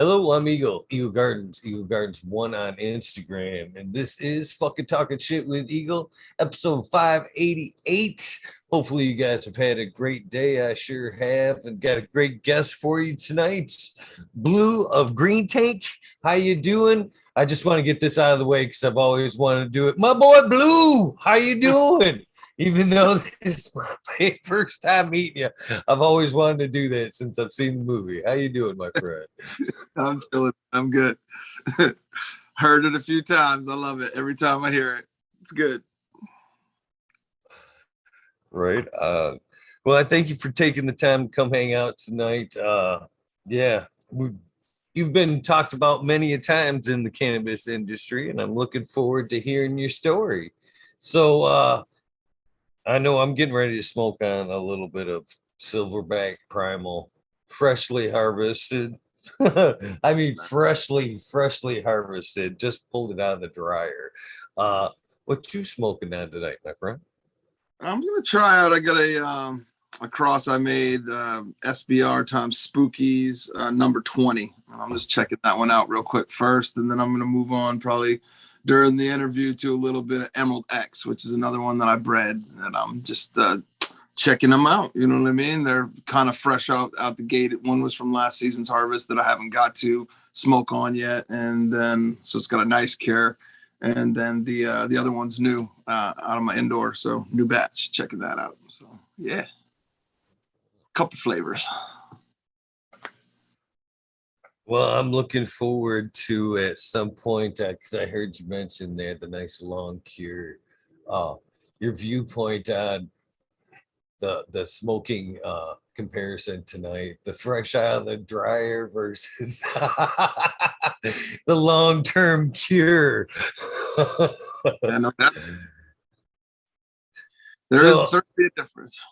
Hello, I'm Eagle, Eagle Gardens 1 on Instagram. And this is fucking Talking Shit with Eagle, episode 588. Hopefully, you guys have had a great day. I sure have, and got a great guest for you tonight. Blue of Green Tank. How you doing? I just want to get this out of the way because I've always wanted to do it. My boy Blue, how you doing? Even though this is my first time meeting you, I've always wanted to do that since I've seen the movie. How you doing, my friend? I'm chilling. I'm good. Heard it a few times. I love it. Every time I hear it, it's good. Right. Well, I thank you for taking the time to come hang out tonight. Yeah, you've been talked about many a times in the cannabis industry, and I'm looking forward to hearing your story. So I know I'm getting ready to smoke on a little bit of Silverback Primal, freshly harvested. I mean, freshly harvested. Just pulled it out of the dryer. What you smoking on tonight, my friend? I'm gonna try out. I got a cross I made, SBR times Spookies, number 20. I'm just checking that one out real quick first, and then I'm gonna move on probably during the interview to a little bit of Emerald X, which is another one that I bred, and I'm just checking them out. You know what I mean? They're kind of fresh out the gate. One was from last season's harvest that I haven't got to smoke on yet, and then so it's got a nice cure. And then the other one's new out of my indoor, so new batch. Checking that out. So yeah, couple flavors. Well, I'm looking forward to at some point because I heard you mention there the nice long cure. Your viewpoint on the smoking comparison tonight, the fresh out of the dryer versus the long-term cure. Yeah, no doubt. There is certainly a difference.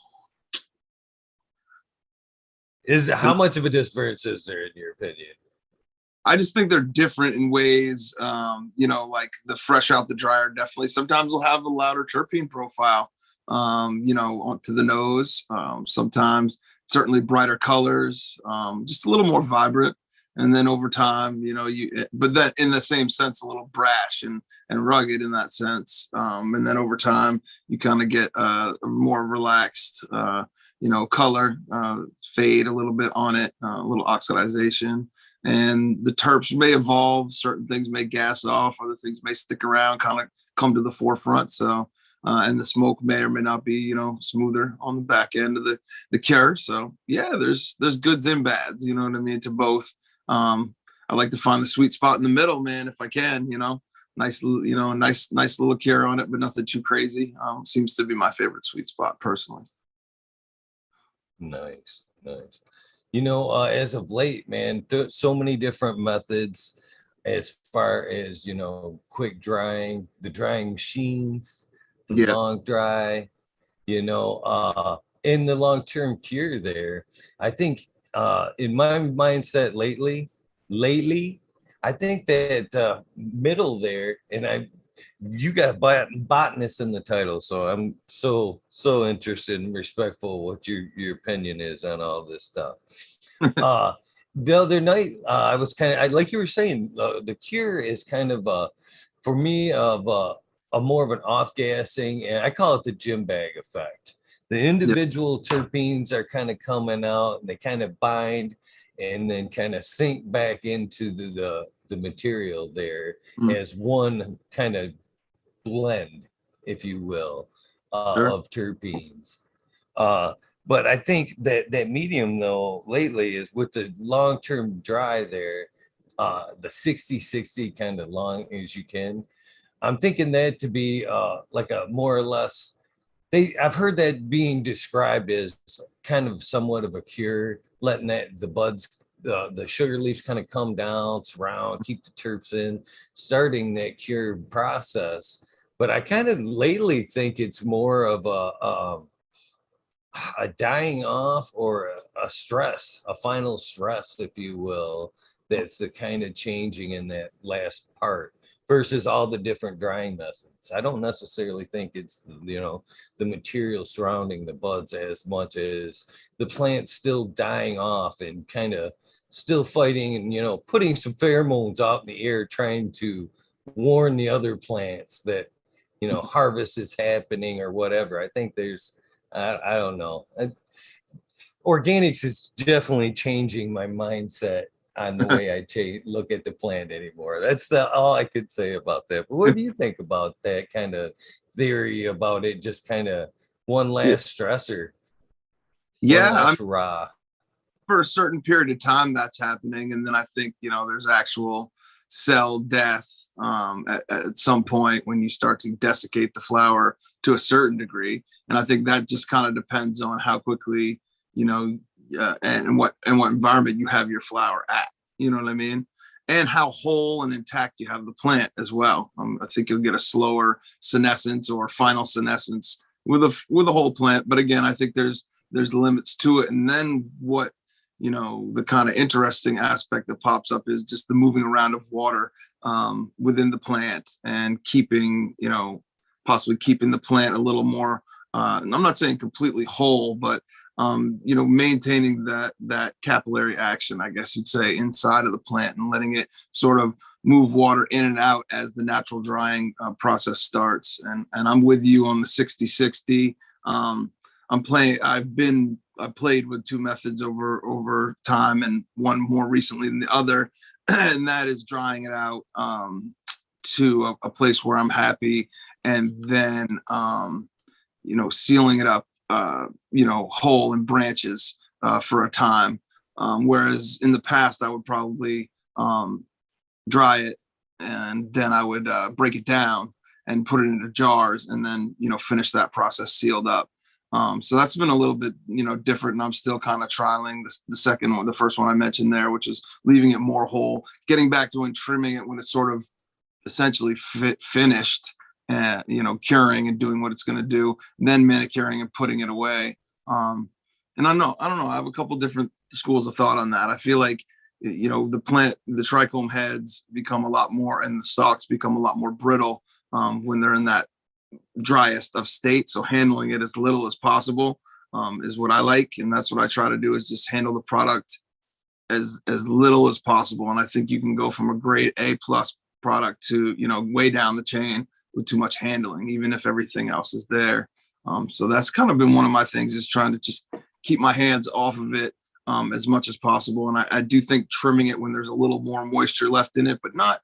How much of a difference is there in your opinion? I just think they're different in ways. Like the fresh out the dryer definitely sometimes will have a louder terpene profile. Onto the nose. Sometimes certainly brighter colors, just a little more vibrant. And then over time, but that in the same sense, a little brash and rugged in that sense. And then over time, you kind of get a more relaxed, color, fade a little bit on it, a little oxidization. And the terps may evolve. Certain things may gas off, other things may stick around, kind of come to the forefront. So, and the smoke may or may not be, smoother on the back end of the cure. So yeah, there's goods and bads, you know what I mean, to both. I like to find the sweet spot in the middle, man, if I can, nice little cure on it, but nothing too crazy. Seems to be my favorite sweet spot personally. Nice. As of late, man, so many different methods as far as, quick drying, the drying machines, the long dry, in the long-term cure there. I think in my mindset lately, I think that middle there, and you got botanist in the title, so I'm so interested and respectful of what your opinion is on all this stuff. The other night, I was I like you were saying, the cure is kind of for me of a more of an off-gassing, and I call it the gym bag effect. The individual terpenes are kind of coming out, and they kind of bind and then kind of sink back into the material there as one kind of blend, if you will, of terpenes. But I think that medium, though, lately is with the long-term dry there, the 60-60 kind of long as you can. I'm thinking that to be like a more or less, I've heard that being described as kind of somewhat of a cure, letting the buds, the sugar leaves kind of come down, surround, keep the terps in, starting that cure process. But I kind of lately think it's more of a dying off or a stress, a final stress, if you will, that's the kind of changing in that last part versus all the different drying methods. I don't necessarily think it's, the material surrounding the buds as much as the plant still dying off and kind of still fighting and, putting some pheromones out in the air, trying to warn the other plants that, harvest is happening or whatever. I think I don't know. Organics is definitely changing my mindset on the way I look at the plant anymore. That's all I could say about that. But what do you think about that kind of theory about it? Just kind of one last stressor, one Yeah, last raw. for a certain period of time that's happening, and then I think there's actual cell death at some point when you start to desiccate the flower to a certain degree, and I think that just kind of depends on how quickly and what environment you have your flower at, you know what I mean, and how whole and intact you have the plant as well. I think you'll get a slower senescence or final senescence with a whole plant, but again, I think there's limits to it. And then what the kind of interesting aspect that pops up is just the moving around of water within the plant and keeping possibly keeping the plant a little more I'm not saying completely whole, but maintaining that capillary action, I guess you'd say, inside of the plant and letting it sort of move water in and out as the natural drying process starts. And I'm with you on the 60-60. I've played with two methods over time, and one more recently than the other, and that is drying it out to a place where I'm happy, and then sealing it up, whole in branches for a time. Whereas in the past, I would probably dry it, and then I would break it down and put it into jars, and then finish that process sealed up. So that's been a little bit different, and I'm still kind of trialing the second one, the first one I mentioned there, which is leaving it more whole, getting back to and trimming it when it's sort of essentially finished, and curing and doing what it's going to do, then manicuring and putting it away. And I don't know, I have a couple different schools of thought on that. I feel like the trichome heads become a lot more, and the stalks become a lot more brittle when they're in that driest of state. So handling it as little as possible is what I like, and that's what I try to do, is just handle the product as little as possible. And I think you can go from a grade A+ product to way down the chain with too much handling, even if everything else is there. So that's kind of been one of my things, is trying to just keep my hands off of it as much as possible. And I do think trimming it when there's a little more moisture left in it, but not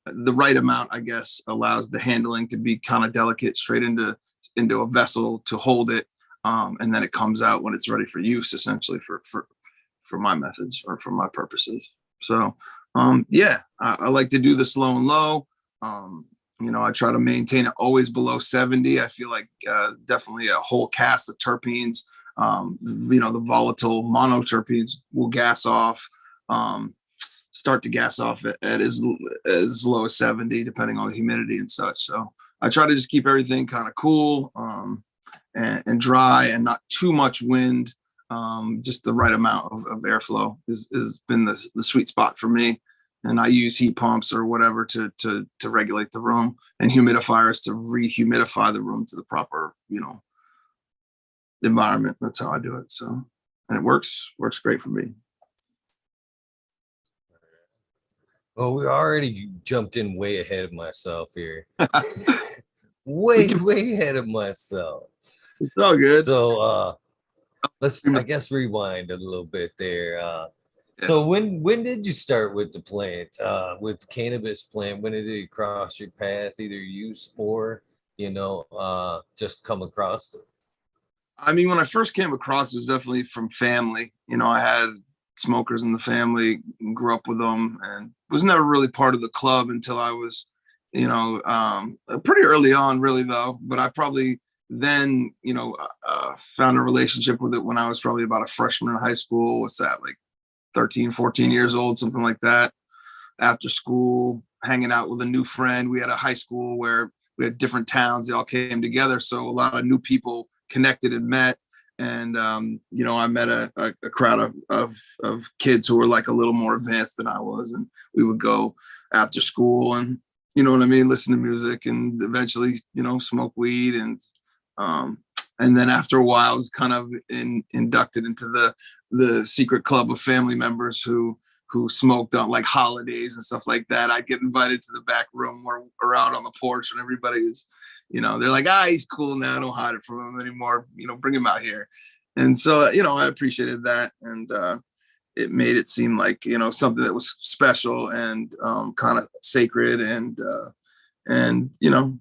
the right amount, I guess, allows the handling to be kind of delicate, straight into a vessel to hold it, and then it comes out when it's ready for use, essentially, for my methods or for my purposes. So I like to do the slow and low. I try to maintain it always below 70. I feel like definitely a whole cast of terpenes, the volatile monoterpenes will gas off, start to gas off at as low as 70, depending on the humidity and such. So I try to just keep everything kind of cool and dry, and not too much wind. Just the right amount of airflow has been the sweet spot for me. And I use heat pumps or whatever to regulate the room, and humidifiers to rehumidify the room to the proper, environment. That's how I do it. So, and it works great for me. Well, we already jumped in way ahead of myself here. way ahead of myself. It's all good. So let's, I guess, rewind a little bit there. So when did you start with the plant, with the cannabis plant? When did it cross your path, either use or, just come across it? I mean, when I first came across it, was definitely from family. I had smokers in the family, grew up with them, and was never really part of the club until I was, pretty early on, really, though. But I probably then, found a relationship with it when I was probably about a freshman in high school. What's that, like 13, 14 years old, something like that. After school, hanging out with a new friend. We had a high school where we had different towns. They all came together. So a lot of new people connected and met. And you know, I met a crowd of kids who were like a little more advanced than I was, and we would go after school and, you know what I mean, listen to music, and eventually, you know, smoke weed. Um, and then after a while, I was kind of inducted into the secret club of family members who smoked on like holidays and stuff like that. I'd get invited to the back room or out on the porch, and everybody is, you know, they're like, he's cool now. I don't hide it from him anymore. You know, bring him out here. And so, you know, I appreciated that. And it made it seem like, you know, something that was special and kind of sacred. And, you know,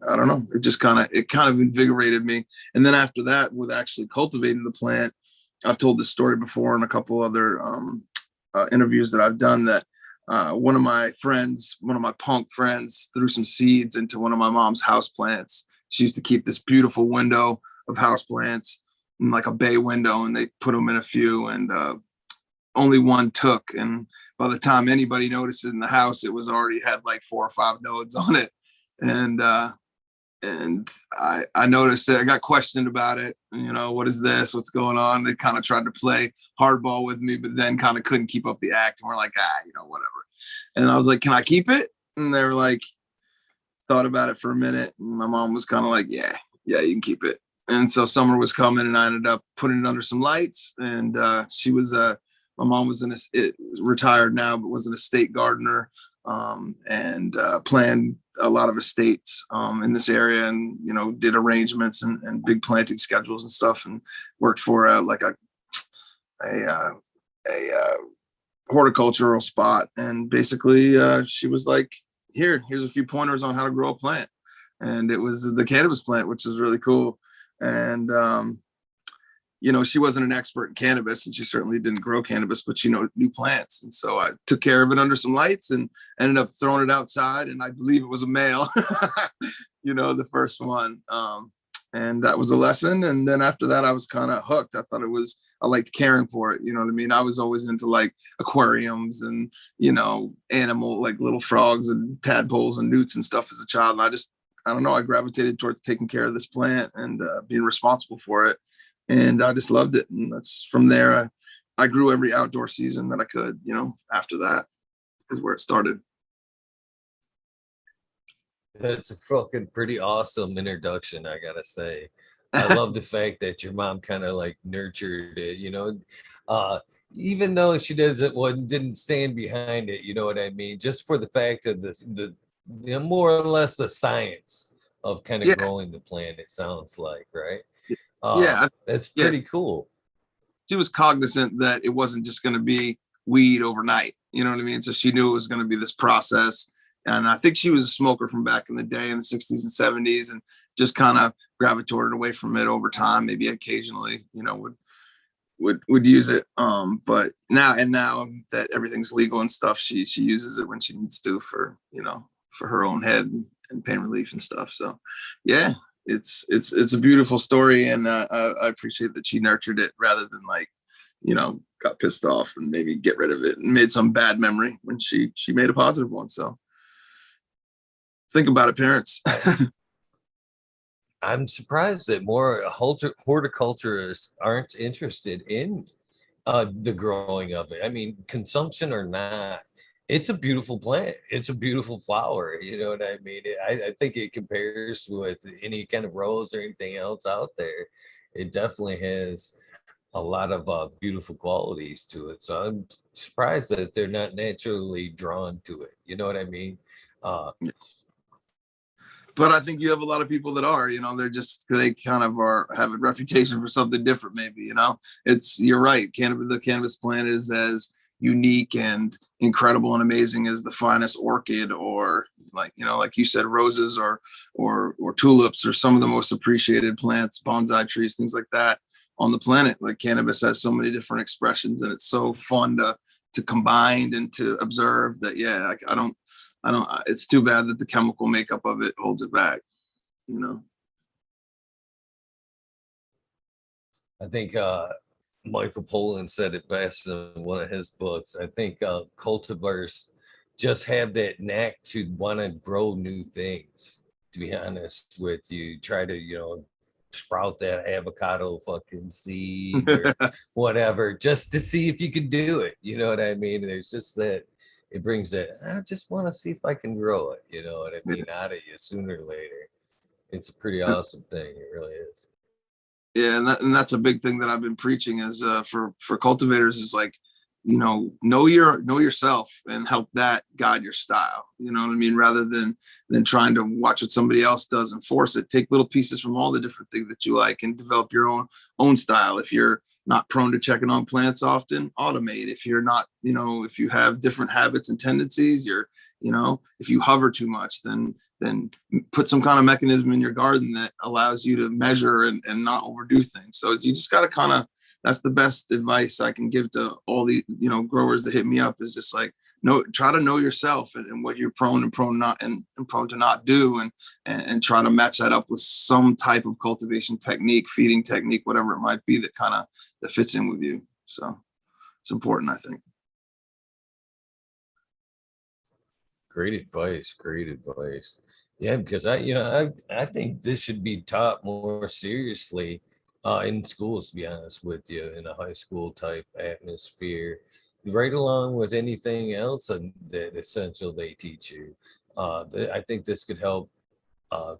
I don't know. It kind of invigorated me. And then after that, with actually cultivating the plant, I've told this story before in a couple other interviews that I've done, that one of my punk friends, threw some seeds into one of my mom's house plants. She used to keep this beautiful window of house plants, like a bay window, and they put them in a few, and only one took. And by the time anybody noticed it in the house, it was already had like 4 or 5 nodes on it. And I noticed that I got questioned about it. You know, what is this? What's going on? They kind of tried to play hardball with me, but then kind of couldn't keep up the act. And we're like, you know, whatever. And I was like, can I keep it? And they were like, thought about it for a minute. And my mom was kind of like, yeah, you can keep it. And so summer was coming, and I ended up putting it under some lights. And my mom was retired now, but was an estate gardener, and planned a lot of estates in this area, and, you know, did arrangements and big planting schedules and stuff, and worked for a horticultural spot. And basically she was like, here's a few pointers on how to grow a plant. And it was the cannabis plant, which was really cool. And you know, she wasn't an expert in cannabis, and she certainly didn't grow cannabis, but she knew plants. And so I took care of it under some lights and ended up throwing it outside. And I believe it was a male, you know, the first one. And that was a lesson. And then after that, I was kind of hooked. I liked caring for it. You know what I mean? I was always into like aquariums and, you know, animal, like little frogs and tadpoles and newts and stuff as a child. And I don't know, I gravitated towards taking care of this plant and being responsible for it. And I just loved it. And that's from there, I grew every outdoor season that I could, you know. After that is where it started. That's a fucking pretty awesome introduction, I gotta say. I love the fact that your mom kind of like nurtured it, you know, even though she didn't stand behind it, you know what I mean? Just for the fact of the you know, more or less the science of kind of growing the plant, it sounds like, right? That's pretty cool. She was cognizant that it wasn't just going to be weed overnight. You know what I mean? So she knew it was going to be this process. And I think she was a smoker from back in the day in the 60s and 70s, and just kind of gravitated away from it over time. Maybe occasionally, you know, would use it. But now that everything's legal and stuff, she uses it when she needs to for, you know, for her own head and pain relief and stuff. So yeah, it's a beautiful story. And I appreciate that she nurtured it rather than, like, you know, got pissed off and maybe get rid of it and made some bad memory when she made a positive one. So think about it, parents. I'm surprised that more horticulturists aren't interested in the growing of it. I mean, consumption or not, it's a beautiful plant. It's a beautiful flower. You know what I mean? I think it compares with any kind of rose or anything else out there. It definitely has a lot of beautiful qualities to it. So I'm surprised that they're not naturally drawn to it. You know what I mean? But I think you have a lot of people that are, you know, they kind of have a reputation for something different, maybe, you know. You're right. The cannabis plant is as unique and incredible and amazing as the finest orchid, or, like, you know, like you said, roses or tulips, or some of the most appreciated plants, bonsai trees, things like that on the planet. Like, cannabis has so many different expressions, and it's so fun to combine and to observe that. Yeah, I don't, it's too bad that the chemical makeup of it holds it back, you know. I think Michael Pollan said it best in one of his books. I think cultivars just have that knack to want to grow new things, to be honest with you. Try to, you know, sprout that avocado fucking seed or whatever, just to see if you can do it. You know what I mean? There's just that, it brings that, I just want to see if I can grow it, you know what I mean, out of you sooner or later. It's a pretty awesome thing. It really is. Yeah, and that's a big thing that I've been preaching is for cultivators is like, know yourself and help that guide your style. You know what I mean? Rather than trying to watch what somebody else does and force it. Take little pieces from all the different things that you like and develop your own style. If you're not prone to checking on plants often, automate. If you're not, if you have different habits and tendencies, if you hover too much, then put some kind of mechanism in your garden that allows you to measure and not overdo things. So you just got to kind of, that's the best advice I can give to all the, growers that hit me up, is just like, try to know yourself and what you're prone to not do. And try to match that up with some type of cultivation technique, feeding technique, whatever it might be that fits in with you. So it's important, I think. Great advice. Great advice. Yeah, because I think this should be taught more seriously in schools, to be honest with you, in a high school type atmosphere, right along with anything else and that essential they teach you. I think this could help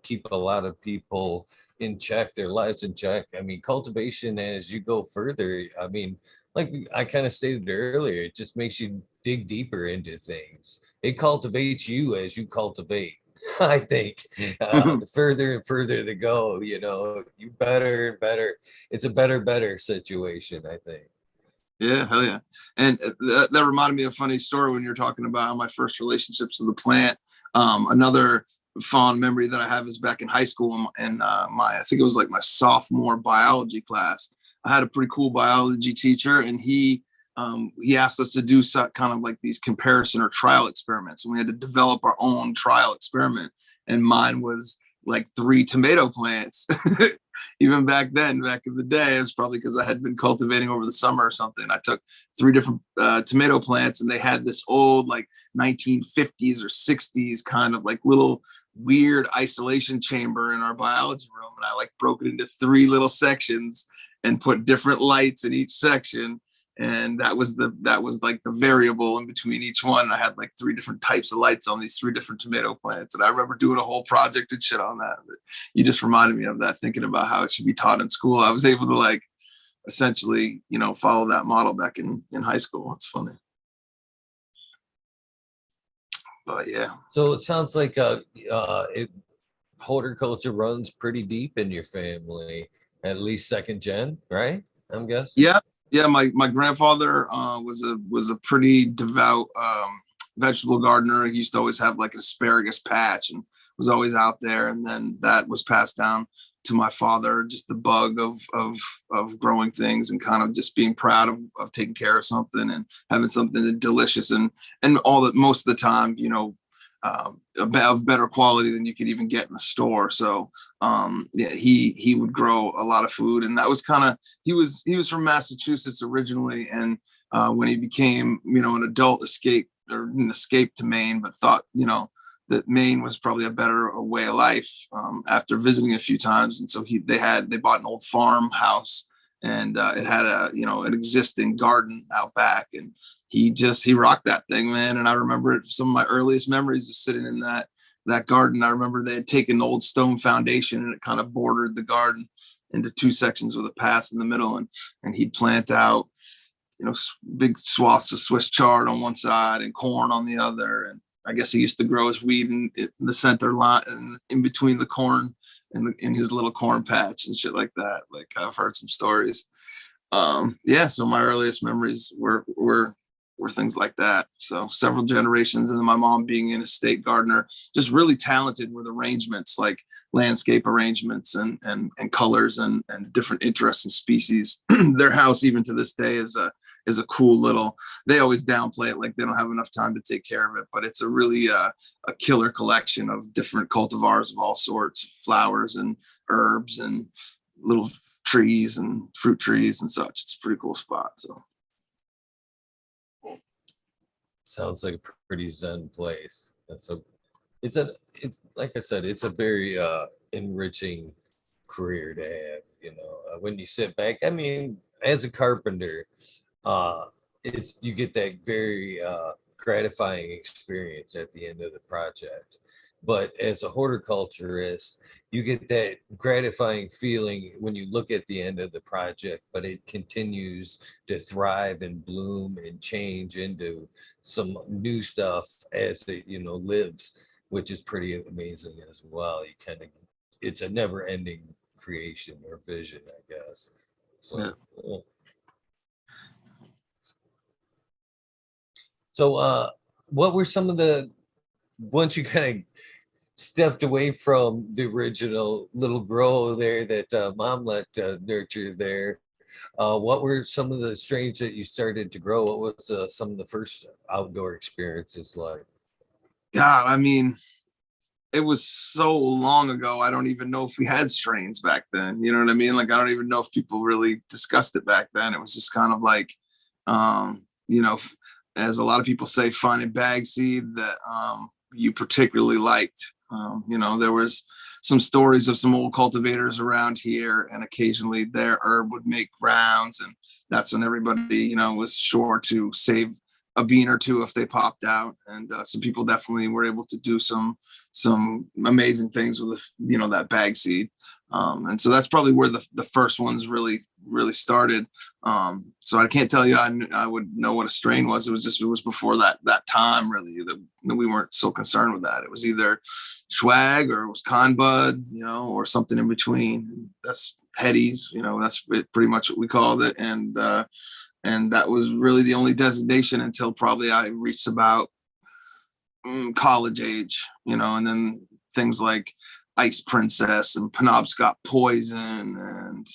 keep a lot of people in check, their lives in check. I mean, cultivation, as you go further, I mean, like I kind of stated earlier, it just makes you dig deeper into things. It cultivates you as you cultivate. I think the further and further to go, you better and better. It's a better situation, I think. Yeah, hell yeah. And that reminded me of a funny story when you're talking about my first relationships with the plant. Another fond memory that I have is back in high school and I think it was like my sophomore biology class. I had a pretty cool biology teacher, and he asked us to do some kind of like these comparison or trial experiments, and we had to develop our own trial experiment. And mine was like 3 tomato plants. Even back then, back in the day, it's probably because I had been cultivating over the summer or something. I took 3 different tomato plants, and they had this old like 1950s or 60s kind of like little weird isolation chamber in our biology room. And I like broke it into 3 little sections and put different lights in each section. And that was like the variable in between each one. I had like 3 different types of lights on these 3 different tomato plants. And I remember doing a whole project and shit on that. But you just reminded me of that, thinking about how it should be taught in school. I was able to like essentially, follow that model back in high school. It's funny. But yeah. So it sounds like horticulture runs pretty deep in your family, at least second gen, right? I'm guessing. Yeah. My grandfather was a pretty devout vegetable gardener. He used to always have like an asparagus patch and was always out there. And then that was passed down to my father, just the bug of growing things and kind of just being proud of taking care of something and having something delicious and all that, most of the time, of better quality than you could even get in the store. So yeah, he would grow a lot of food, and that was kind of, he was from Massachusetts originally, and when he became an adult, escaped to Maine, but thought that Maine was probably a better way of life after visiting a few times. And so they bought an old farmhouse, and it had an existing garden out back, and he rocked that thing, man. And I remember it, some of my earliest memories of sitting in that garden. I remember they had taken the old stone foundation, and it kind of bordered the garden into 2 sections with a path in the middle, and he'd plant out big swaths of Swiss chard on one side and corn on the other. And I guess he used to grow his weed in the center line, in between the corn and in his little corn patch and shit like that. Like, I've heard some stories. Yeah, so my earliest memories were things like that. So several generations, and then my mom being an estate gardener, just really talented with arrangements, like landscape arrangements and colors and different interests and species. Their house, even to this day, is a cool little, they always downplay it like they don't have enough time to take care of it, but it's a really a killer collection of different cultivars of all sorts, flowers and herbs and little trees and fruit trees and such. It's a pretty cool spot. So sounds like a pretty zen place. It's like I said, it's a very enriching career to have. When you sit back, I mean, as a carpenter, it's you get that very gratifying experience at the end of the project. But as a horticulturist, you get that gratifying feeling when you look at the end of the project, but it continues to thrive and bloom and change into some new stuff as it, lives, which is pretty amazing as well. It's a never ending creation or vision, I guess. Yeah. So, what were some of the, once you kind of stepped away from the original little grow there that mom let nurture there, what were some of the strains that you started to grow? What was some of the first outdoor experiences like? God, I mean, it was so long ago. I don't even know if we had strains back then. You know what I mean? Like, I don't even know if people really discussed it back then. It was just kind of like, you know, as a lot of people say, finding bag seed that you particularly liked. There was some stories of some old cultivators around here, and occasionally their herb would make rounds, and that's when everybody, was sure to save a bean or two if they popped out. And some people definitely were able to do some amazing things with that bag seed. And so that's probably where the first ones really started. So I can't tell you I would know what a strain was. It was before that time really that we weren't so concerned with that. It was either swag or it was con bud, or something in between. That's headies, that's pretty much what we called it. And that was really the only designation until probably I reached about college age, and then things like Ice Princess and Penobscot Poison, and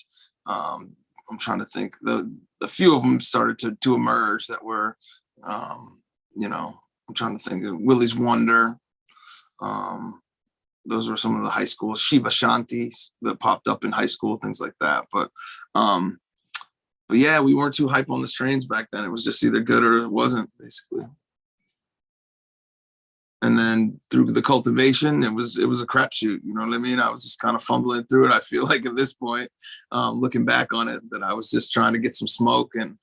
I'm trying to think, the few of them started to emerge that were, I'm trying to think of Willie's Wonder. Those were some of the high school Shiva Shantis that popped up in high school, things like that. But yeah, we weren't too hype on the strains back then. It was just either good or it wasn't, basically. And then through the cultivation, it was a crapshoot. You know what I mean? I was just kind of fumbling through it. I feel like at this point, looking back on it, that I was just trying to get some smoke, and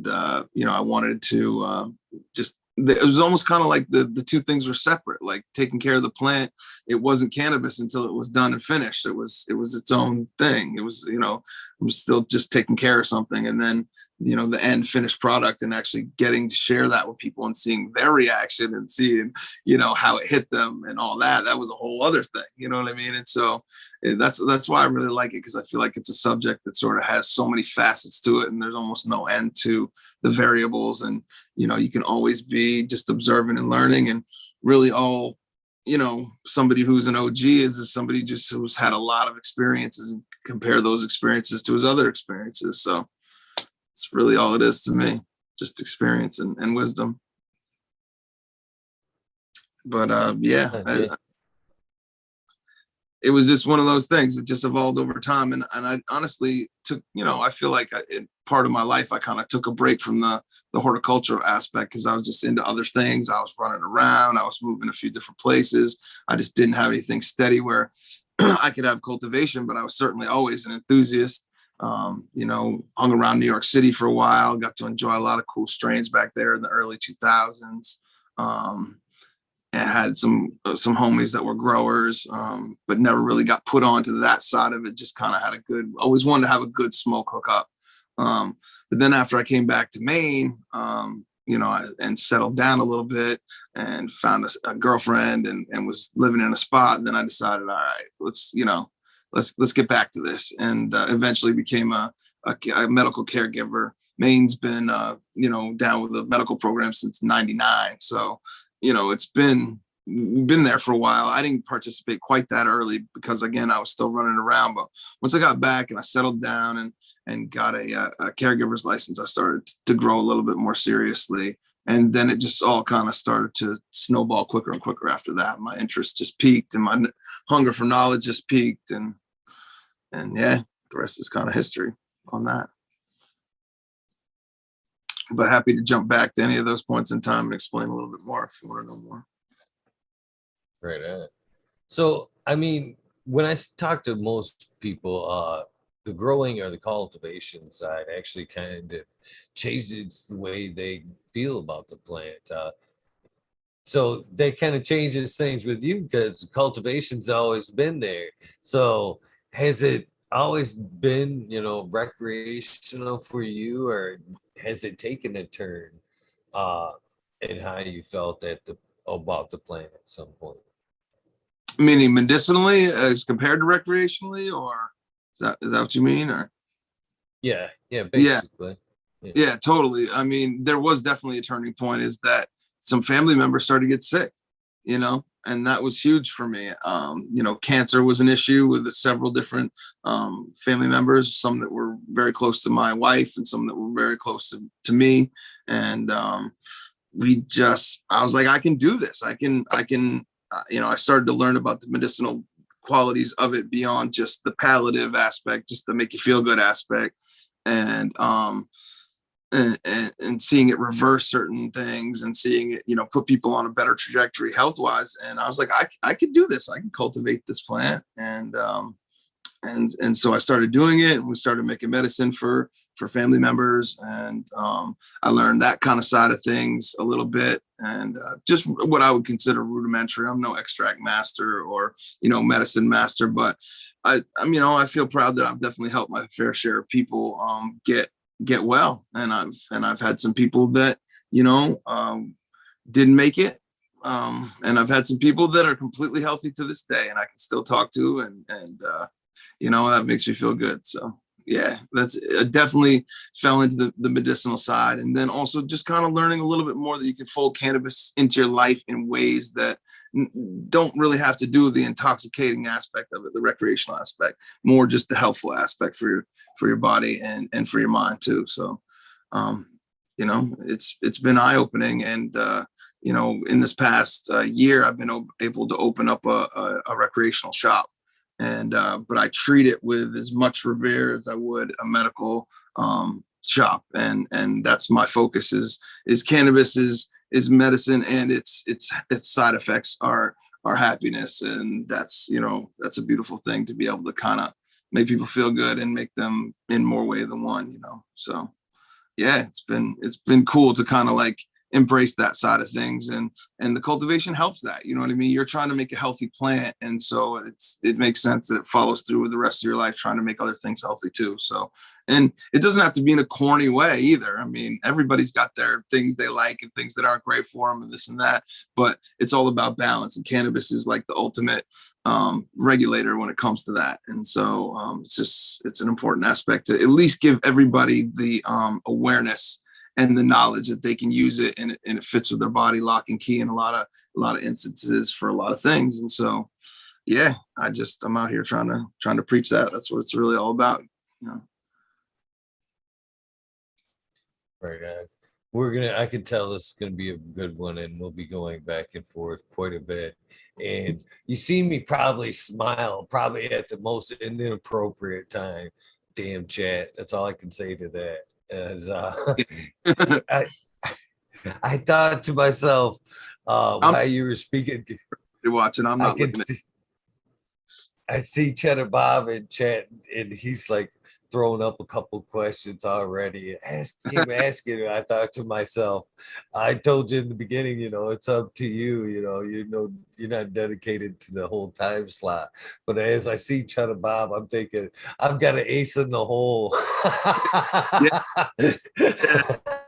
I wanted to just. It was almost kind of like the two things were separate. Like taking care of the plant, it wasn't cannabis until it was done and finished. It was its own thing. It was, I'm still just taking care of something, and then the end finished product, and actually getting to share that with people and seeing their reaction and seeing how it hit them and all that was a whole other thing, you know what I mean? And so that's why I really like it, because I feel like it's a subject that sort of has so many facets to it, and there's almost no end to the variables. And you can always be just observing and learning, and really all somebody who's an OG is somebody just who's had a lot of experiences and compare those experiences to his other experiences. So it's really all it is to me, just experience and wisdom. But it was just one of those things. It just evolved over time, and I honestly took, I feel like in part of my life I kind of took a break from the horticultural aspect, because I was just into other things. I was running around, I was moving a few different places. I just didn't have anything steady where I could have cultivation, but I was certainly always an enthusiast. Hung around New York City for a while, got to enjoy a lot of cool strains back there in the early 2000s. And had some homies that were growers, but never really got put onto that side of it. Just kind of always wanted to have a good smoke hookup. But then after I came back to Maine, and settled down a little bit and found a girlfriend and was living in a spot. And then I decided, all right, let's get back to this, and eventually became a medical caregiver. Maine's been, down with the medical program since '99. So, it's been there for a while. I didn't participate quite that early because, again, I was still running around. But once I got back and I settled down and got a caregiver's license, I started to grow a little bit more seriously. And then it just all kind of started to snowball quicker and quicker after that. My interest just peaked, and my hunger for knowledge just peaked. And yeah, the rest is kind of history on that. But happy to jump back to any of those points in time and explain a little bit more if you want to know more. Right. So, I mean, when I talk to most people, the growing or the cultivation side actually kind of changes the way they feel about the plant. So that kind of changes things with you because cultivation's always been there. So has it always been, recreational for you, or has it taken a turn uh in how you felt about the plant at some point? Meaning medicinally as compared to recreationally, or is that what you mean? Or Yeah, yeah, basically. yeah, totally. I mean, there was definitely a turning point. Is that some family members started to get sick, and that was huge for me. Cancer was an issue with several different family members, some that were very close to my wife and some that were very close to me. And I was like, I can do this. I started to learn about the medicinal qualities of it beyond just the palliative aspect, just the make you feel good aspect. And and seeing it reverse certain things and seeing it, put people on a better trajectory health wise. And I was like, I could do this. I can cultivate this plant. And so I started doing it, and we started making medicine for family members. And I learned that kind of side of things a little bit, and just what I would consider rudimentary. I'm no extract master or, medicine master, but I feel proud that I've definitely helped my fair share of people get well. And I've had some people that, didn't make it. And I've had some people that are completely healthy to this day and I can still talk to, and that makes me feel good. So yeah, that's definitely fell into the medicinal side. And then also just kind of learning a little bit more that you can fold cannabis into your life in ways that don't really have to do with the intoxicating aspect of it, the recreational aspect, more just the helpful aspect for your body and for your mind too. So, it's been eye opening. And, in this past year, I've been able to open up a recreational shop. And but I treat it with as much revere as I would a medical shop, and that's my focus is cannabis is medicine, and its side effects are happiness, and that's a beautiful thing to be able to kind of make people feel good and make them in more way than one. So yeah, it's been cool to kind of like embrace that side of things, and the cultivation helps that. You know what I mean? You're trying to make a healthy plant, and so it makes sense that it follows through with the rest of your life trying to make other things healthy too. So, and it doesn't have to be in a corny way either. I mean, everybody's got their things they like and things that aren't great for them and this and that, but it's all about balance, and cannabis is like the ultimate regulator when it comes to that. And so it's an important aspect to at least give everybody the awareness and the knowledge that they can use it, and it fits with their body lock and key in a lot of instances for a lot of things. And so, yeah, I'm out here trying to preach that. That's what it's really all about. Right. I can tell this is going to be a good one, and we'll be going back and forth quite a bit. And you see me probably smile probably at the most inappropriate time. Damn chat. That's all I can say to that. As I thought to myself while you were speaking, you're watching. I'm not looking at. I see Cheddar Bob in chat, and he's like throwing up a couple questions already. Ask him. And I thought to myself, I told you in the beginning, it's up to you. You're not dedicated to the whole time slot. But as I see Cheddar Bob, I'm thinking I've got an ace in the hole. Yeah.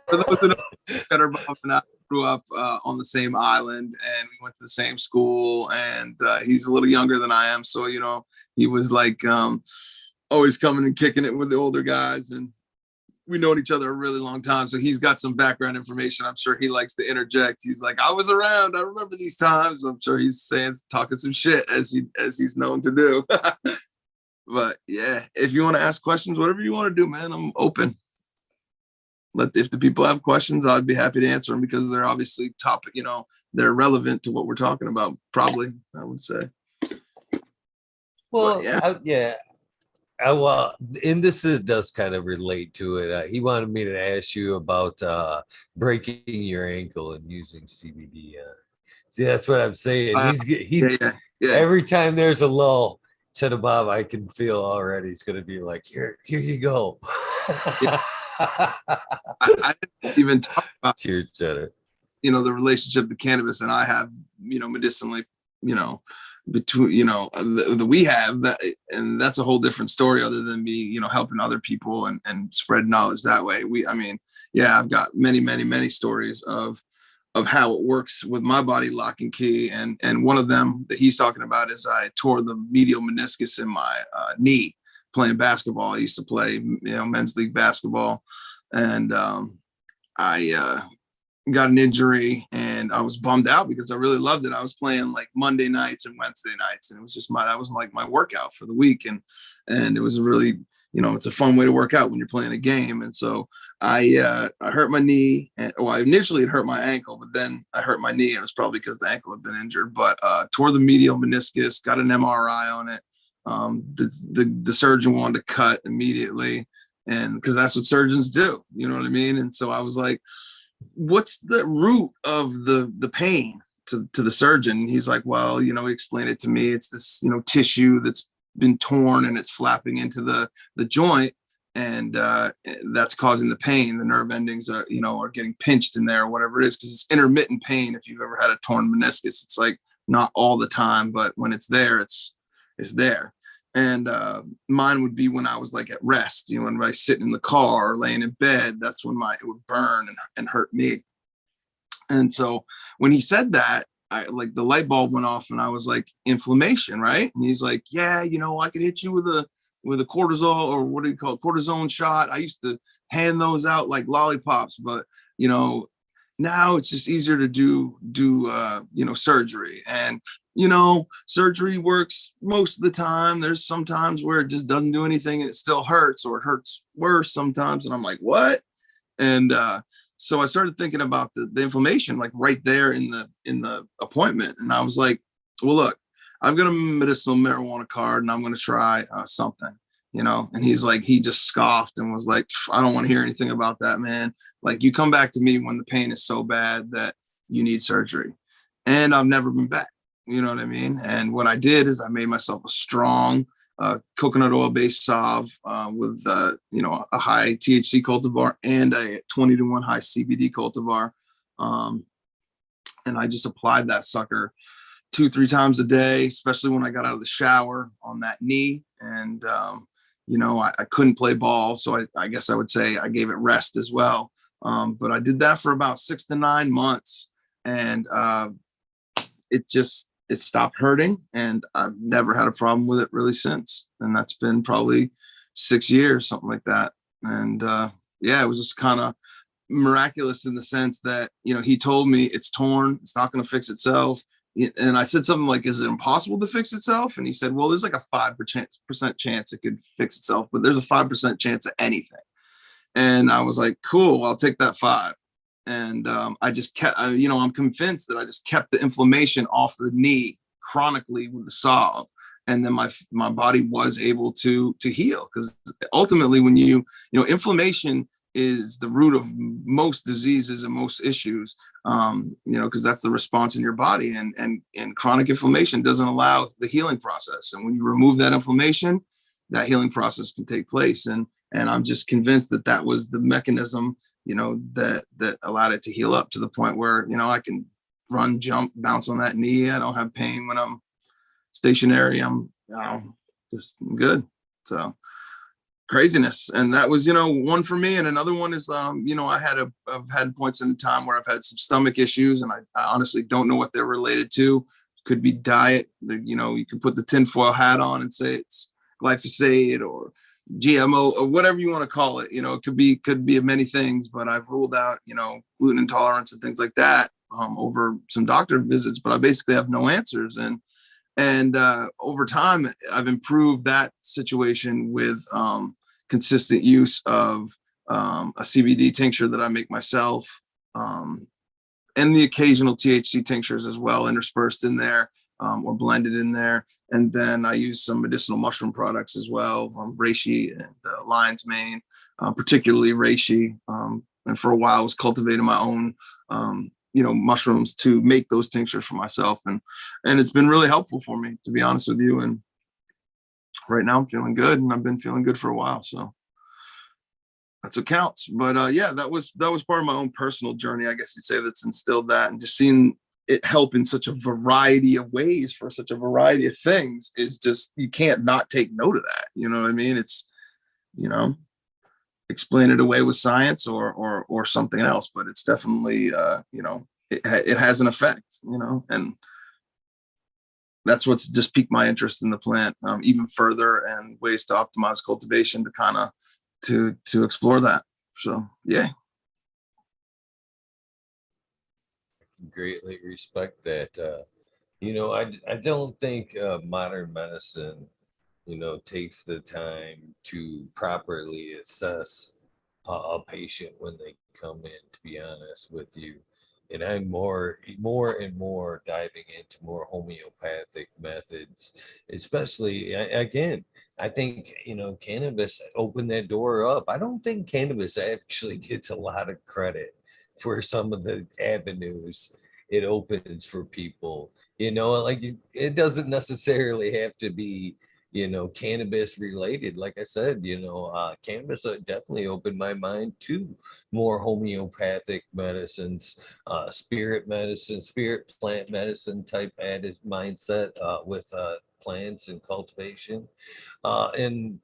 For those who know, Cheddar Bob and I grew up on the same island, and we went to the same school, and he's a little younger than I am. So, he was like always coming and kicking it with the older guys, and we known each other a really long time. So he's got some background information. I'm sure he likes to interject. He's like, I was around. I remember these times. I'm sure he's talking some shit as he's known to do. But yeah, if you want to ask questions, whatever you want to do, man, I'm open. If the people have questions, I'd be happy to answer them, because they're obviously topic, they're relevant to what we're talking about. Probably, I would say. Well, yeah. Well, and this does kind of relate to it. He wanted me to ask you about breaking your ankle and using CBD. See, that's what I'm saying. He's yeah. Every time there's a lull, Cheddar Bob, I can feel already. He's gonna be like, here you go. Yeah. I didn't even talk about, Cheers, Cheddar. the relationship the cannabis and I have, medicinally, between, that we have that, and that's a whole different story other than me, helping other people and spread knowledge that way. Yeah, I've got many, many, many stories of how it works with my body, lock and key. And one of them that he's talking about is I tore the medial meniscus in my knee playing basketball. I used to play, men's league basketball. And I got an injury and I was bummed out because I really loved it. I was playing like Monday nights and Wednesday nights, and it was just that was like my workout for the week. And it was really, it's a fun way to work out when you're playing a game. And so I hurt my knee. I initially it hurt my ankle, but then I hurt my knee, and it was probably because the ankle had been injured, but tore the medial meniscus, got an MRI on it. The surgeon wanted to cut immediately, and because that's what surgeons do, you know what I mean? And so I was like, what's the root of the pain to the surgeon? He's like, well, he explained it to me. It's this, tissue that's been torn and it's flapping into the joint, and that's causing the pain. The nerve endings are getting pinched in there or whatever it is, because it's intermittent pain. If you've ever had a torn meniscus, it's like not all the time, but when it's there, it's there. And mine would be when I was like at rest, when I sit in the car or laying in bed, that's when it would burn and hurt me. And so when he said that, I like the light bulb went off, and I was like, inflammation, right? And he's like, yeah, I could hit you with a cortisol, or what do you call it, cortisone shot. I used to hand those out like lollipops, but now it's just easier to do surgery. And surgery works most of the time. There's some times where it just doesn't do anything and it still hurts, or it hurts worse sometimes. And I'm like, what? And so I started thinking about the inflammation, like right there in the appointment. And I was like, well, look, I've got a medicinal marijuana card and I'm going to try something, and he's like, he just scoffed and was like, I don't want to hear anything about that, man. Like, you come back to me when the pain is so bad that you need surgery. And I've never been back. You know what I mean? And what I did is I made myself a strong coconut oil based salve with a high THC cultivar and a 20-to-1 high CBD cultivar. And I just applied that sucker 2-3 times a day, especially when I got out of the shower on that knee. And, I couldn't play ball. So I guess I would say I gave it rest as well. But I did that for about 6 to 9 months. And it stopped hurting, and I've never had a problem with it really since. And that's been probably 6 years, something like that. And it was just kind of miraculous in the sense that, he told me it's torn, it's not going to fix itself. And I said something like, is it impossible to fix itself? And he said, well, there's like a 5% chance it could fix itself, but there's a 5% chance of anything. And I was like, cool, I'll take that 5. And I just kept, I'm convinced that I just kept the inflammation off the knee chronically with the salve. And then my body was able to heal, because ultimately when inflammation is the root of most diseases and most issues, because that's the response in your body, and chronic inflammation doesn't allow the healing process. And when you remove that inflammation, that healing process can take place. And I'm just convinced that was the mechanism, that allowed it to heal up to the point where, I can run, jump, bounce on that knee. I don't have pain when I'm stationary. I'm just good. So craziness. And that was, one for me. And another one is, I've had points in time where I've had some stomach issues, and I honestly don't know what they're related to. Could be diet. You can put the tinfoil hat on and say it's glyphosate or GMO or whatever you want to call it. It could be many things, but I've ruled out, gluten intolerance and things like that over some doctor visits, but I basically have no answers. And over time, I've improved that situation with consistent use of a CBD tincture that I make myself, and the occasional THC tinctures as well, interspersed in there or blended in there. And then I use some medicinal mushroom products as well, reishi and lion's mane, particularly reishi. And for a while, I was cultivating my own, mushrooms to make those tinctures for myself. And it's been really helpful for me, to be honest with you. And right now I'm feeling good, and I've been feeling good for a while. So that's what counts. But yeah, that was part of my own personal journey, I guess you'd say, that's instilled that, and just seeing it help in such a variety of ways for such a variety of things is just, you can't not take note of that. You know what I mean? It's, you know, explain it away with science or something else, but it's definitely it has an effect, and that's what's just piqued my interest in the plant even further, and ways to optimize cultivation to kind of to explore that. So yeah. Greatly respect that. I don't think modern medicine, takes the time to properly assess a patient when they come in, to be honest with you. And I'm more and more diving into more homeopathic methods, especially again, I think, cannabis opened that door up. I don't think cannabis actually gets a lot of credit for some of the avenues it opens for people. Like it doesn't necessarily have to be cannabis related. Like I said, cannabis definitely opened my mind to more homeopathic medicines, spirit medicine, spirit plant medicine type added mindset with plants and cultivation. And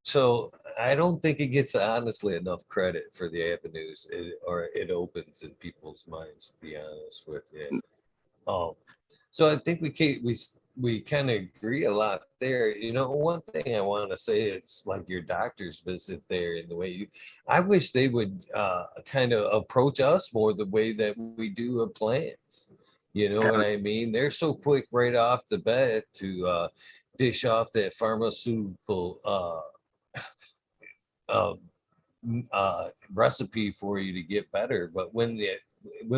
so I don't think it gets honestly enough credit for the avenues it opens in people's minds, to be honest with you. Um, so I think we kind of agree a lot there. One thing I want to say is like your doctor's visit there, and the way I wish they would kind of approach us more the way that we do of plants. You know what I mean? They're so quick right off the bat to dish off that pharmaceutical uh, recipe for you to get better. But when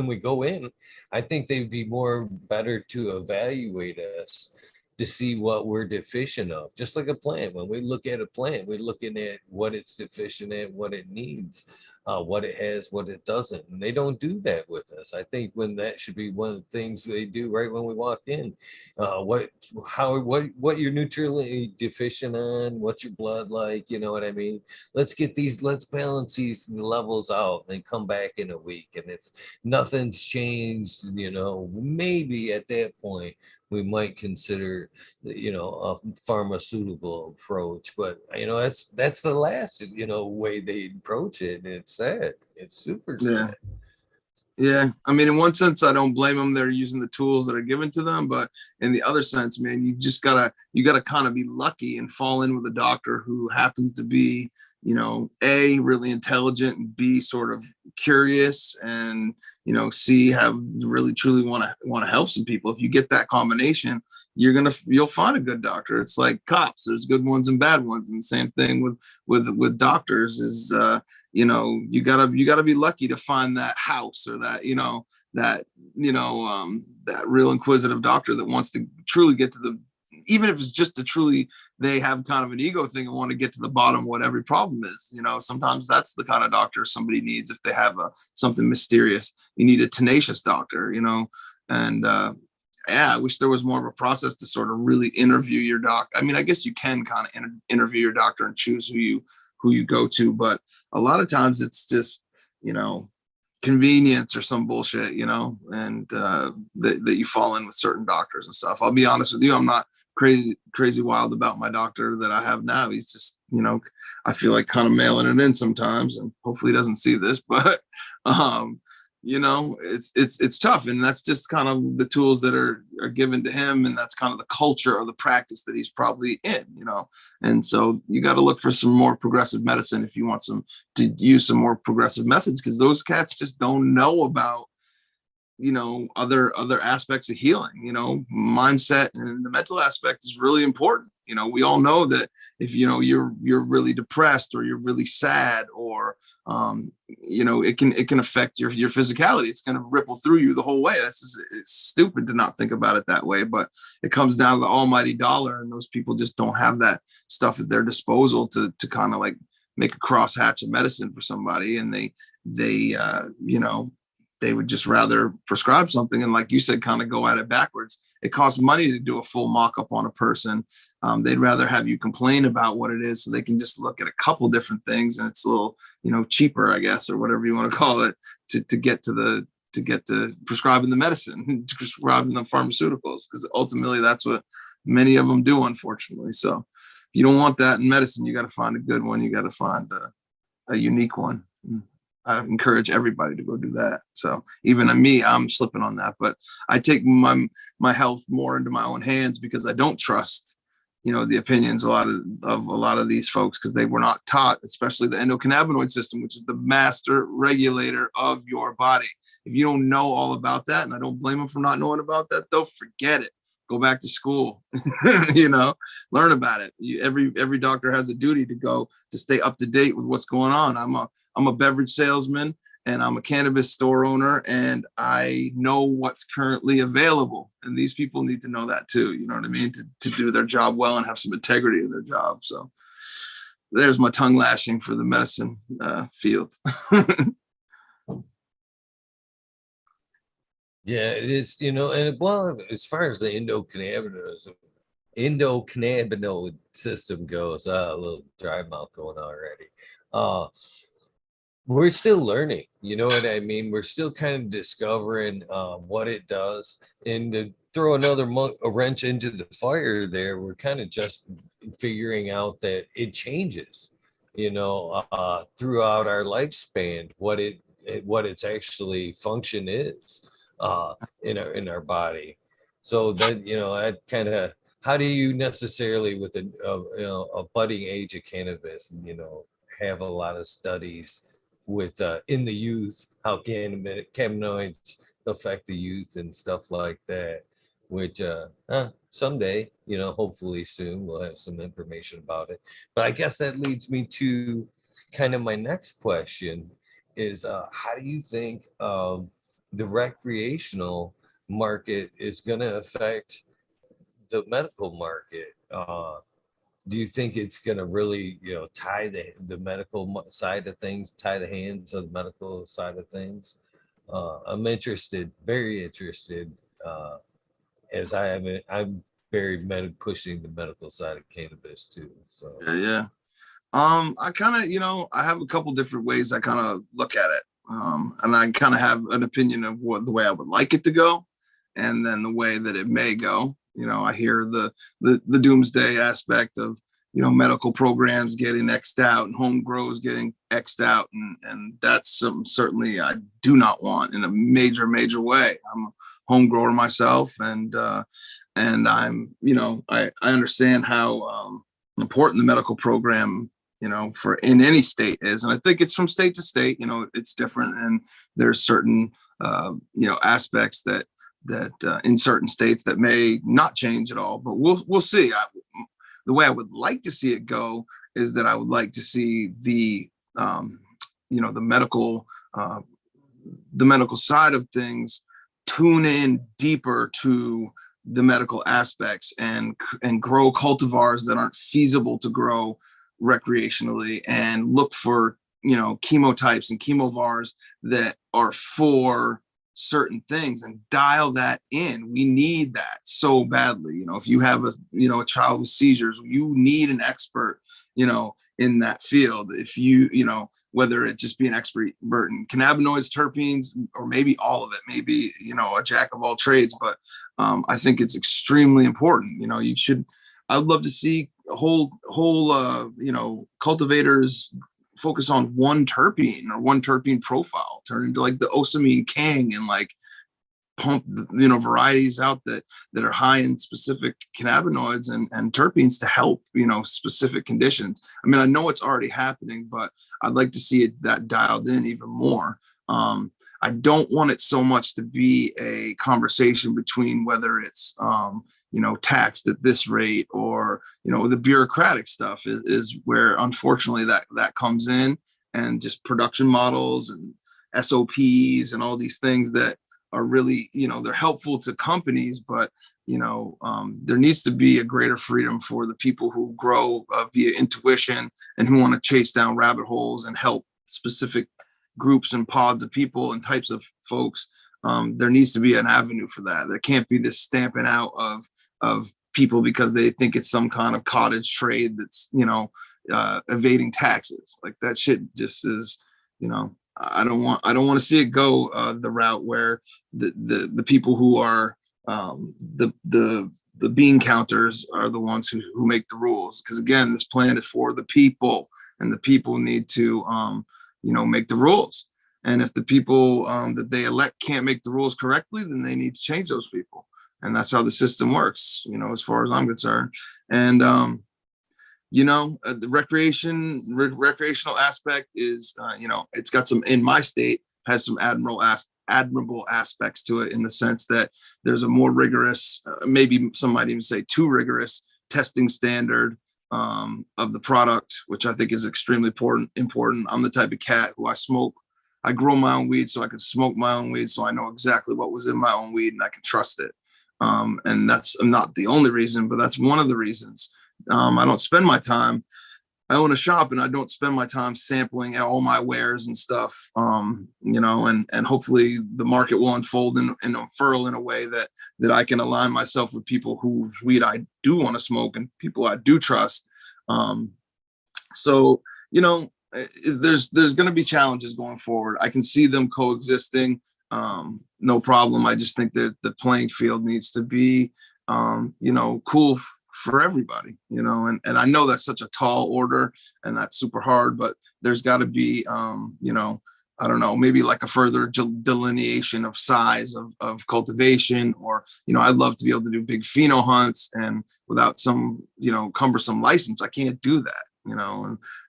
we go in, I think they'd be more better to evaluate us to see what we're deficient of. Just like a plant, when we look at a plant, we're looking at what it's deficient in, what it needs, what it has, what it doesn't. And they don't do that with us. I think when that should be one of the things they do right when we walk in. What you're nutritionally deficient on, what's your blood like, you know what I mean? Let's balance these levels out and come back in a week. And if nothing's changed, maybe at that point we might consider, a pharmaceutical approach. But that's the last, way they approach it. And it's sad. It's super Yeah. sad. Yeah, I mean, in one sense, I don't blame them. They're using the tools that are given to them, but in the other sense, man, you gotta kind of be lucky and fall in with a doctor who happens to be, A, really intelligent, and B, sort of curious, and C, have really truly want to help some people. If you get that combination, you'll find a good doctor. It's like cops. There's good ones and bad ones, and the same thing with doctors is. You gotta be lucky to find that house, or that real inquisitive doctor that wants to truly get to the, even if it's just to truly, they have kind of an ego thing and want to get to the bottom of what every problem is. Sometimes that's the kind of doctor somebody needs. If they have something mysterious, you need a tenacious doctor. And yeah, I wish there was more of a process to sort of really interview your doc. I mean, I guess you can kind of interview your doctor and choose who you go to, but a lot of times it's just, convenience or some bullshit, and that you fall in with certain doctors and stuff. I'll be honest with you, I'm not crazy wild about my doctor that I have now. He's just, I feel like kind of mailing it in sometimes, and hopefully he doesn't see this, but it's tough, and that's just kind of the tools that are given to him, and that's kind of the culture or the practice that he's probably in. And so you got to look for some more progressive medicine if you want to use some more progressive methods, because those cats just don't know about other aspects of healing. Mindset and the mental aspect is really important. We all know that if you're really depressed, or you're really sad, or it can affect your physicality. It's going to ripple through you the whole way. It's stupid to not think about it that way, but it comes down to the almighty dollar, and those people just don't have that stuff at their disposal to kind of like make a crosshatch of medicine for somebody, and they they would just rather prescribe something. And like you said, kind of go at it backwards. It costs money to do a full mock-up on a person. They'd rather have you complain about what it is so they can just look at a couple different things, and it's a little, cheaper, I guess, or whatever you want to call it, to get to prescribing the medicine, to prescribing the pharmaceuticals, because ultimately that's what many of them do, unfortunately. So if you don't want that in medicine, you got to find a good one. You got to find a unique one. I encourage everybody to go do that. So even me, I'm slipping on that, but I take my health more into my own hands because I don't trust, the opinions a lot of these folks, because they were not taught, especially the endocannabinoid system, which is the master regulator of your body. If you don't know all about that, and I don't blame them for not knowing about that, though, forget it. Go back to school, learn about it. Every doctor has a duty to stay up to date with what's going on. I'm a beverage salesman, and I'm a cannabis store owner, and I know what's currently available. And these people need to know that too. You know what I mean? To do their job well and have some integrity in their job. So there's my tongue lashing for the medicine field. Yeah, it is, and well, as far as the endocannabinoid system goes, a little dry mouth going on already. We're still learning, you know what I mean? We're still kind of discovering what it does. And to throw a wrench into the fire there, we're kind of just figuring out that it changes, throughout our lifespan, what its actually function is in our body. So that, I kind of, how do you necessarily with a budding age of cannabis, have a lot of studies with in the youth, how cannabinoids affect the youth and stuff like that, which someday, hopefully soon we'll have some information about it. But I guess that leads me to kind of my next question is, how do you think the recreational market is going to affect the medical market? Do you think it's going to really, tie the medical side of things, tie the hands of the medical side of things? I'm very interested, as I'm very pushing the medical side of cannabis too. So Yeah. I kind of, I have a couple different ways I kind of look at it. And I kind of have an opinion of the way I would like it to go, and then the way that it may go. I hear the doomsday aspect of, medical programs getting X'd out and home grows getting X'd out. And that's something certainly I do not want in a major, major way. I'm a home grower myself, and I'm, I understand how important the medical program, for in any state is. And I think it's from state to state, it's different. And there's certain, aspects that in certain states that may not change at all, but we'll see. The way I would like to see it go is that I would like to see the medical side of things tune in deeper to the medical aspects and grow cultivars that aren't feasible to grow recreationally, and look for chemotypes and chemovars that are for certain things, and dial that in. We need that so badly. If you have a child with seizures, you need an expert in that field. If you whether it just be an expert in cannabinoids, terpenes, or maybe all of it, maybe a jack of all trades. But I think it's extremely important. I'd love to see whole cultivators focus on one terpene or one terpene profile, turn into like the Osamine King, and like pump varieties out that are high in specific cannabinoids and terpenes to help specific conditions. I mean, I know it's already happening, but I'd like to see that dialed in even more. I don't want it so much to be a conversation between whether it's taxed at this rate, or the bureaucratic stuff is where unfortunately that comes in, and just production models and SOPs and all these things that are really they're helpful to companies, but there needs to be a greater freedom for the people who grow via intuition and who want to chase down rabbit holes and help specific groups and pods of people and types of folks, there needs to be an avenue for that. There can't be this stamping out of people because they think it's some kind of cottage trade that's, evading taxes. Like that shit just is, I don't want to see it go the route where the people who are the bean counters are the ones who make the rules. Because again, this plan is for the people, and the people need to make the rules. And if the people that they elect can't make the rules correctly, then they need to change those people. And that's how the system works, as far as I'm concerned. And the recreational aspect is, it's got some, in my state, has some admirable aspects to it, in the sense that there's a more rigorous, maybe some might even say too rigorous, testing standard of the product, which I think is extremely important. I'm the type of cat who I grow my own weed so I can smoke my own weed, so I know exactly what was in my own weed and I can trust it. And that's not the only reason, but that's one of the reasons. I don't spend my time. I own a shop, and I don't spend my time sampling all my wares and stuff. And hopefully the market will unfold and unfurl in a way that I can align myself with people whose weed I do want to smoke and people I do trust. So there's going to be challenges going forward. I can see them coexisting, no problem. I just think that the playing field needs to be, cool for everybody, and I know that's such a tall order and that's super hard, but there's got to be, I don't know, maybe like a further delineation of size of cultivation, or, I'd love to be able to do big pheno hunts, and without some, cumbersome license, I can't do that,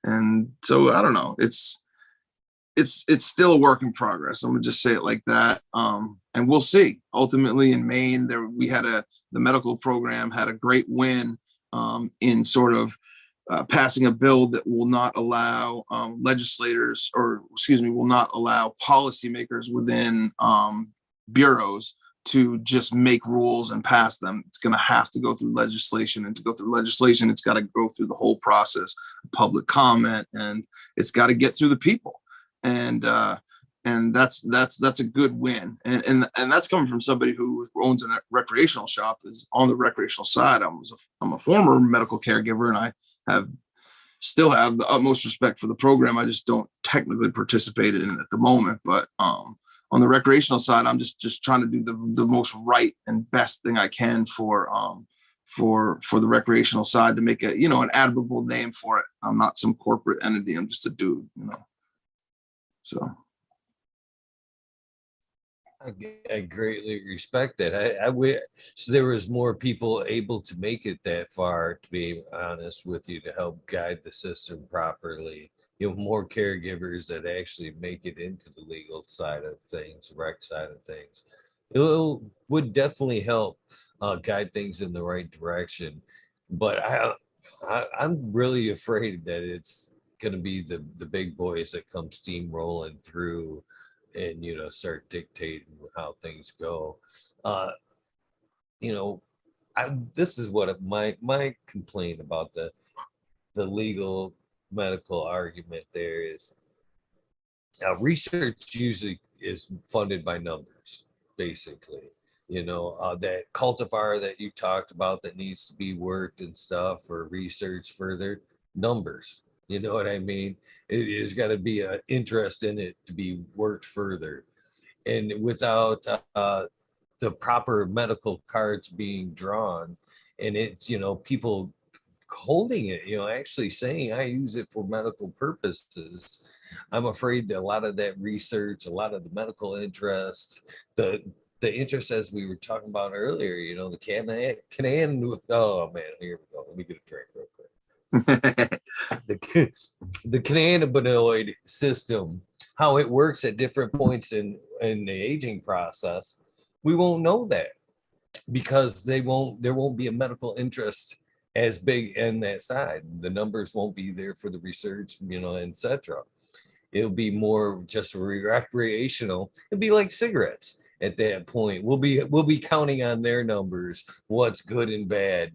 and so I don't know. It's still a work in progress. I'm gonna just say it like that. And we'll see. Ultimately, in Maine, the medical program had a great win in sort of passing a bill that will not allow will not allow policymakers within bureaus to just make rules and pass them. It's going to have to go through legislation, and to go through legislation, it's got to go through the whole process of public comment, and it's got to get through the people. And that's a good win, and that's coming from somebody who owns a recreational shop, is on the recreational side. I'm a former medical caregiver, and I still have the utmost respect for the program. I just don't technically participate in it at the moment. But on the recreational side, I'm just trying to do the most right and best thing I can for the recreational side, to make an admirable name for it. I'm not some corporate entity. I'm just a dude, So I greatly respect that. I wish so there was more people able to make it that far, to be honest with you, to help guide the system properly. More caregivers that actually make it into the legal side of things, rec side of things. It would definitely help guide things in the right direction. But I'm really afraid that it's going to be the big boys that come steamrolling through and start dictating how things go. This is what my complaint about the legal medical argument there is. Research usually is funded by numbers, basically. That cultivar that you talked about that needs to be worked and stuff, or research further, numbers. You know what I mean? There's got to be an interest in it to be worked further. And without the proper medical cards being drawn, and it's, people holding it, actually saying I use it for medical purposes, I'm afraid that a lot of that research, a lot of the medical interest, the interest, as we were talking about earlier, the oh man, here we go. Let me get a drink real quick. the cannabinoid system, how it works at different points in the aging process, we won't know that, because there won't be a medical interest as big in that side. The numbers won't be there for the research, etc. It'll be more just recreational. It'll be like cigarettes at that point. We'll be counting on their numbers, what's good and bad,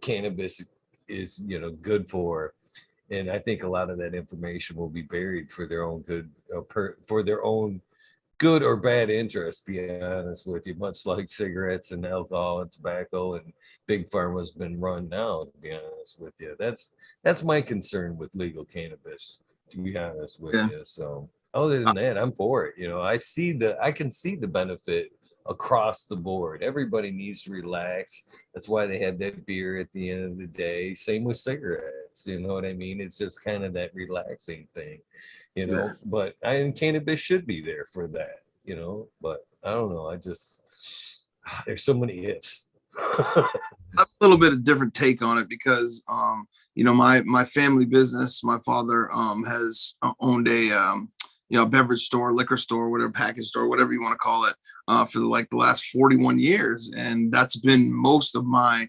cannabis is good for. And I think a lot of that information will be buried for their own good, for their own good or bad interest, be honest with you, much like cigarettes and alcohol and tobacco and big pharma's been run now, to be honest with you. That's my concern with legal cannabis, to be honest with Yeah. you. So other than that, I'm for it. I can see the benefit across the board. Everybody needs to relax. That's why they have that beer at the end of the day. Same with cigarettes. You know what I mean? It's just kind of that relaxing thing, Yeah. but and cannabis should be there for that, but I don't know. I just, there's so many ifs. A little bit of different take on it because my family business, my father has owned a beverage store, liquor store, whatever, package store, whatever you want to call it, for the last 41 years, and that's been most of my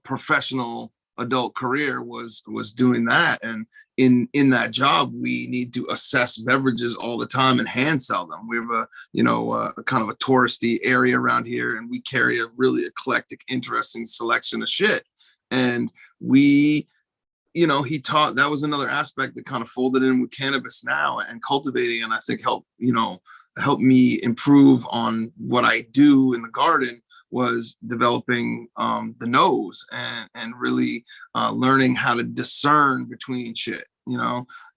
professional adult career was doing that. And in that job, we need to assess beverages all the time and hand sell them. We have a kind of a touristy area around here, and we carry a really eclectic, interesting selection of shit. And we he taught, that was another aspect that kind of folded in with cannabis now and cultivating, and I think helped me improve on what I do in the garden, was developing the nose and really learning how to discern between shit,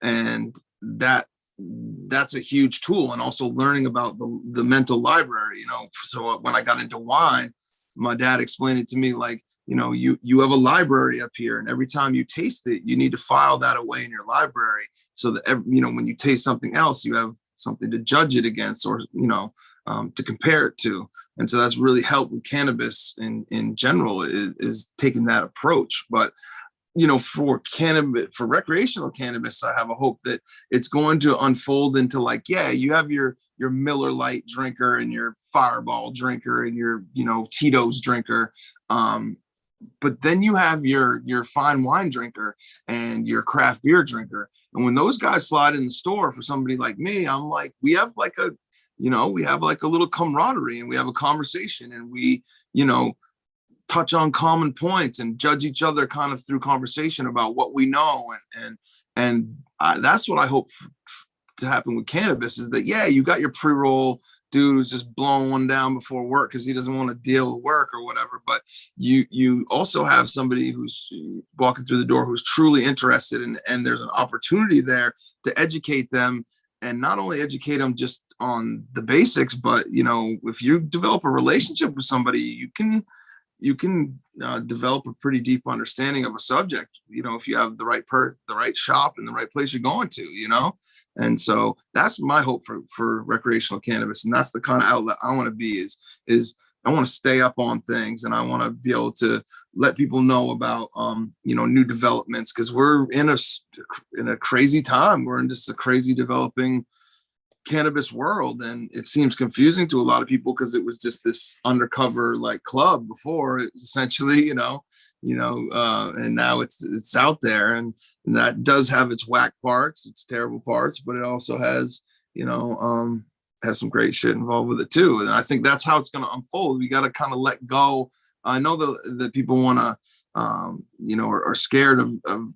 and that's a huge tool. And also learning about the mental library, so when I got into wine, my dad explained it to me like, you have a library up here, and every time you taste it, you need to file that away in your library so that when you taste something else, you have something to judge it against, or to compare it to. And so that's really helped with cannabis in general, is taking that approach. But for cannabis, for recreational cannabis, I have a hope that it's going to unfold into you have your Miller Lite drinker and your Fireball drinker and your Tito's drinker, but then you have your fine wine drinker and your craft beer drinker. And when those guys slide in the store for somebody like me, I'm like, we have a little camaraderie, and we have a conversation, and we touch on common points and judge each other kind of through conversation about what we know. And that's what I hope to happen with cannabis, is that, you got your pre-roll dude who's just blowing one down before work because he doesn't want to deal with work or whatever, but you also have somebody who's walking through the door who's truly interested, and there's an opportunity there to educate them, and not only educate them just on the basics, but if you develop a relationship with somebody, you can develop a pretty deep understanding of a subject, if you have the right shop and the right place you're going to, and so that's my hope for recreational cannabis. And that's the kind of outlet I want to be, is I want to stay up on things, and I want to be able to let people know about, new developments, because we're in a crazy time. We're in just a crazy developing cannabis world, and it seems confusing to a lot of people because it was just this undercover club before. It was essentially and now it's out there, and that does have its whack parts, its terrible parts, but it also has has some great shit involved with it too. And I think that's how it's going to unfold. We got to kind of let go. I know that people want to are scared of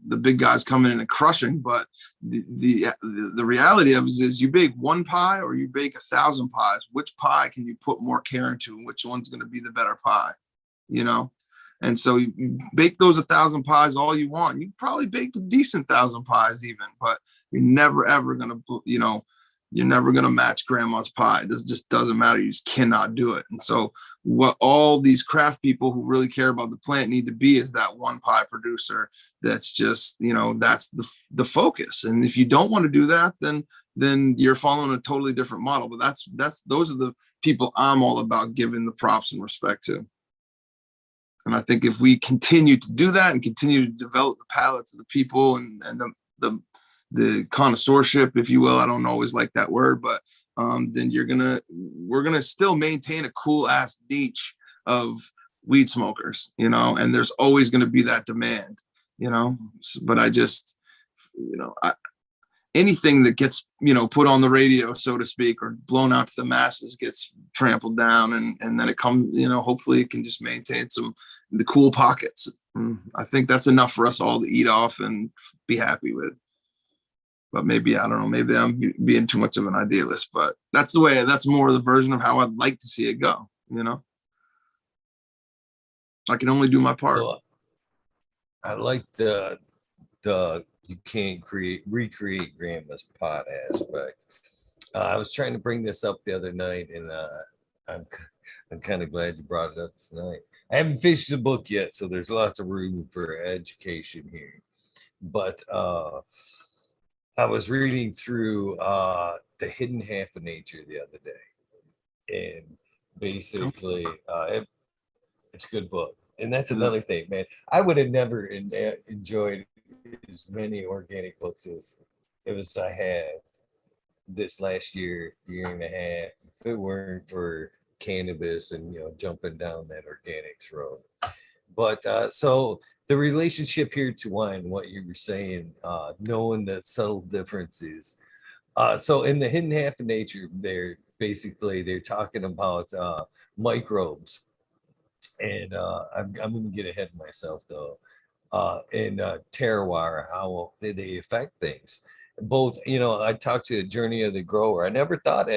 the big guys coming in and crushing, but the reality of it is you bake one pie or you bake 1,000 pies. Which pie can you put more care into, and which one's going to be the better pie? And so you bake those 1,000 pies all you want. You probably bake a decent 1,000 pies even, but you're never ever going to you're never going to match grandma's pie. This just doesn't matter. You just cannot do it. And so what all these craft people who really care about the plant need to be is that one pie producer. That's just, that's the focus. And if you don't want to do that, then you're following a totally different model. But those are the people I'm all about giving the props and respect to. And I think if we continue to do that and continue to develop the palates of the people and the connoisseurship, if you will, I don't always like that word, but then we're gonna still maintain a cool ass niche of weed smokers, and there's always going to be that demand, but I just, anything that gets, put on the radio, so to speak, or blown out to the masses gets trampled down, and then it comes, hopefully it can just maintain the cool pockets. I think that's enough for us all to eat off and be happy with. But maybe, I don't know, maybe I'm being too much of an idealist, but that's more the version of how I'd like to see it go. I can only do my part. So I like the you can't recreate grandma's pot aspect. I was trying to bring this up the other night, and I'm kind of glad you brought it up tonight. I haven't finished the book yet, so there's lots of room for education here. But I was reading through The Hidden Half of Nature the other day, and basically it's a good book. And that's another thing, man. I would have never enjoyed as many organic books as I have this last year and a half, if it weren't for cannabis and jumping down that organics road. But so the relationship here to wine, what you were saying, knowing the subtle differences. So in The Hidden Half of Nature, they're talking about microbes. And I'm going to get ahead of myself though. And terroir, how they affect things. Both, I talked to a Journey of the Grower. I never thought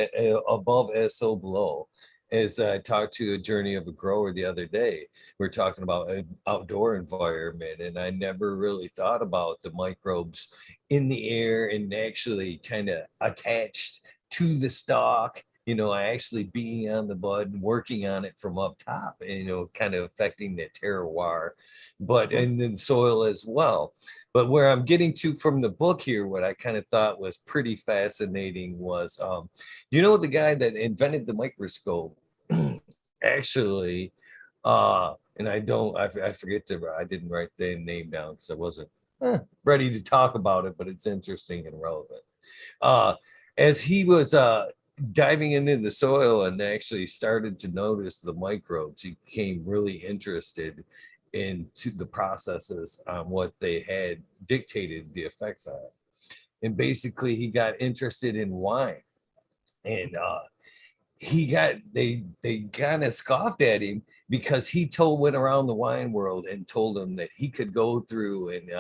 above as so below. As I talked to a Journey of a Grower the other day, we're talking about an outdoor environment, and I never really thought about the microbes in the air and actually kind of attached to the stalk. I actually being on the bud and working on it from up top, and kind of affecting the terroir, and then soil as well. But where I'm getting to from the book here, what I kind of thought was pretty fascinating was, the guy that invented the microscope actually, and I didn't write the name down because I wasn't ready to talk about it, but it's interesting and relevant. As he was diving into the soil and actually started to notice the microbes, he became really interested into the processes on what they had dictated the effects on it. And basically he got interested in wine, and they kind of scoffed at him because he went around the wine world and told them that he could go through and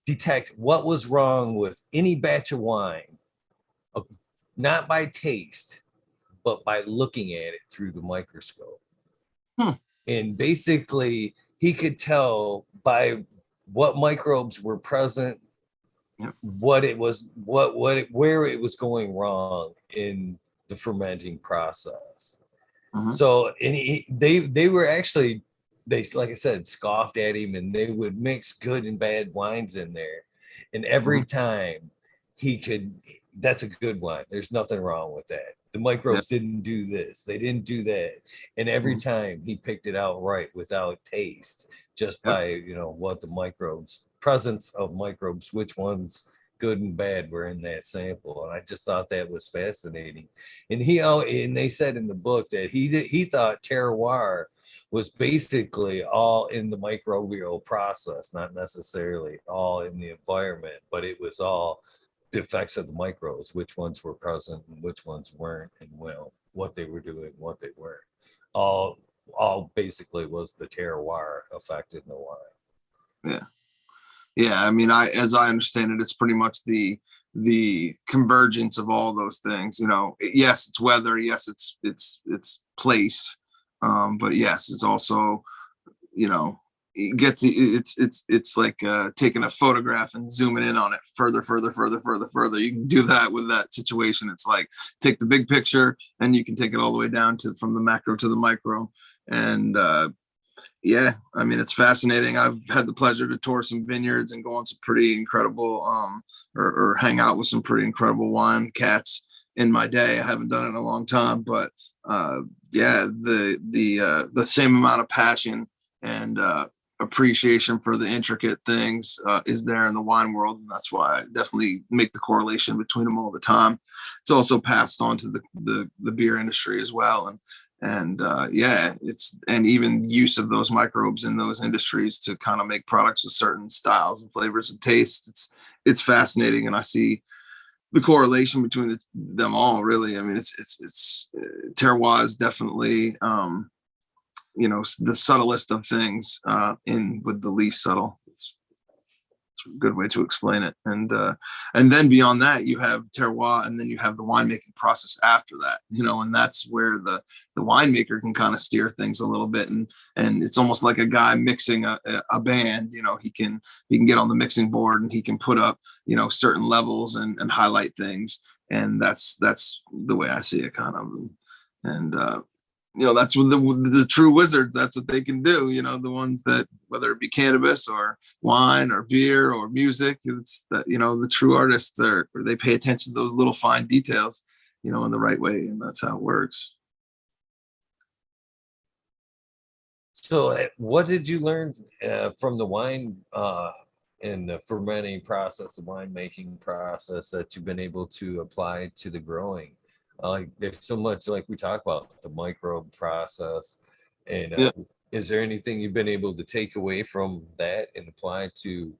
detect what was wrong with any batch of wine, not by taste, but by looking at it through the microscope. And basically he could tell by what microbes were present, what it was, where it was going wrong in the fermenting process. So, and they were actually, like I said, scoffed at him, and they would mix good and bad wines in there. And every time that's a good wine. There's nothing wrong with that. The microbes didn't do this. They didn't do that. And every time he picked it out right without taste, just by, what the presence of microbes, which ones good and bad were in that sample. And I just thought that was fascinating. And they said in the book that he thought terroir was basically all in the microbial process, not necessarily all in the environment, but it was all the effects of the microbes, which ones were present and which ones weren't, and what they were doing, what they weren't. All basically was the terroir affected in the wine. Yeah. I mean, as I understand it, it's pretty much the convergence of all those things. Yes, it's weather. Yes, it's place. But yes, it's also, it's like taking a photograph and zooming in on it further. You can do that with that situation. It's like take the big picture and you can take it all the way down from the macro to the micro. And I mean, it's fascinating. I've had the pleasure to tour some vineyards and go on some pretty incredible or hang out with some pretty incredible wine cats in my day. I haven't done it in a long time, but the same amount of passion and appreciation for the intricate things is there in the wine world, and that's why I definitely make the correlation between them all the time. It's also passed on to the beer industry as well, and even use of those microbes in those industries to kind of make products with certain styles and flavors and tastes. it's fascinating, and I see the correlation between them all. Really, I mean, it's terroir is definitely the subtlest of things, in with the least subtle. It's a good way to explain it. And then beyond that, you have terroir, and then you have the winemaking process after that, and that's where the winemaker can kind of steer things a little bit. And it's almost like a guy mixing a band. He can get on the mixing board, and he can put up, certain levels and highlight things. And that's the way I see it, kind of. And that's what the true wizards, that's what they can do. The ones that, whether it be cannabis or wine or beer or music, it's that, the true artists they pay attention to those little fine details, in the right way. And that's how it works. So what did you learn from the wine and the fermenting process, the winemaking process, that you've been able to apply to the growing? There's so much, like we talk about, the microbe process, and is there anything you've been able to take away from that and apply to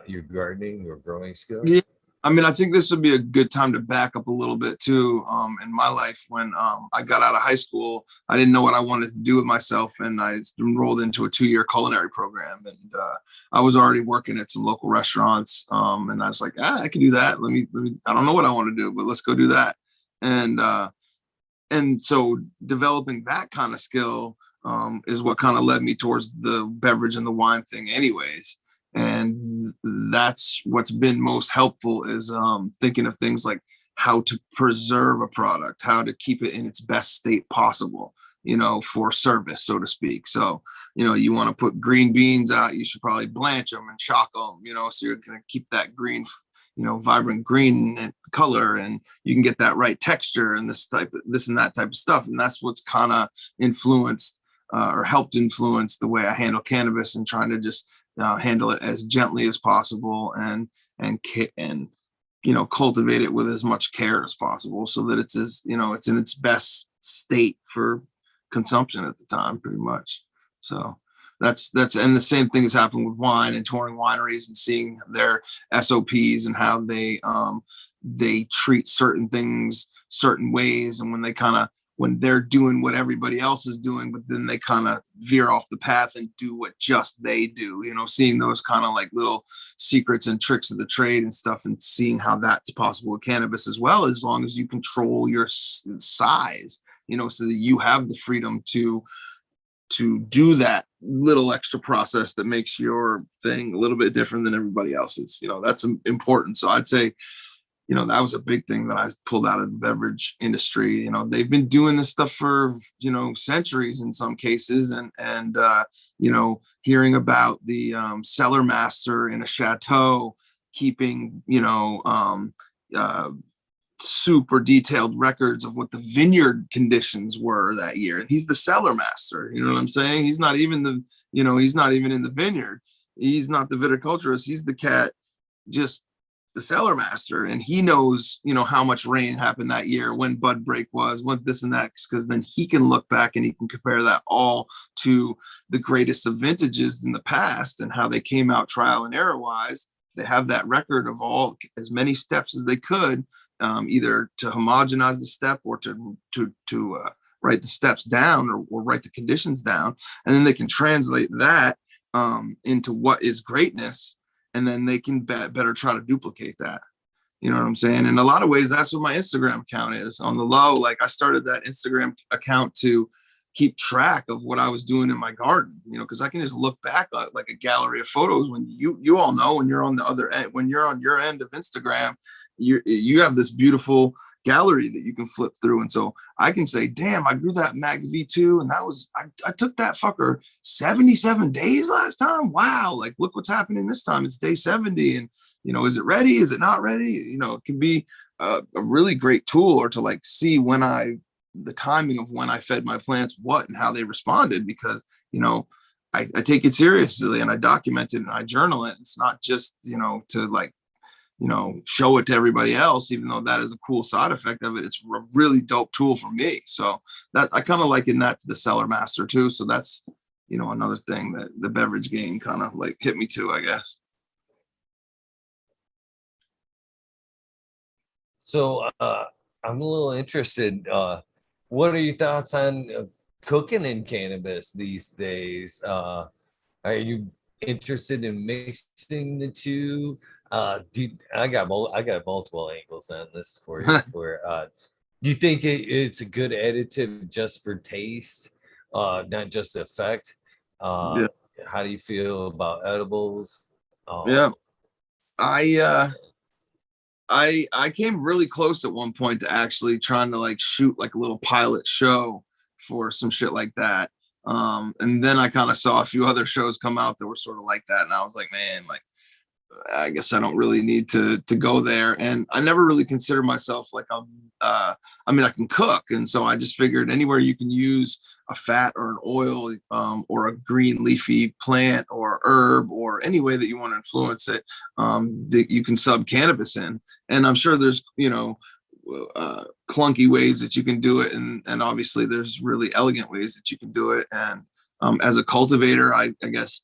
your gardening or growing skills? Yeah, I mean, I think this would be a good time to back up a little bit too. In my life, when I got out of high school, I didn't know what I wanted to do with myself, and I enrolled into a 2-year culinary program, and I was already working at some local restaurants, and I was like, I can do that. Let me. I don't know what I want to do, but let's go do that. And so developing that kind of skill is what kind of led me towards the beverage and the wine thing anyways. And that's what's been most helpful, is thinking of things like how to preserve a product, how to keep it in its best state possible, for service, so to speak. So, you want to put green beans out, you should probably blanch them and shock them, so you're going to keep that green, vibrant green color, and you can get that right texture and this and that type of stuff. And that's what's kind of influenced or helped influence the way I handle cannabis, and trying to just handle it as gently as possible, and cultivate it with as much care as possible, so that it's it's in its best state for consumption at the time, pretty much. So that's and the same thing has happened with wine, and touring wineries and seeing their SOPs and how they treat certain things certain ways, and when they're doing what everybody else is doing, but then they kind of veer off the path and do what just they do, seeing those kind of like little secrets and tricks of the trade and stuff, and seeing how that's possible with cannabis as well, as long as you control your size, so that you have the freedom to do that little extra process that makes your thing a little bit different than everybody else's. That's important. So I'd say, that was a big thing that I pulled out of the beverage industry. They've been doing this stuff for, centuries in some cases. And hearing about the cellar master in a chateau keeping, super detailed records of what the vineyard conditions were that year. And he's the cellar master. You know what I'm saying? He's not even he's not even in the vineyard. He's not the viticulturist. He's the cat, just the cellar master. And he knows, how much rain happened that year, when bud break was, what this and that, because then he can look back and he can compare that all to the greatest of vintages in the past, and how they came out trial and error wise. They have that record of as many steps as they could, either to homogenize the step or to write the steps down, or write the conditions down. And then they can translate that into what is greatness. And then they can better try to duplicate that. You know what I'm saying? In a lot of ways, that's what my Instagram account is. On the low, like, I started that Instagram account to keep track of what I was doing in my garden, because I can just look back at like a gallery of photos. When you all know, when you're on the other end, when you're on your end of Instagram, you have this beautiful gallery that you can flip through. And so I can say, damn, I grew that Mac V2, and that was, I took that fucker 77 days last time. Wow. Like, look what's happening this time. It's day 70. And, is it ready? Is it not ready? It can be a really great tool, or to like see the timing of when I fed my plants what and how they responded, because, I take it seriously, and I document it and I journal it. It's not just, to like, show it to everybody else, even though that is a cool side effect of it. It's a really dope tool for me. So that I kind of liken that to the cellar master too. So that's, another thing that the beverage game kind of like hit me to, I guess. So I'm a little interested. What are your thoughts on cooking in cannabis these days? Are you interested in mixing the two? I got multiple angles on this for you. Do you think it's a good additive just for taste, not just effect? Uh, Yeah. how do you feel about edibles? Yeah. Um, I I came really close at one point to actually trying to like shoot like a little pilot show for some shit like that. And then I kind of saw a few other shows come out that were sort of like that, and I was like, man, like I guess I don't really need to go there. And I never really considered myself like I mean, I can cook, and so I just figured anywhere you can use a fat or an oil, or a green leafy plant or herb, or any way that you want to influence it, that you can sub cannabis in. And I'm sure there's clunky ways that you can do it, and obviously there's really elegant ways that you can do it. And as a cultivator, I guess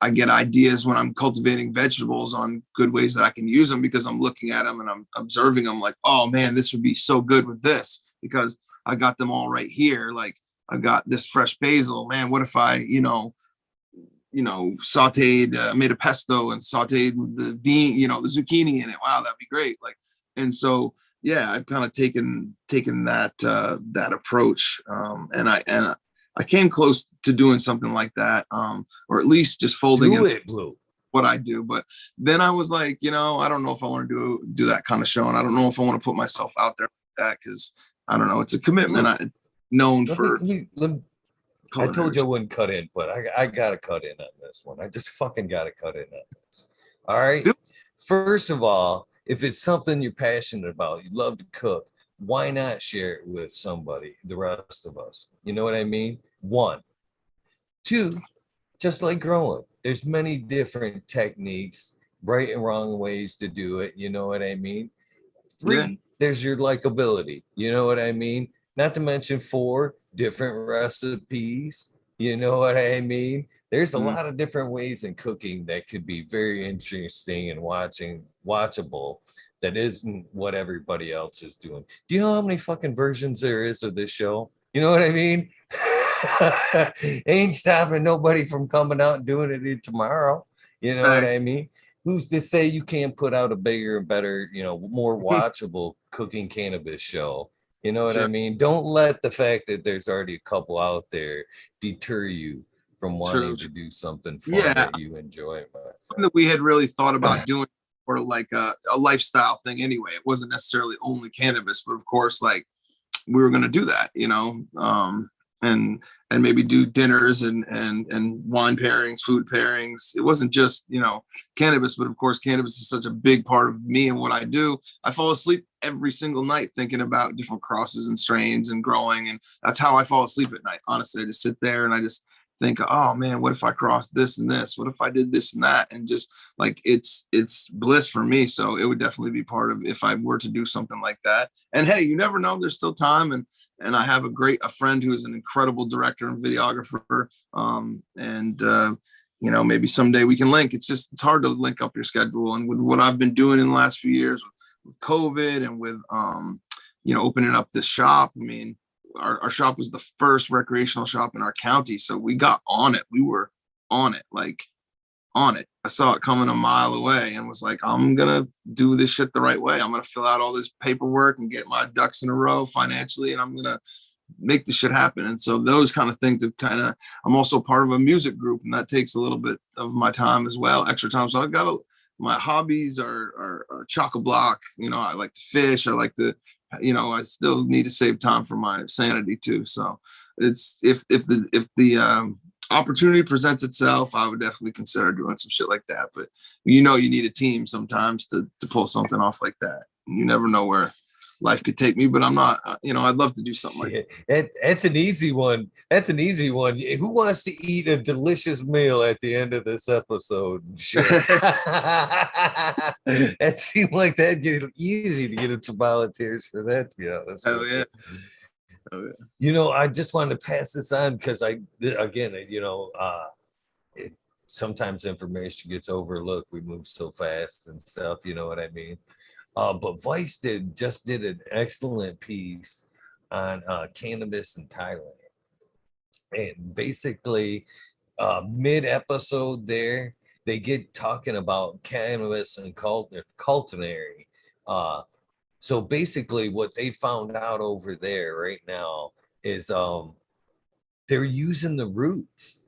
I get ideas when I'm cultivating vegetables on good ways that I can use them, because I'm looking at them and I'm observing them like, oh man, this would be so good with this, because I got them all right here. Like I got this fresh basil, man. What if I, sauteed, made a pesto and sauteed the bean, the zucchini in it. Wow, that'd be great. Like, and so, yeah, I've kind of taken that approach. And I came close to doing something like that, or at least just folding in Blue. what I do. But then I was like, I don't know if I want to do that kind of show, and I don't know if I want to put myself out there like that, because I don't know, it's a commitment. Blue. I known Let for me, let me, I culinary. told you I wouldn't cut in, but I gotta cut in on this one. I just fucking gotta cut in on this. All right. First of all, if it's something you're passionate about, you love to cook, why not share it with somebody, the rest of us? You know what I mean? One. Two, just like growing, there's many different techniques, right and wrong ways to do it. You know what I mean? Yeah, Three, there's your likability. You know what I mean? Not to mention four, different recipes. You know what I mean? There's a mm, lot of different ways in cooking that could be very interesting and watchable that isn't what everybody else is doing. Do you know how many fucking versions there is of this show? You know what I mean? Ain't stopping nobody from coming out and doing it tomorrow. You know what right. I mean? Who's to say you can't put out a bigger and better, more watchable cooking cannabis show? You know what I Sure, mean? Don't let the fact that there's already a couple out there deter you from true. wanting to do something fun Yeah, that you enjoy, my one that we had really thought about doing, sort of like a lifestyle thing anyway. It wasn't necessarily only cannabis, but of course, like we were going to do that, and maybe do dinners and wine pairings, food pairings. It wasn't just cannabis, but of course, cannabis is such a big part of me and what I do. I fall asleep every single night thinking about different crosses and strains and growing, and that's how I fall asleep at night. Honestly, I just sit there and I just think, oh man, what if I crossed this and this? What if I did this and that? And just like it's bliss for me. So it would definitely be part of if I were to do something like that. And hey, you never know, there's still time. And I have a friend who is an incredible director and videographer. And maybe someday we can link. It's hard to link up your schedule. And with what I've been doing in the last few years with COVID and with opening up this shop, I mean, our shop was the first recreational shop in our county. So we got on it. We were on it, like on it. I saw it coming a mile away and was like, I'm going to do this shit the right way. I'm going to fill out all this paperwork and get my ducks in a row financially, and I'm going to make the shit happen. And so those kind of things I'm also part of a music group, and that takes a little bit of my time as well, extra time. So my hobbies are chock-a-block. I like to fish. I like to, I still need to save time for my sanity too. So it's, if the opportunity presents itself, I would definitely consider doing some shit like that. But you need a team sometimes to pull something off like that. You never know where life could take me, but I'm not, I'd love to do something like that. That's an easy one. That's an easy one. Who wants to eat a delicious meal at the end of this episode? Sure. That seemed like that'd get easy to get some volunteers for that, to be honest. Hell yeah. I just wanted to pass this on because sometimes information gets overlooked. We move so fast and stuff. You know what I mean? But Vice did an excellent piece on cannabis in Thailand. And basically, mid episode there, they get talking about cannabis and culinary. Uh, so basically, what they found out over there right now is they're using the roots.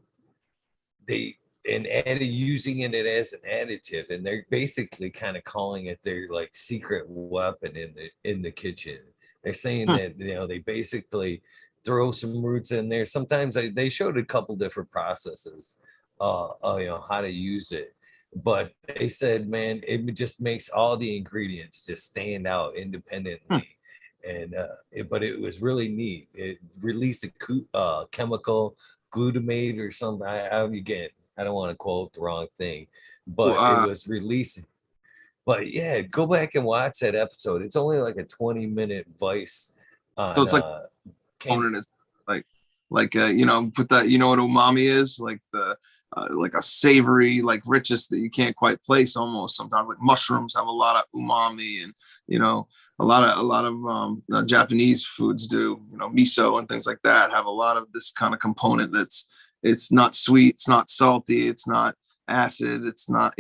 They and added using it as an additive, and they're basically kind of calling it their like secret weapon in the kitchen. They're saying Hmm. that they basically throw some roots in there. Sometimes they showed a couple different processes, how to use it. But they said, man, it just makes all the ingredients just stand out Hmm. independently. And but it was really neat. It released a chemical glutamate or something. Again, I don't want to quote the wrong thing, Well, but it was releasing. But yeah, go back and watch that episode. It's only like a 20-minute Vice so on it's like can component is like put that, you know what umami is, like the like a savory like richness that you can't quite place almost sometimes. Like mushrooms have a lot of umami, and a lot of Japanese foods do, miso and things like that have a lot of this kind of component that's, it's not sweet, it's not salty, it's not acid, it's not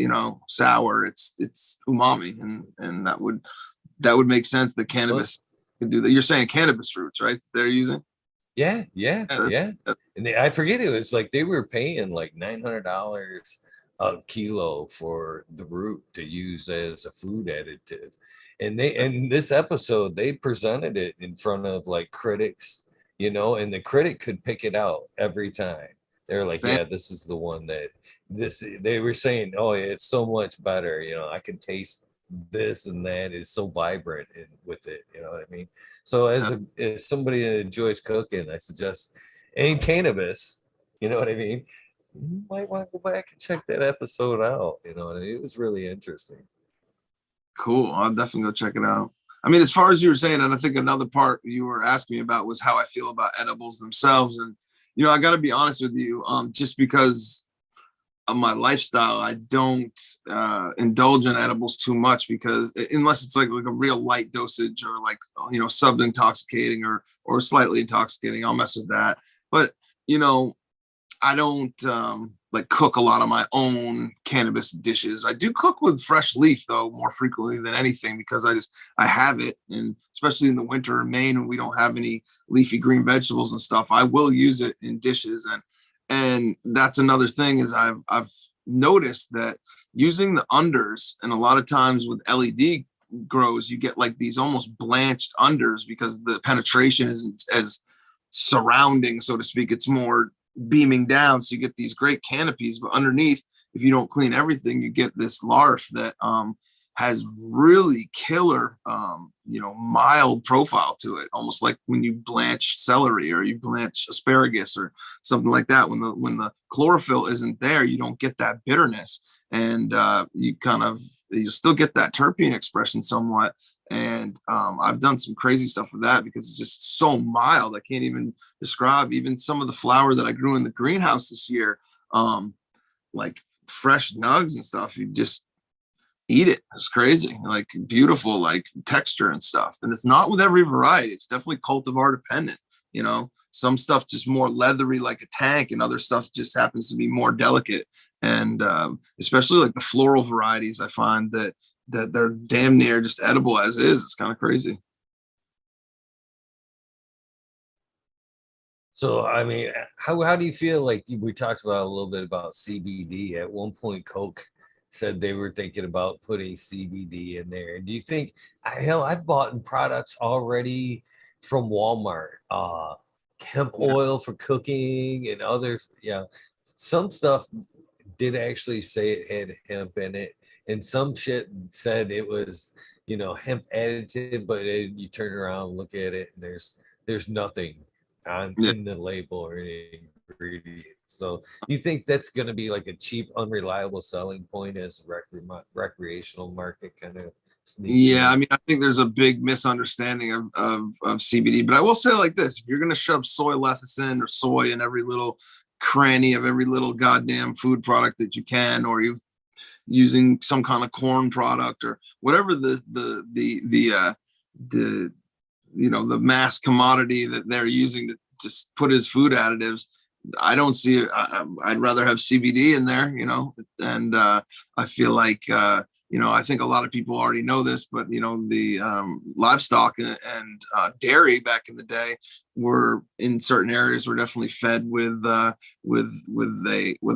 sour, it's umami, and that would make sense that well, cannabis could do that. You're saying cannabis roots, right? They're using. yeah, Yeah, that's, yeah. that's And I forget, it was like they were paying like $900 a kilo for the root to use as a food additive. And they in this episode they presented it in front of like critics, and the critic could pick it out every time. They're like, fan- yeah, this is the one that this they were saying, oh yeah, it's so much better. I can taste this and that is so vibrant with it. You know what I mean? So as somebody that enjoys cooking, I suggest, and cannabis, you know what I mean? You might want to go back and check that episode out. You know what I mean? It was really interesting. cool. I'll definitely go check it out. I mean, as far as you were saying, and I think another part you were asking me about was how I feel about edibles themselves. And I got to be honest with you, just because of my lifestyle, I don't indulge in edibles too much, because unless it's like a real light dosage, or like sub intoxicating, or slightly intoxicating, I'll mess with that. But you know, I don't like cook a lot of my own cannabis dishes. I do cook with fresh leaf though more frequently than anything, because I have it, and especially in the winter in Maine when we don't have any leafy green vegetables and stuff, I will use it in dishes. And that's another thing is I've noticed that using the unders, and a lot of times with LED grows, you get like these almost blanched unders because the penetration isn't as surrounding, so to speak. It's more beaming down, so you get these great canopies, but underneath, if you don't clean everything, you get this larf that has really killer mild profile to it, almost like when you blanch celery or you blanch asparagus or something like that. When the chlorophyll isn't there, you don't get that bitterness, and you still get that terpene expression somewhat. And I've done some crazy stuff with that because it's just so mild. I can't even describe. Even some of the flower that I grew in the greenhouse this year, like fresh nugs and stuff, you just eat it. It's crazy, like beautiful, like texture and stuff. And it's not with every variety. It's definitely cultivar dependent. Some stuff just more leathery, like a tank, and other stuff just happens to be more delicate. And especially like the floral varieties, I find that they're damn near just edible as is. It's kind of crazy. So, I mean, how do you feel? Like we talked about a little bit about CBD. At one point, Coke said they were thinking about putting CBD in there. Do you think, hell, I've bought products already from Walmart, hemp Yeah. oil for cooking and other, some stuff did actually say it had hemp in it, and some shit said it was, hemp additive, but you turn around and look at it, and there's nothing on Yeah. in the label or any ingredient. So you think that's going to be like a cheap, unreliable selling point as a recreational market kind of sneaks Yeah, I in? mean, I think there's a big misunderstanding of CBD, but I will say like this: if you're going to shove soy lecithin or soy in every little cranny of every little goddamn food product that you can, or using some kind of corn product or whatever the the mass commodity that they're using to put as food additives. I don't see it. I'd rather have CBD in there, and I feel like, I think a lot of people already know this, but, the livestock and dairy back in the day were in certain areas were definitely fed with a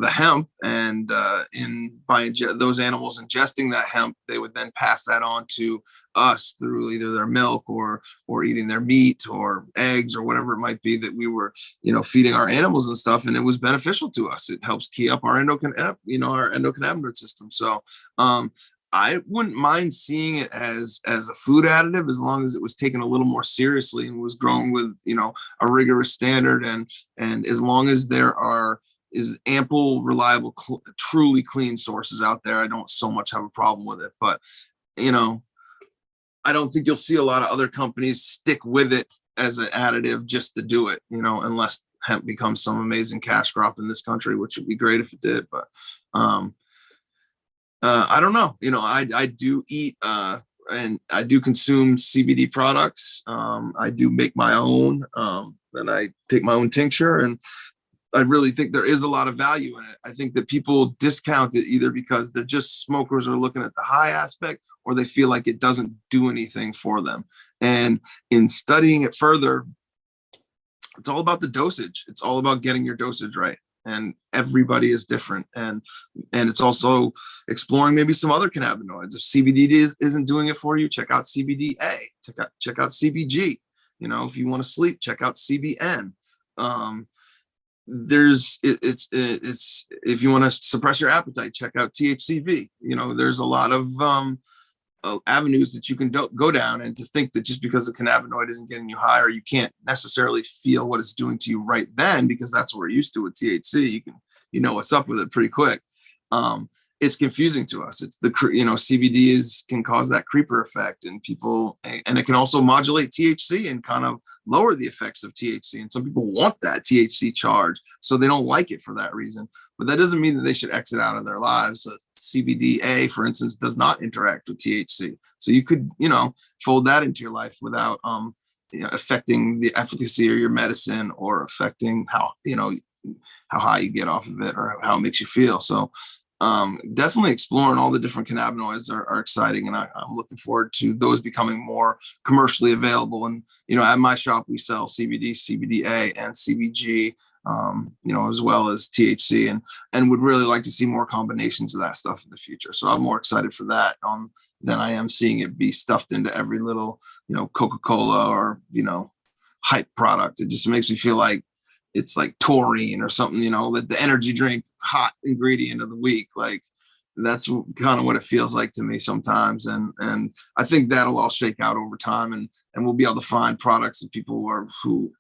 hemp, and those animals ingesting that hemp, they would then pass that on to us through either their milk or eating their meat or eggs or whatever it might be that we were feeding our animals and stuff, and it was beneficial to us. It helps key up our endocannabinoid system. So I wouldn't mind seeing it as a food additive, as long as it was taken a little more seriously and was grown with a rigorous standard, and as long as there is ample, reliable, truly clean sources out there, I don't so much have a problem with it. But I don't think you'll see a lot of other companies stick with it as an additive just to do it, unless hemp becomes some amazing cash crop in this country, which would be great if it did. But I don't know. I do eat and I do consume CBD products. I do make my own, and I take my own tincture, and I really think there is a lot of value in it. I think that people discount it either because they're just smokers or looking at the high aspect, or they feel like it doesn't do anything for them. And in studying it further, it's all about the dosage. It's all about getting your dosage right. And everybody is different. And it's also exploring maybe some other cannabinoids. If CBD isn't doing it for you, check out CBDA, check out CBG. If you want to sleep, check out CBN. It's if you want to suppress your appetite, check out THCV. There's a lot of avenues that you can go down, and to think that just because the cannabinoid isn't getting you higher, you can't necessarily feel what it's doing to you right then, because that's what we're used to with THC. You can what's up with it pretty quick. It's confusing to us. It's CBD can cause that creeper effect, and it can also modulate THC and kind of lower the effects of THC. And some people want that THC charge, so they don't like it for that reason. But that doesn't mean that they should exit out of their lives. CBDA, for instance, does not interact with THC, so you could fold that into your life without affecting the efficacy of your medicine, or affecting how high you get off of it, or how it makes you feel. So definitely exploring all the different cannabinoids are exciting, and I'm looking forward to those becoming more commercially available. And at my shop we sell CBD, CBDA, and CBG, as well as THC, and would really like to see more combinations of that stuff in the future. So I'm more excited for that than I am seeing it be stuffed into every little Coca-Cola or hype product. It just makes me feel like it's like taurine or something, the energy drink hot ingredient of the week. Like, that's kind of what it feels like to me sometimes. And I think that'll all shake out over time, and we'll be able to find products that people who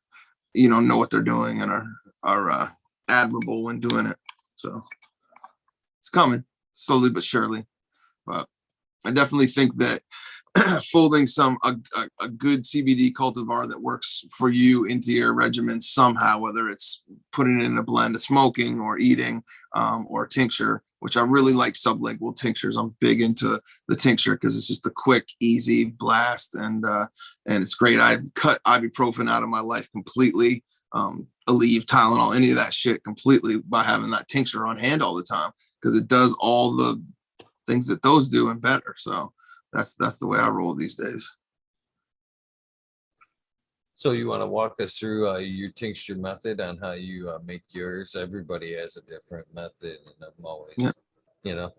know what they're doing and are admirable when doing it. So it's coming slowly but surely. But I definitely think that folding a good CBD cultivar that works for you into your regimen somehow, whether it's putting it in a blend of smoking or eating, or tincture, which I really like sublingual tinctures. I'm big into the tincture because it's just a quick, easy blast, and it's great. I've cut ibuprofen out of my life completely, Aleve, Tylenol, any of that shit completely, by having that tincture on hand all the time, because it does all the things that those do and better. So that's the way I roll these days. So you want to walk us through your tincture method on how you make yours? Everybody has a different method, and I'm always, I'm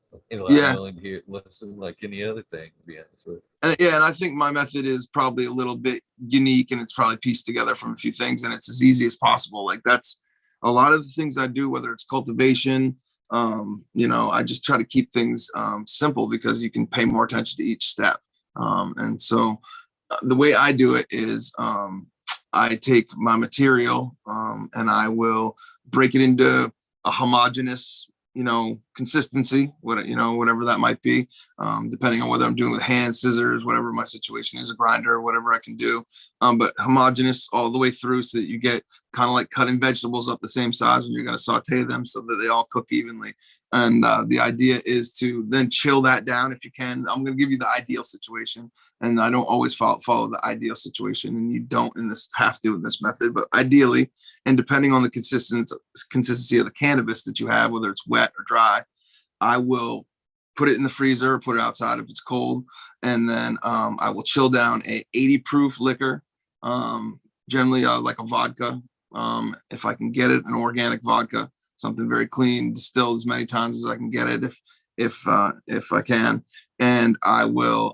willing to listen like any other thing, to be honest with you. And I think my method is probably a little bit unique, and it's probably pieced together from a few things, and it's as easy as possible. Like, that's a lot of the things I do, whether it's cultivation. I just try to keep things simple, because you can pay more attention to each step. And so the way I do it is I take my material and I will break it into a homogeneous, consistency, whatever that might be, depending on whether I'm doing with hand, scissors, whatever my situation is, a grinder, whatever I can do, but homogeneous all the way through, so that you get kind of like cutting vegetables up the same size when you're going to saute them, so that they all cook evenly. And the idea is to then chill that down if you can. I'm going to give you the ideal situation, and I don't always follow the ideal situation, and you don't in this have to in this method. But ideally, and depending on the consistency of the cannabis that you have, whether it's wet or dry, I will put it in the freezer or put it outside if it's cold, and then I will chill down a 80 proof liquor, generally like a vodka, if I can get it, an organic vodka, something very clean, distilled as many times as I can get it, if I can, and I will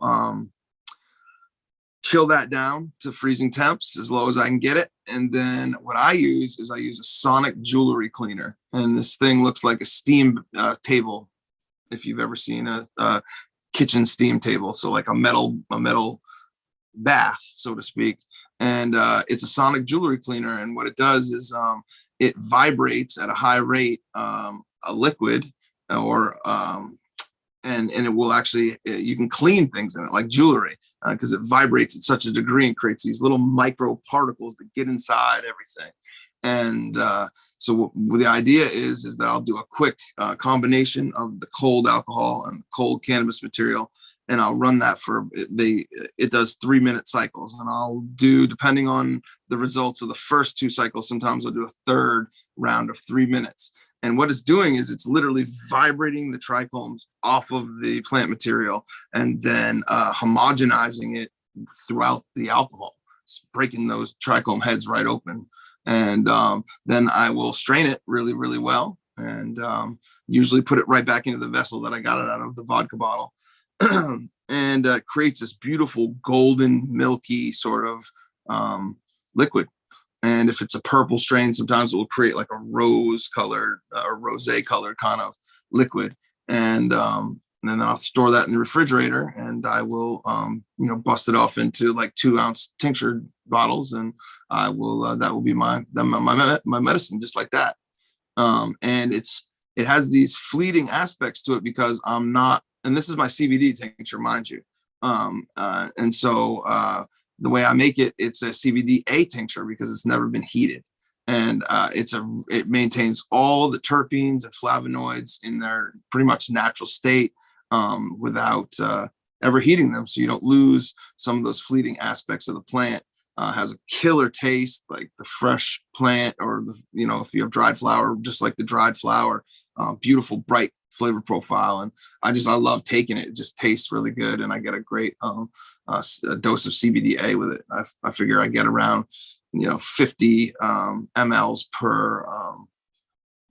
chill that down to freezing temps as low as I can get it. And then what I use is a sonic jewelry cleaner, and this thing looks like a steam table. If you've ever seen a kitchen steam table, so like a metal bath, so to speak, and it's a sonic jewelry cleaner. And what it does is it vibrates at a high rate a liquid, or and it will actually, you can clean things in it like jewelry, because it vibrates at such a degree and creates these little micro particles that get inside everything. And so the idea is that I'll do a quick combination of the cold alcohol and the cold cannabis material, and I'll run that for it does 3-minute cycles, and I'll do, depending on the results of the first 2 cycles, sometimes I'll do a third round of 3 minutes. And what it's doing is it's literally vibrating the trichomes off of the plant material and then homogenizing it throughout the alcohol. It's breaking those trichome heads right open. And then I will strain it really, really well, and usually put it right back into the vessel that I got it out of, the vodka bottle, and creates this beautiful golden, milky sort of liquid. And if it's a purple strain, sometimes it will create like a rose colored or rosé colored kind of liquid. And then I'll store that in the refrigerator, and I will, bust it off into like 2-ounce tincture bottles, and I will, that will be my medicine, just like that. And it has these fleeting aspects to it because I'm not, and this is my CBD tincture, mind you. And so the way I make it, it's a CBD-A tincture because it's never been heated. And it maintains all the terpenes and flavonoids in their pretty much natural state, without ever heating them. So you don't lose some of those fleeting aspects of the plant. Has a killer taste like the fresh plant, or if you have dried flower, just like the dried flower, beautiful, bright flavor profile. And I love taking it. It just tastes really good. And I get a great a dose of CBDA with it. I figure I get around, 50 mLs per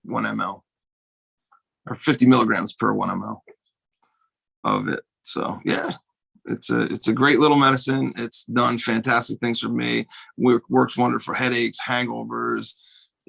1 ml, or 50 milligrams per 1 ml of it. So yeah, it's a great little medicine. It's done fantastic things for me. Works wonder for headaches, hangovers,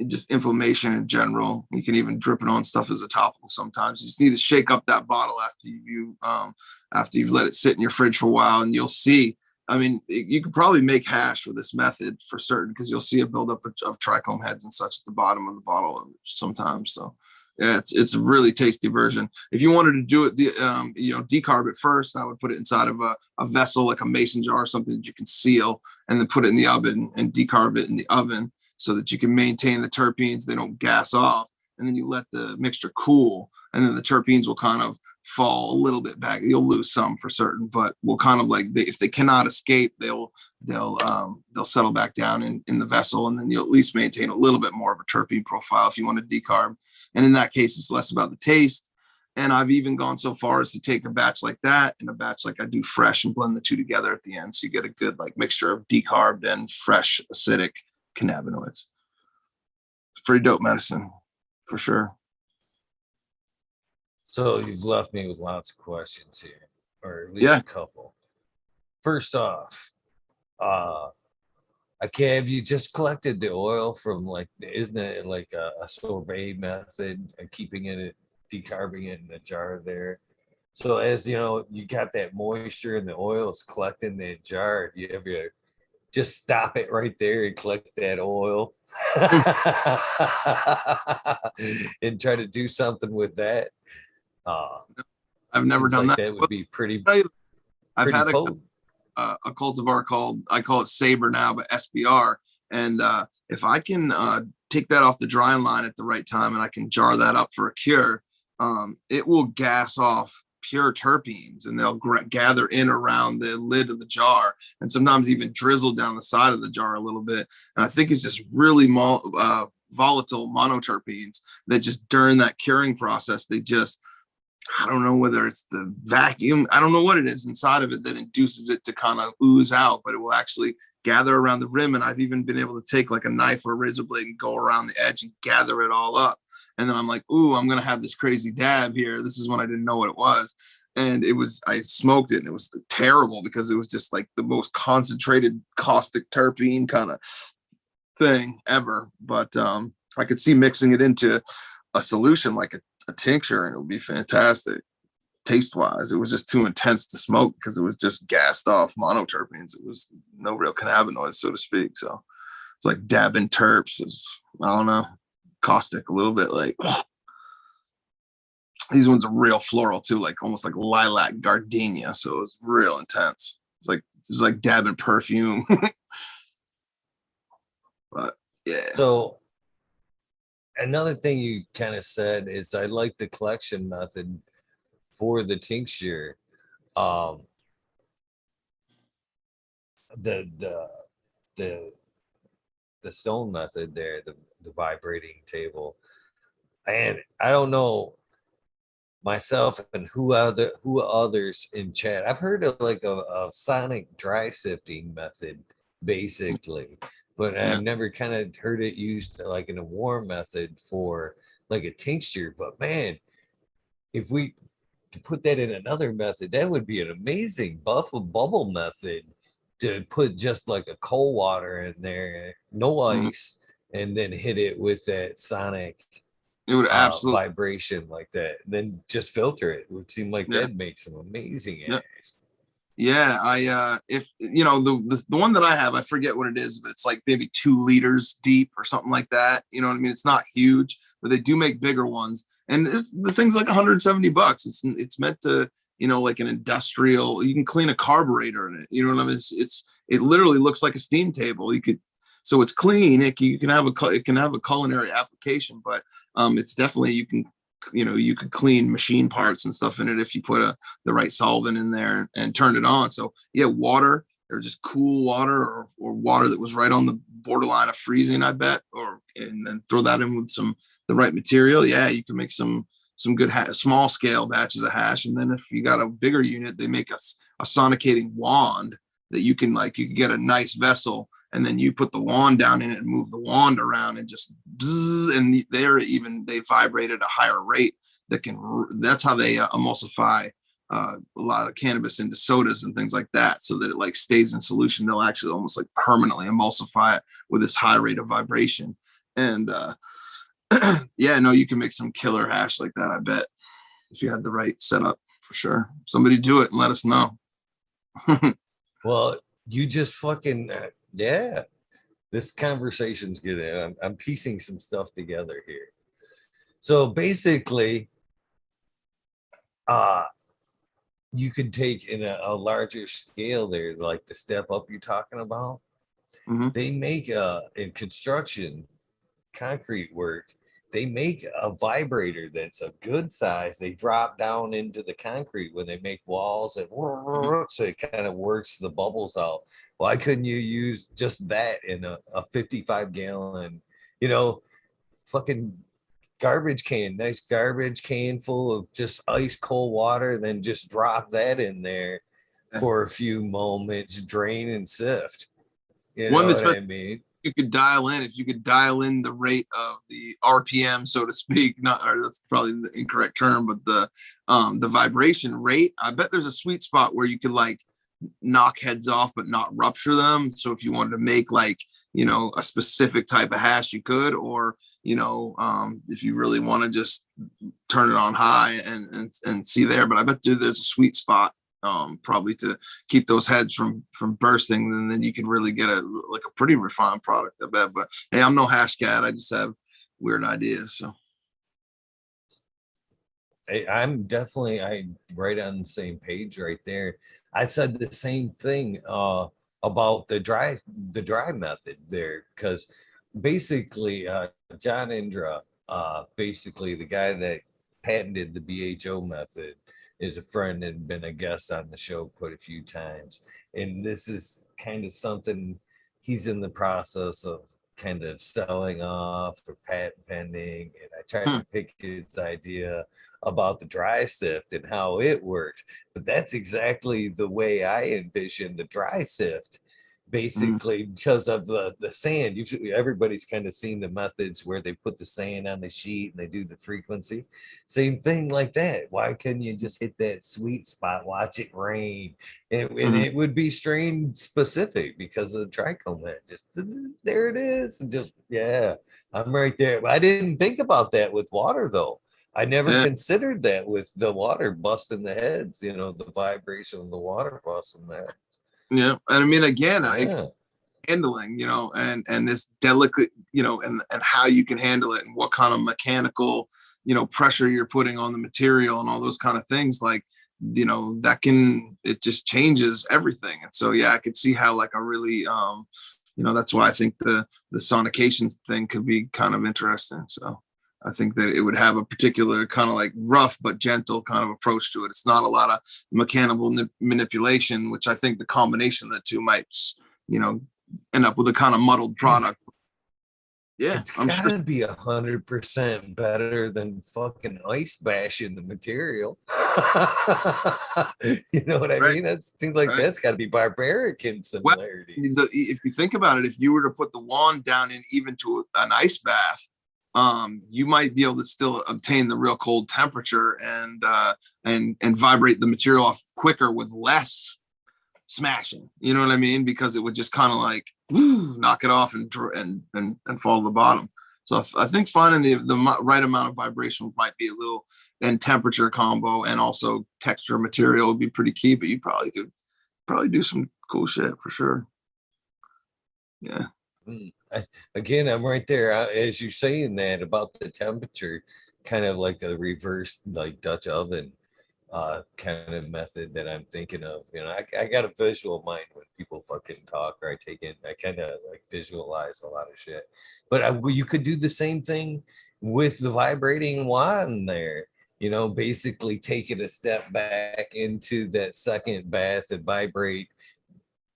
just inflammation in general. You can even drip it on stuff as a topical sometimes. You just need to shake up that bottle after you've let it sit in your fridge for a while, and you'll see. I mean, you could probably make hash with this method for certain, because you'll see a buildup of trichome heads and such at the bottom of the bottle sometimes. So yeah, it's a really tasty version. If you wanted to do it, decarb it first, I would put it inside of a vessel, like a mason jar or something that you can seal, and then put it in the oven and decarb it in the oven so that you can maintain the terpenes. They don't gas off. And then you let the mixture cool, and then the terpenes will kind of fall a little bit back. You'll lose some for certain, but will kind of like, if they cannot escape, they'll settle back down in the vessel, and then you'll at least maintain a little bit more of a terpene profile if you want to decarb. And in that case, it's less about the taste. And I've even gone so far as to take a batch like that and a batch like I do fresh and blend the two together at the end, so you get a good like mixture of decarbed and fresh acidic cannabinoids. It's pretty dope medicine for sure. So you've left me with lots of questions here, or at least a couple. First off, have you just collected the oil from, like, isn't it like a sorbet method of keeping it, decarbing it in the jar there? So as you got that moisture and the oil is collecting the jar, you ever just stop it right there and collect that oil and try to do something with that? I've never done that. That would be pretty. I've had a cultivar I call it Saber now, but SBR. And if I can take that off the drying line at the right time, and I can jar that up for a cure, it will gas off pure terpenes, and they'll gather in around the lid of the jar, and sometimes even drizzle down the side of the jar a little bit. And I think it's just really volatile monoterpenes that just during that curing process, they just, I don't know whether it's the vacuum, I don't know what it is inside of it that induces it to kind of ooze out, but it will actually gather around the rim. And I've even been able to take like a knife or a razor blade and go around the edge and gather it all up. And then I'm like, ooh, I'm going to have this crazy dab here. This is when I didn't know what it was. And it was, I smoked it and it was terrible because it was just like the most concentrated caustic terpene kind of thing ever. But I could see mixing it into a solution like a tincture and it would be fantastic taste wise. It was just too intense to smoke because it was just gassed off monoterpenes. It was no real cannabinoids, so to speak. So it's like dabbing terps is, I don't know, caustic a little bit. Like these ones are real floral too, like almost like lilac gardenia. So it was real intense. It was like dabbing perfume. But yeah. So another thing you kind of said is I like the collection method for the tincture. The stone method there, the vibrating table. And I don't know myself and who others in chat. I've heard of like a sonic dry sifting method, basically, but I've never kind of heard it used like in a warm method for like a tincture. But man, if we to put that in another method, that would be an amazing bubble method to put just like a cold water in there, no ice, and then hit it with that sonic it would absolutely vibration like that, and then just filter it. It would seem like that'd make some amazing ash. Yeah, I if you know the one that I have, I forget what it is, but it's like maybe 2 liters deep or something like that. You know what I mean? It's not huge, but they do make bigger ones, and the thing's like $170. It's meant to, you know, like an industrial. You can clean a carburetor in it. You know what I mean? It literally looks like a steam table. You could, so it's clean. It can have a culinary application, but it's definitely, you could clean machine parts and stuff in it if you put the right solvent in there and turn it on. So yeah, water or just cool water or water that was right on the borderline of freezing, I bet, and then throw that in with the right material. Yeah, you can make some good small scale batches of hash. And then if you got a bigger unit, they make a sonicating wand that you can get a nice vessel, and then you put the wand down in it and move the wand around and just bzzz, and they vibrate at a higher rate that's how they emulsify a lot of cannabis into sodas and things like that, so that it like stays in solution. They'll actually almost like permanently emulsify it with this high rate of vibration. And yeah, no, you can make some killer hash like that, I bet, if you had the right setup, for sure. Somebody do it and let us know. Well, you just fucking yeah. This conversation's good. I'm piecing some stuff together here. So basically, you could take in a larger scale there, like the step up you're talking about. Mm-hmm. They make in construction, concrete work, they make a vibrator that's a good size. They drop down into the concrete when they make walls, and so it kind of works the bubbles out. Why couldn't you use just that in a 55-gallon, fucking nice garbage can full of just ice cold water, then just drop that in there for a few moments, drain and sift. You know what I mean? You could dial in, if you could dial in the rate of the RPM, so to speak, that's probably the incorrect term, but the vibration rate, I bet there's a sweet spot where you could like knock heads off but not rupture them. So if you wanted to make like, a specific type of hash, you could, or if you really want to just turn it on high and see there. But I bet there's a sweet spot probably to keep those heads from bursting, and then you can really get a pretty refined product, I bet. But hey, I'm no hash cat. I just have weird ideas. So I'm right on the same page right there. I said the same thing about the dry method there, because basically John Indra, basically the guy that patented the BHO method is a friend that had been a guest on the show quite a few times. And this is kind of something he's in the process of kind of selling off or patent pending. And I tried to pick his idea about the dry sift and how it worked. But that's exactly the way I envision the dry sift. Basically, because of the sand, usually everybody's kind of seen the methods where they put the sand on the sheet and they do the frequency. Same thing like that. Why couldn't you just hit that sweet spot, watch it rain? And it would be strain specific because of the trichome head. Just there it is. And just, yeah, I'm right there. But I didn't think about that with water, though. I never considered that with the water busting the heads, the vibration of the water busting the heads. Yeah. And I mean, again, handling, and this delicate, and how you can handle it and what kind of mechanical, pressure you're putting on the material and all those kind of things, like, it just changes everything. And so, yeah, I could see how like a really, that's why I think the sonication thing could be kind of interesting. So I think that it would have a particular kind of like rough but gentle kind of approach to it. It's not a lot of mechanical manipulation, which I think the combination of the two might, end up with a kind of muddled product. Yeah, it's gotta be 100% better than fucking ice bashing the material. You know what I mean? That seems like that's got to be barbaric in similarities. Well, if you think about it, if you were to put the wand down in even to an ice bath, you might be able to still obtain the real cold temperature and vibrate the material off quicker with less smashing. You know what I mean? Because it would just kind of like knock it off and fall to the bottom. So I think finding the right amount of vibration might be a little, and temperature combo and also texture material would be pretty key. But you probably could do some cool shit for sure. Yeah. Again, I'm right there. As you're saying that about the temperature, kind of like a reverse, like Dutch oven kind of method that I'm thinking of. I got a visual mind when people fucking talk, or I kind of like visualize a lot of shit. But you could do the same thing with the vibrating wand there. Basically take it a step back into that second bath and vibrate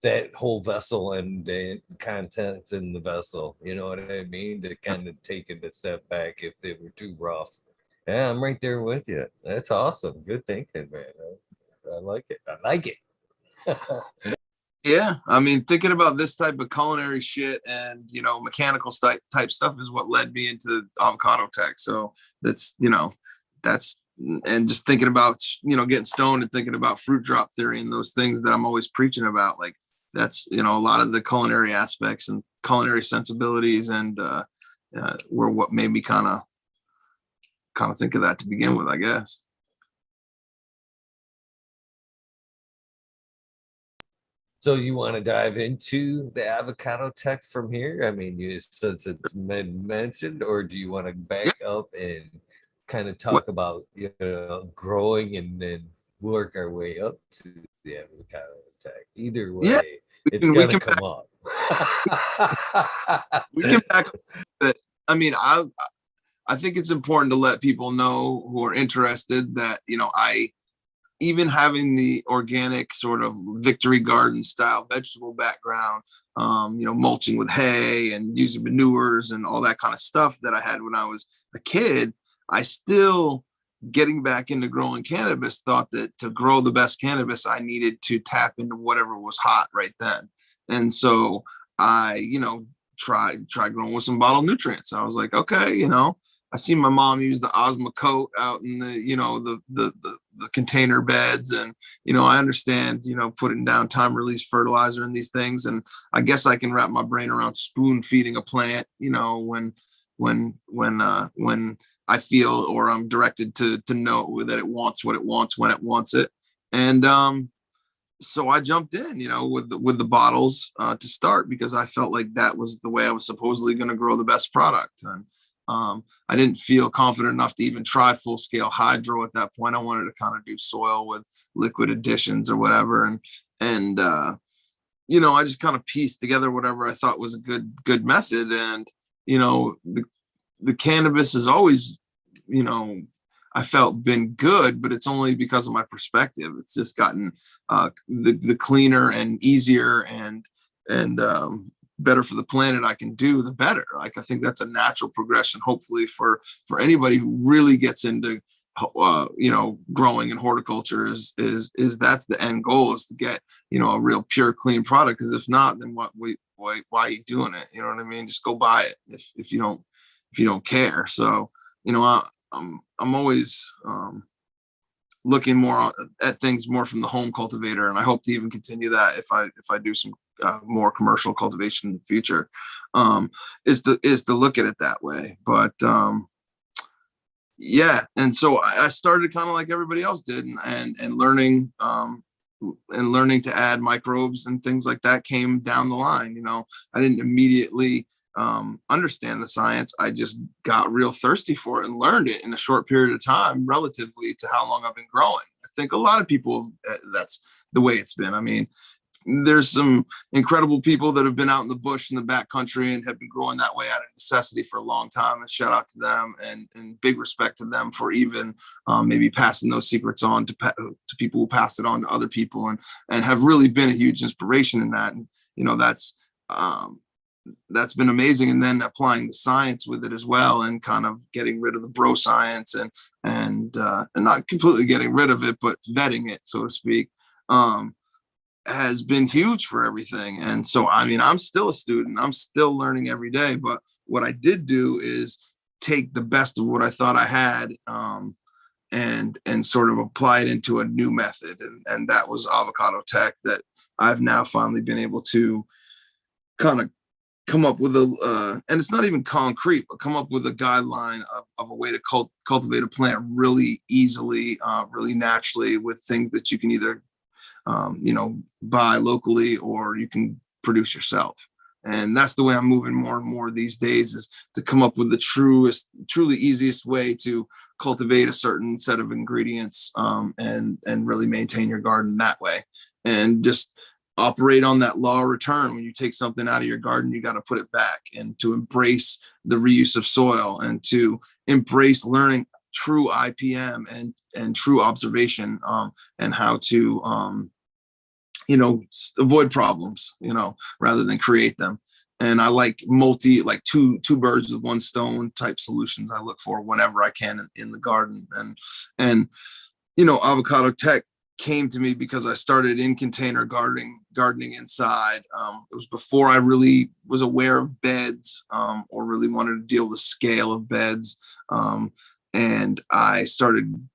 that whole vessel and the contents in the vessel. You know what I mean? To kind of take it a step back if they were too rough. Yeah, I'm right there with you. That's awesome. Good thinking, man. I like it. I like it. Yeah, I mean, thinking about this type of culinary shit and mechanical type stuff is what led me into avocado tech. So that's and just thinking about getting stoned and thinking about fruit drop theory and those things that I'm always preaching about. Like that's a lot of the culinary aspects and culinary sensibilities and were what made me kind of think of that to begin with, I guess. So you want to dive into the avocado tech from here? I mean, since it's been mentioned, or do you want to back up and kind of talk about growing and then work our way up to the avocado tech? Either way, it's gonna come up. We can back up. I mean, I think it's important to let people know who are interested that I, even having the organic sort of Victory Garden style vegetable background, mulching with hay and using manures and all that kind of stuff that I had when I was a kid, I still, getting back into growing cannabis, thought that to grow the best cannabis, I needed to tap into whatever was hot right then. And so I, tried growing with some bottled nutrients. I was like, okay, I see my mom use the Osmo coat out in the, the container beds. And, I understand, putting down time release fertilizer and these things. And I guess I can wrap my brain around spoon feeding a plant, when I feel, or I'm directed to know that it wants what it wants when it wants it. And, so I jumped in, with the bottles to start, because I felt like that was the way I was supposedly going to grow the best product. And, I didn't feel confident enough to even try full scale hydro at that point. I wanted to kind of do soil with liquid additions or whatever. And I just kind of pieced together whatever I thought was a good method. And, the cannabis is always, I felt been good, but it's only because of my perspective. It's just gotten the cleaner and easier and better for the planet I can do, the better. Like, I think that's a natural progression, hopefully for anybody who really gets into growing in horticulture is that's the end goal, is to get, a real pure, clean product. Because if not, then why are you doing it? You know what I mean? Just go buy it if you don't care. So, I'm always looking more at things more from the home cultivator, and I hope to even continue that if I do some more commercial cultivation in the future, is to look at it that way. But yeah, and so I started kind of like everybody else did, and learning to add microbes and things like that came down the line. I didn't immediately understand the science. I just got real thirsty for it and learned it in a short period of time, relatively to how long I've been growing. I think a lot of people, that's the way it's been. I mean, there's some incredible people that have been out in the bush in the back country and have been growing that way out of necessity for a long time, and shout out to them, and big respect to them for even maybe passing those secrets on to people who pass it on to other people, and have really been a huge inspiration in that. And that's been amazing. And then applying the science with it as well, and kind of getting rid of the bro science and not completely getting rid of it, but vetting it, so to speak, has been huge for everything. And so, I mean, I'm still a student, I'm still learning every day, but what I did do is take the best of what I thought I had, and sort of apply it into a new method. And that was avocado tech, that I've now finally been able to kind of come up with and it's not even concrete, but come up with a guideline of a way to cultivate a plant really easily, really naturally, with things that you can either buy locally or you can produce yourself. And that's the way I'm moving more and more these days, is to come up with the truly easiest way to cultivate a certain set of ingredients, and really maintain your garden that way, and just operate on that law of return. When you take something out of your garden, you got to put it back, and to embrace the reuse of soil, and to embrace learning true IPM and true observation, and how to avoid problems, rather than create them. And I like two birds with one stone type solutions I look for whenever I can in the garden. And avocado tech came to me because I started in container gardening inside. It was before I really was aware of beds, or really wanted to deal with the scale of beds. And I started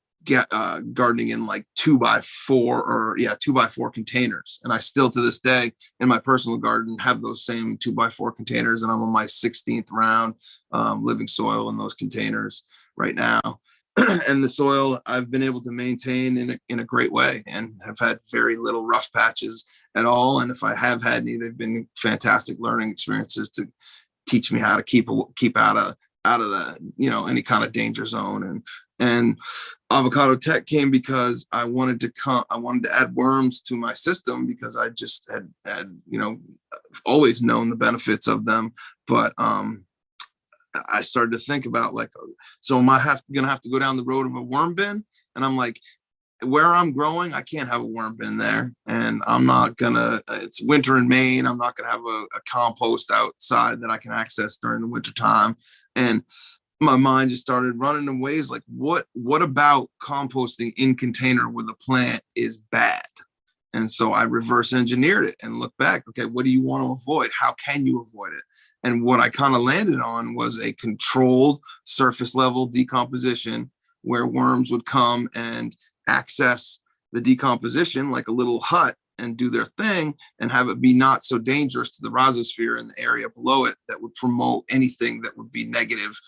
gardening in like 2x4 containers. And I still, to this day, in my personal garden, have those same 2x4 containers. And I'm on my 16th round, living soil in those containers right now. And the soil I've been able to maintain in a great way, and have had very little rough patches at all. And if I have had any, they've been fantastic learning experiences to teach me how to keep out of the any kind of danger zone. And avocado tech came because I wanted to add worms to my system, because I just had always known the benefits of them. But I started to think about, like, so am I gonna have to go down the road of a worm bin? And I'm like, where I'm growing, I can't have a worm bin there, and I'm not gonna. It's winter in Maine. I'm not gonna have a compost outside that I can access during the winter time. And my mind just started running in ways like, what about composting in container with a plant is bad? And so I reverse engineered it and looked back. Okay, what do you want to avoid? How can you avoid it? And what I kind of landed on was a controlled surface level decomposition, where worms would come and access the decomposition like a little hut and do their thing, and have it be not so dangerous to the rhizosphere and the area below it that would promote anything that would be negative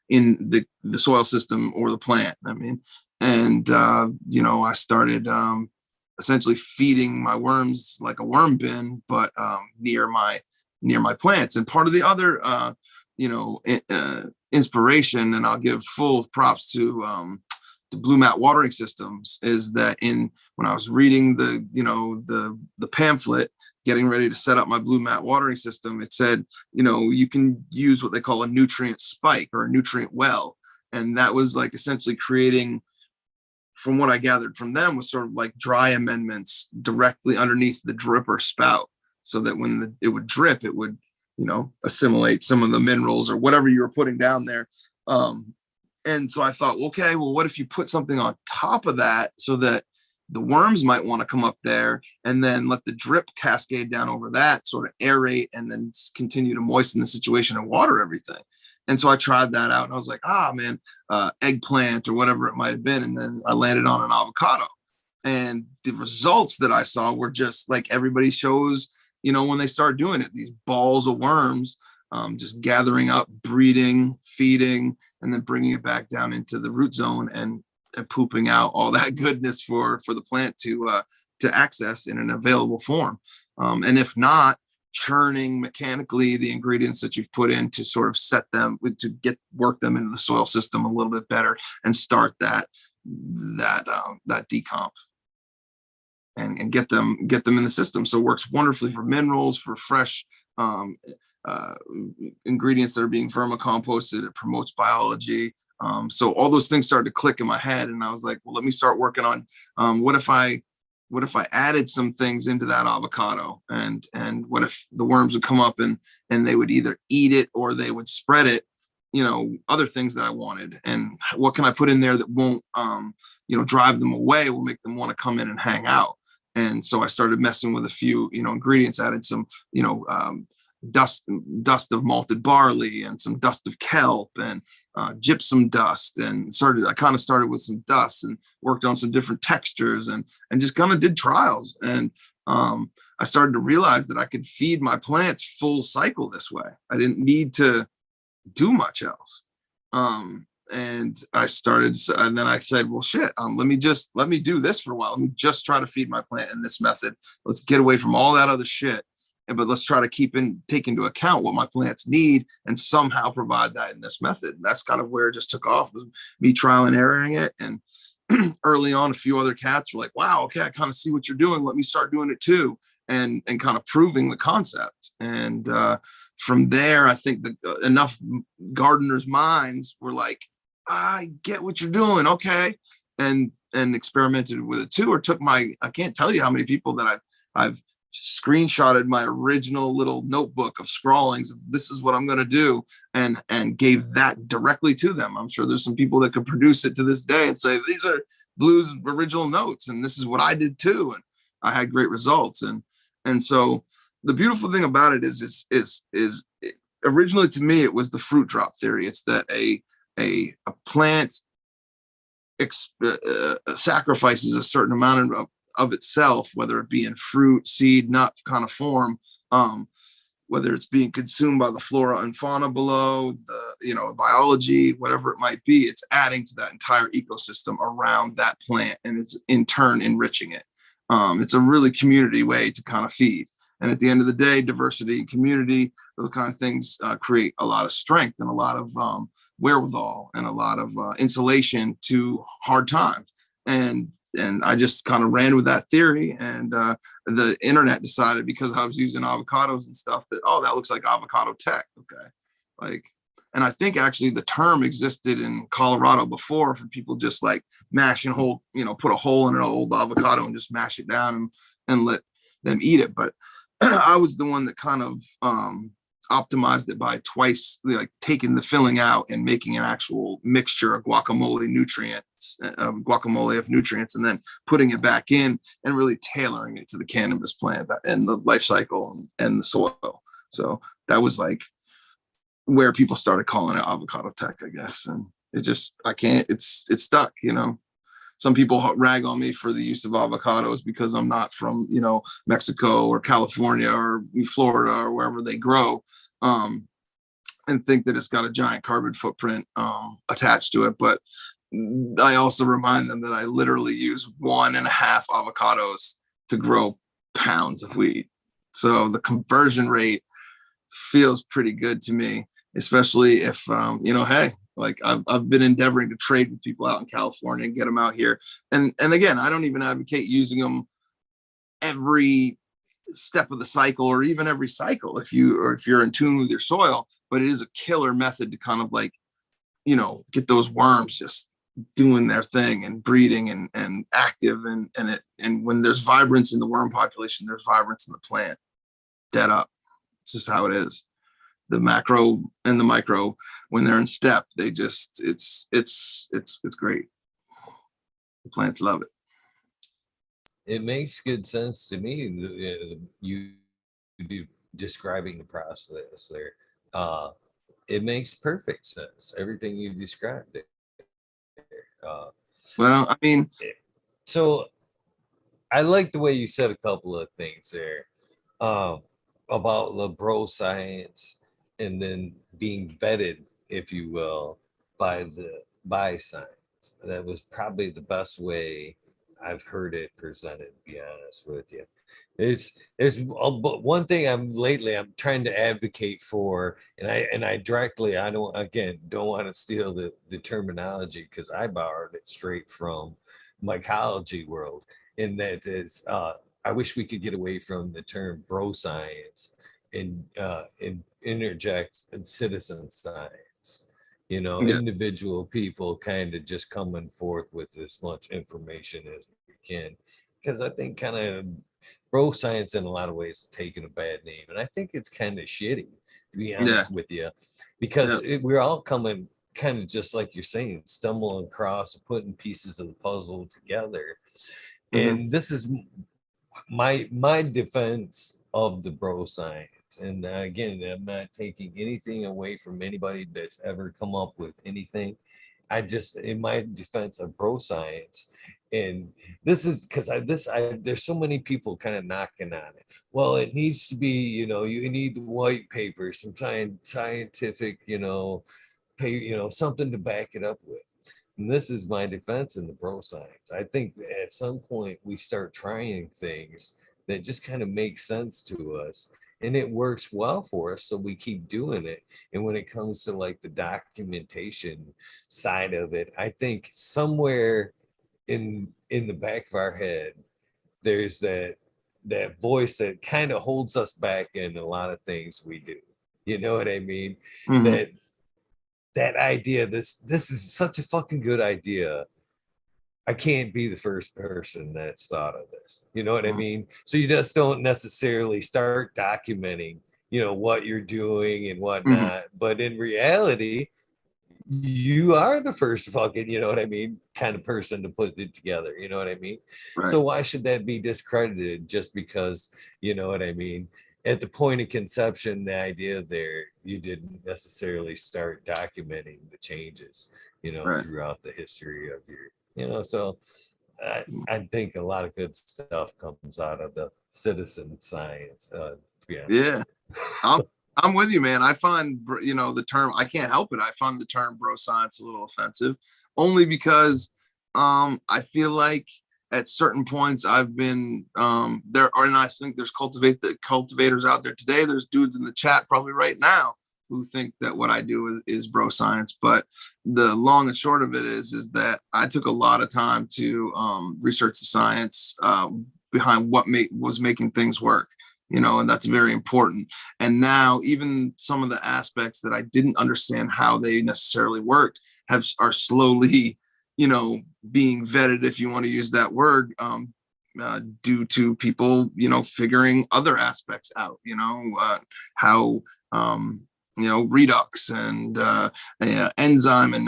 in the soil system or the plant. I mean, and I started essentially feeding my worms like a worm bin, but near my plants. And part of the other inspiration, and I'll give full props to Blue Mat watering systems, is that when I was reading the pamphlet, getting ready to set up my Blue Mat watering system, it said, you can use what they call a nutrient spike or a nutrient well. And that was like essentially creating, from what I gathered from them, was sort of like dry amendments directly underneath the dripper spout, so that when it would drip, it would, assimilate some of the minerals or whatever you were putting down there. And so I thought, okay, well, what if you put something on top of that so that the worms might want to come up there, and then let the drip cascade down over that, sort of aerate, and then continue to moisten the situation and water everything. And so I tried that out, and I was like, man, eggplant or whatever it might have been. And then I landed on an avocado. And the results that I saw were just like everybody shows, when they start doing it, these balls of worms, just gathering up, breeding, feeding, and then bringing it back down into the root zone, and pooping out all that goodness for the plant to access in an available form. And if not, churning mechanically the ingredients that you've put in to sort of set them, to work them into the soil system a little bit better, and start that decomp, and get them in the system. So it works wonderfully for minerals, for fresh ingredients that are being vermicomposted. It promotes biology. So all those things started to click in my head, and I was like, well, let me start working on what if I added some things into that avocado, and what if the worms would come up and they would either eat it or they would spread it, other things that I wanted, and what can I put in there that won't drive them away, will make them want to come in and hang out. And so I started messing with a few ingredients, added some dust of malted barley, and some dust of kelp, and gypsum dust, and I kind of started with some dust and worked on some different textures, and just kind of did trials. And I started to realize that I could feed my plants full cycle this way. I didn't need to do much else. And then I said, well, shit, let me do this for a while. Let me just try to feed my plant in this method. Let's get away from all that other shit. But let's try to take into account what my plants need, and somehow provide that in this method. And that's kind of where it just took off, was me trial and erroring it. And early on, a few other cats were like, wow, okay, I kind of see what you're doing. Let me start doing it too. And kind of proving the concept. And from there, I think that enough gardeners' minds were like, I get what you're doing. Okay. And experimented with it too, or I can't tell you how many people that I've screenshotted my original little notebook of scrawlings of this is what I'm going to do, and gave that directly to them. I'm sure there's some people that could produce it to this day and say, these are Blue's original notes, and this is what I did too. And I had great results. And so the beautiful thing about it is originally, to me, it was the fruit drop theory. It's that a plant sacrifices a certain amount of itself, whether it be in fruit, seed, nut kind of form, whether it's being consumed by the flora and fauna below, the biology, whatever it might be, it's adding to that entire ecosystem around that plant, and it's in turn enriching it. It's a really community way to kind of feed. And at the end of the day, diversity and community, those kind of things create a lot of strength and a lot of wherewithal and a lot of insulation to hard times. And I just kind of ran with that theory, and the internet decided, because I was using avocados and stuff, that, oh, that looks like avocado tech. Okay. And I think actually the term existed in Colorado before, for people just like mash and hold, put a hole in an old avocado and just mash it down and let them eat it. But I was the one that kind of optimized it by twice, like taking the filling out and making an actual mixture of guacamole of nutrients, and then putting it back in and really tailoring it to the cannabis plant and the life cycle and the soil. So that was like where people started calling it avocado tech, I guess. And it's stuck, Some people rag on me for the use of avocados because I'm not from, Mexico or California or Florida or wherever they grow, and think that it's got a giant carbon footprint attached to it. But I also remind them that I literally use 1.5 avocados to grow pounds of weed. So the conversion rate feels pretty good to me, especially if, hey, like I've been endeavoring to trade with people out in California and get them out here. And again, I don't even advocate using them every step of the cycle, or even every cycle, if you're in tune with your soil, but it is a killer method to kind of like, get those worms just doing their thing and breeding and active, and when there's vibrance in the worm population, there's vibrance in the plant. Dead up. It's just how it is. The macro and the micro, when they're in step, they just it's great. The plants love it. It makes good sense to me. You describing the process there. It makes perfect sense. Everything you described there. Well, I mean, so I like the way you said a couple of things there about the bro science, and then being vetted, if you will, by science. That was probably the best way I've heard it presented, to be honest with you. There's but one thing I'm trying to advocate for, and I directly, I don't want to steal the terminology, because I borrowed it straight from mycology world, and that is I wish we could get away from the term bro science and interject citizen science. Individual people kind of just coming forth with as much information as we can, because I think kind of bro science in a lot of ways is taking a bad name, and I think it's kind of shitty, to be honest with you, because we're all coming kind of just like you're saying, stumbling across, putting pieces of the puzzle together. And this is my defense of the bro science. And again, I'm not taking anything away from anybody that's ever come up with anything. I just, in my defense of bro science, and this is because there's so many people kind of knocking on it. Well, it needs to be, you need the white paper, some scientific, something to back it up with. And this is my defense in the bro science. I think at some point we start trying things that just kind of make sense to us, and it works well for us, so we keep doing it. And when it comes to like the documentation side of it, I think somewhere in the back of our head, there's that voice that kind of holds us back in a lot of things we do. You know what I mean? That idea, this is such a fucking good idea. I can't be the first person that's thought of this. You know what I mean? So you just don't necessarily start documenting, what you're doing and whatnot. But in reality, you are the first fucking, you know what I mean, kind of person to put it together. You know what I mean? Right. So why should that be discredited just because, you know what I mean? At the point of conception, the idea there, you didn't necessarily start documenting the changes, throughout the history of your, so I think a lot of good stuff comes out of the citizen science. Yeah. I'm with you, man. I find, the term, I can't help it. I find the term bro science a little offensive, only because I feel like at certain points I've been there are, and I think there's cultivators out there today. There's dudes in the chat probably right now who think that what I do is bro science. But the long and short of it is that I took a lot of time to research the science behind what was making things work. And that's very important. And now even some of the aspects that I didn't understand how they necessarily worked are slowly, being vetted, if you want to use that word, due to people, figuring other aspects out, how, redox and enzyme and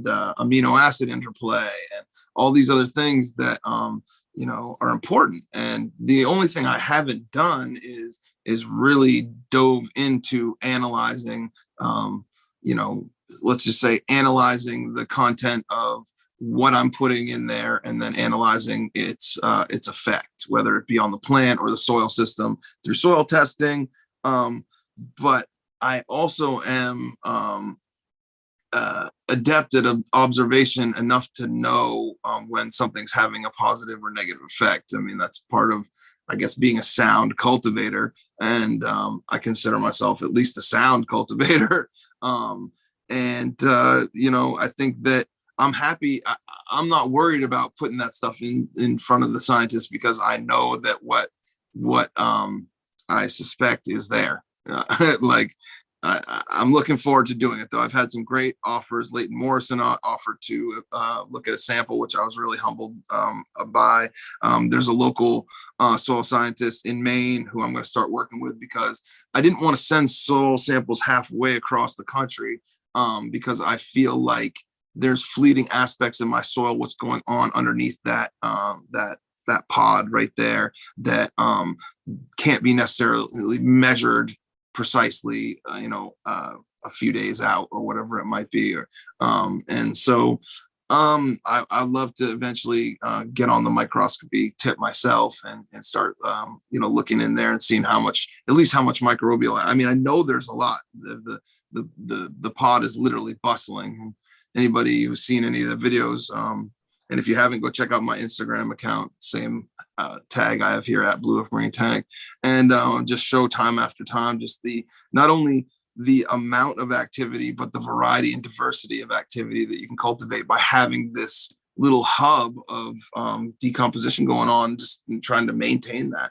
amino acid interplay and all these other things that, are important. And the only thing I haven't done is really dove into analyzing, let's just say analyzing the content of what I'm putting in there, and then analyzing its effect, whether it be on the plant or the soil system through soil testing. But I also am adept at observation enough to know when something's having a positive or negative effect. I mean, that's part of, I guess, being a sound cultivator. And I consider myself at least a sound cultivator. I think that I'm happy. I'm not worried about putting that stuff in front of the scientists, because I know that what I suspect is there. Like, I'm looking forward to doing it, though. I've had some great offers. Leighton Morrison offered to look at a sample, which I was really humbled by. There's a local soil scientist in Maine who I'm going to start working with, because I didn't want to send soil samples halfway across the country, because I feel like there's fleeting aspects in my soil, what's going on underneath that pod right there, that can't be necessarily measured precisely, a few days out or whatever it might be. And so I love to eventually get on the microscopy tip myself, and start, looking in there and seeing at least how much microbial. I mean, I know there's a lot. The pod is literally bustling. Anybody who's seen any of the videos, and if you haven't, go check out my Instagram account, same tag I have here at Blue Earth Marine Tank, and just show time after time just not only the amount of activity, but the variety and diversity of activity that you can cultivate by having this little hub of decomposition going on, just trying to maintain that.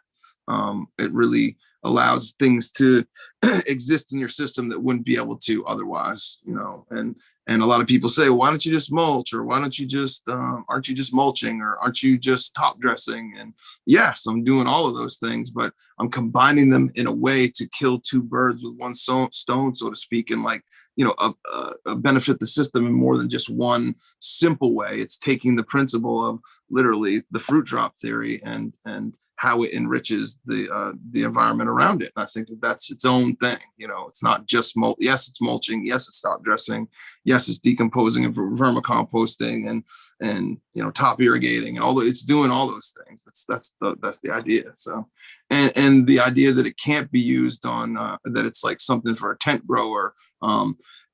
It really allows things to exist in your system that wouldn't be able to otherwise, and a lot of people say, why don't you just mulch? Or why don't you just, aren't you just mulching? Or aren't you just top dressing? And yes, I'm doing all of those things, but I'm combining them in a way to kill two birds with one stone, so to speak, and benefit the system in more than just one simple way. It's taking the principle of literally the fruit drop theory and how it enriches the environment around it. And I think that's its own thing. It's not just yes, it's mulching. Yes, it's top dressing. Yes, it's decomposing and vermicomposting and top irrigating and it's doing all those things. That's the idea. So, and the idea that it can't be used on that it's like something for a tent grower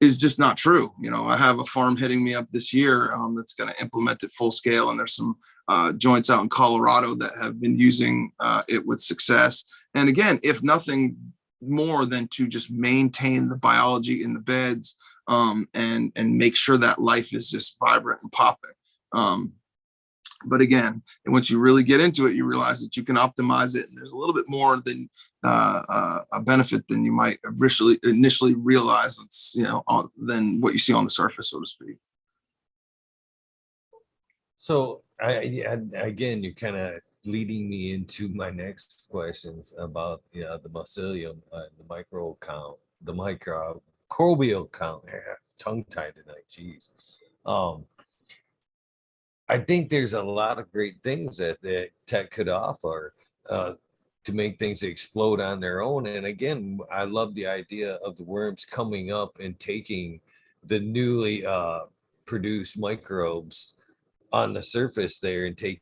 is just not true. I have a farm hitting me up this year that's going to implement it full scale, and there's some joints out in Colorado that have been using it with success. And again, if nothing more than to just maintain the biology in the beds, and make sure that life is just vibrant and popping. But again, and once you really get into it, you realize that you can optimize it, and there's a little bit more than a benefit than you might initially realize, than what you see on the surface, so to speak. So again, you're kind of leading me into my next questions about the mycelium, the micro count, the microbial count. Tongue tied tonight, jeez. I think there's a lot of great things that tech could offer to make things explode on their own. And again, I love the idea of the worms coming up and taking the newly produced microbes on the surface there and taking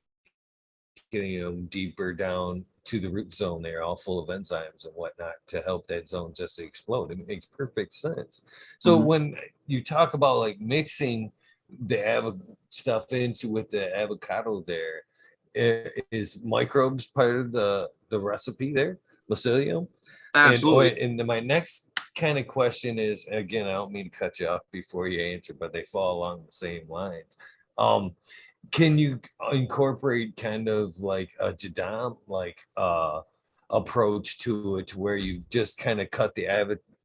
deeper down to the root zone there, all full of enzymes and whatnot to help that zone just explode. It makes perfect sense. So when you talk about like mixing the stuff into with the avocado there, is microbes part of the recipe there, mycelium? Absolutely. And then my next kind of question is, again, I don't mean to cut you off before you answer, but they fall along the same lines. Can you incorporate kind of like a jadam approach to it, to where you've just kind of cut the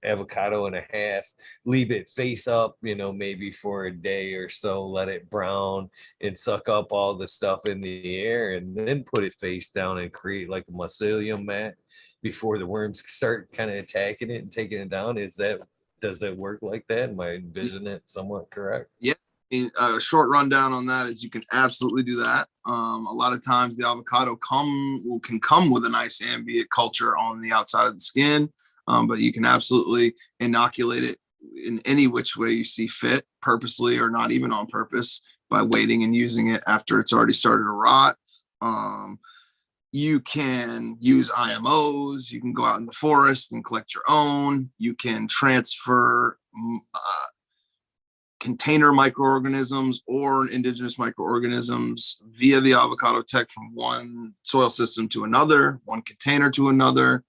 avocado in half, leave it face up, maybe for a day or so, let it brown and suck up all the stuff in the air, and then put it face down and create like a mycelium mat before the worms start kind of attacking it and taking it down? Does that work like that? Am I envisioning it somewhat correct? Yeah. A short rundown on that is you can absolutely do that. A lot of times the avocado can come with a nice ambient culture on the outside of the skin, but you can absolutely inoculate it in any which way you see fit, purposely or not even on purpose, by waiting and using it after it's already started to rot. You can use IMOs. You can go out in the forest and collect your own. You can transfer container microorganisms or indigenous microorganisms via the avocado tech from one soil system to another, one container to another.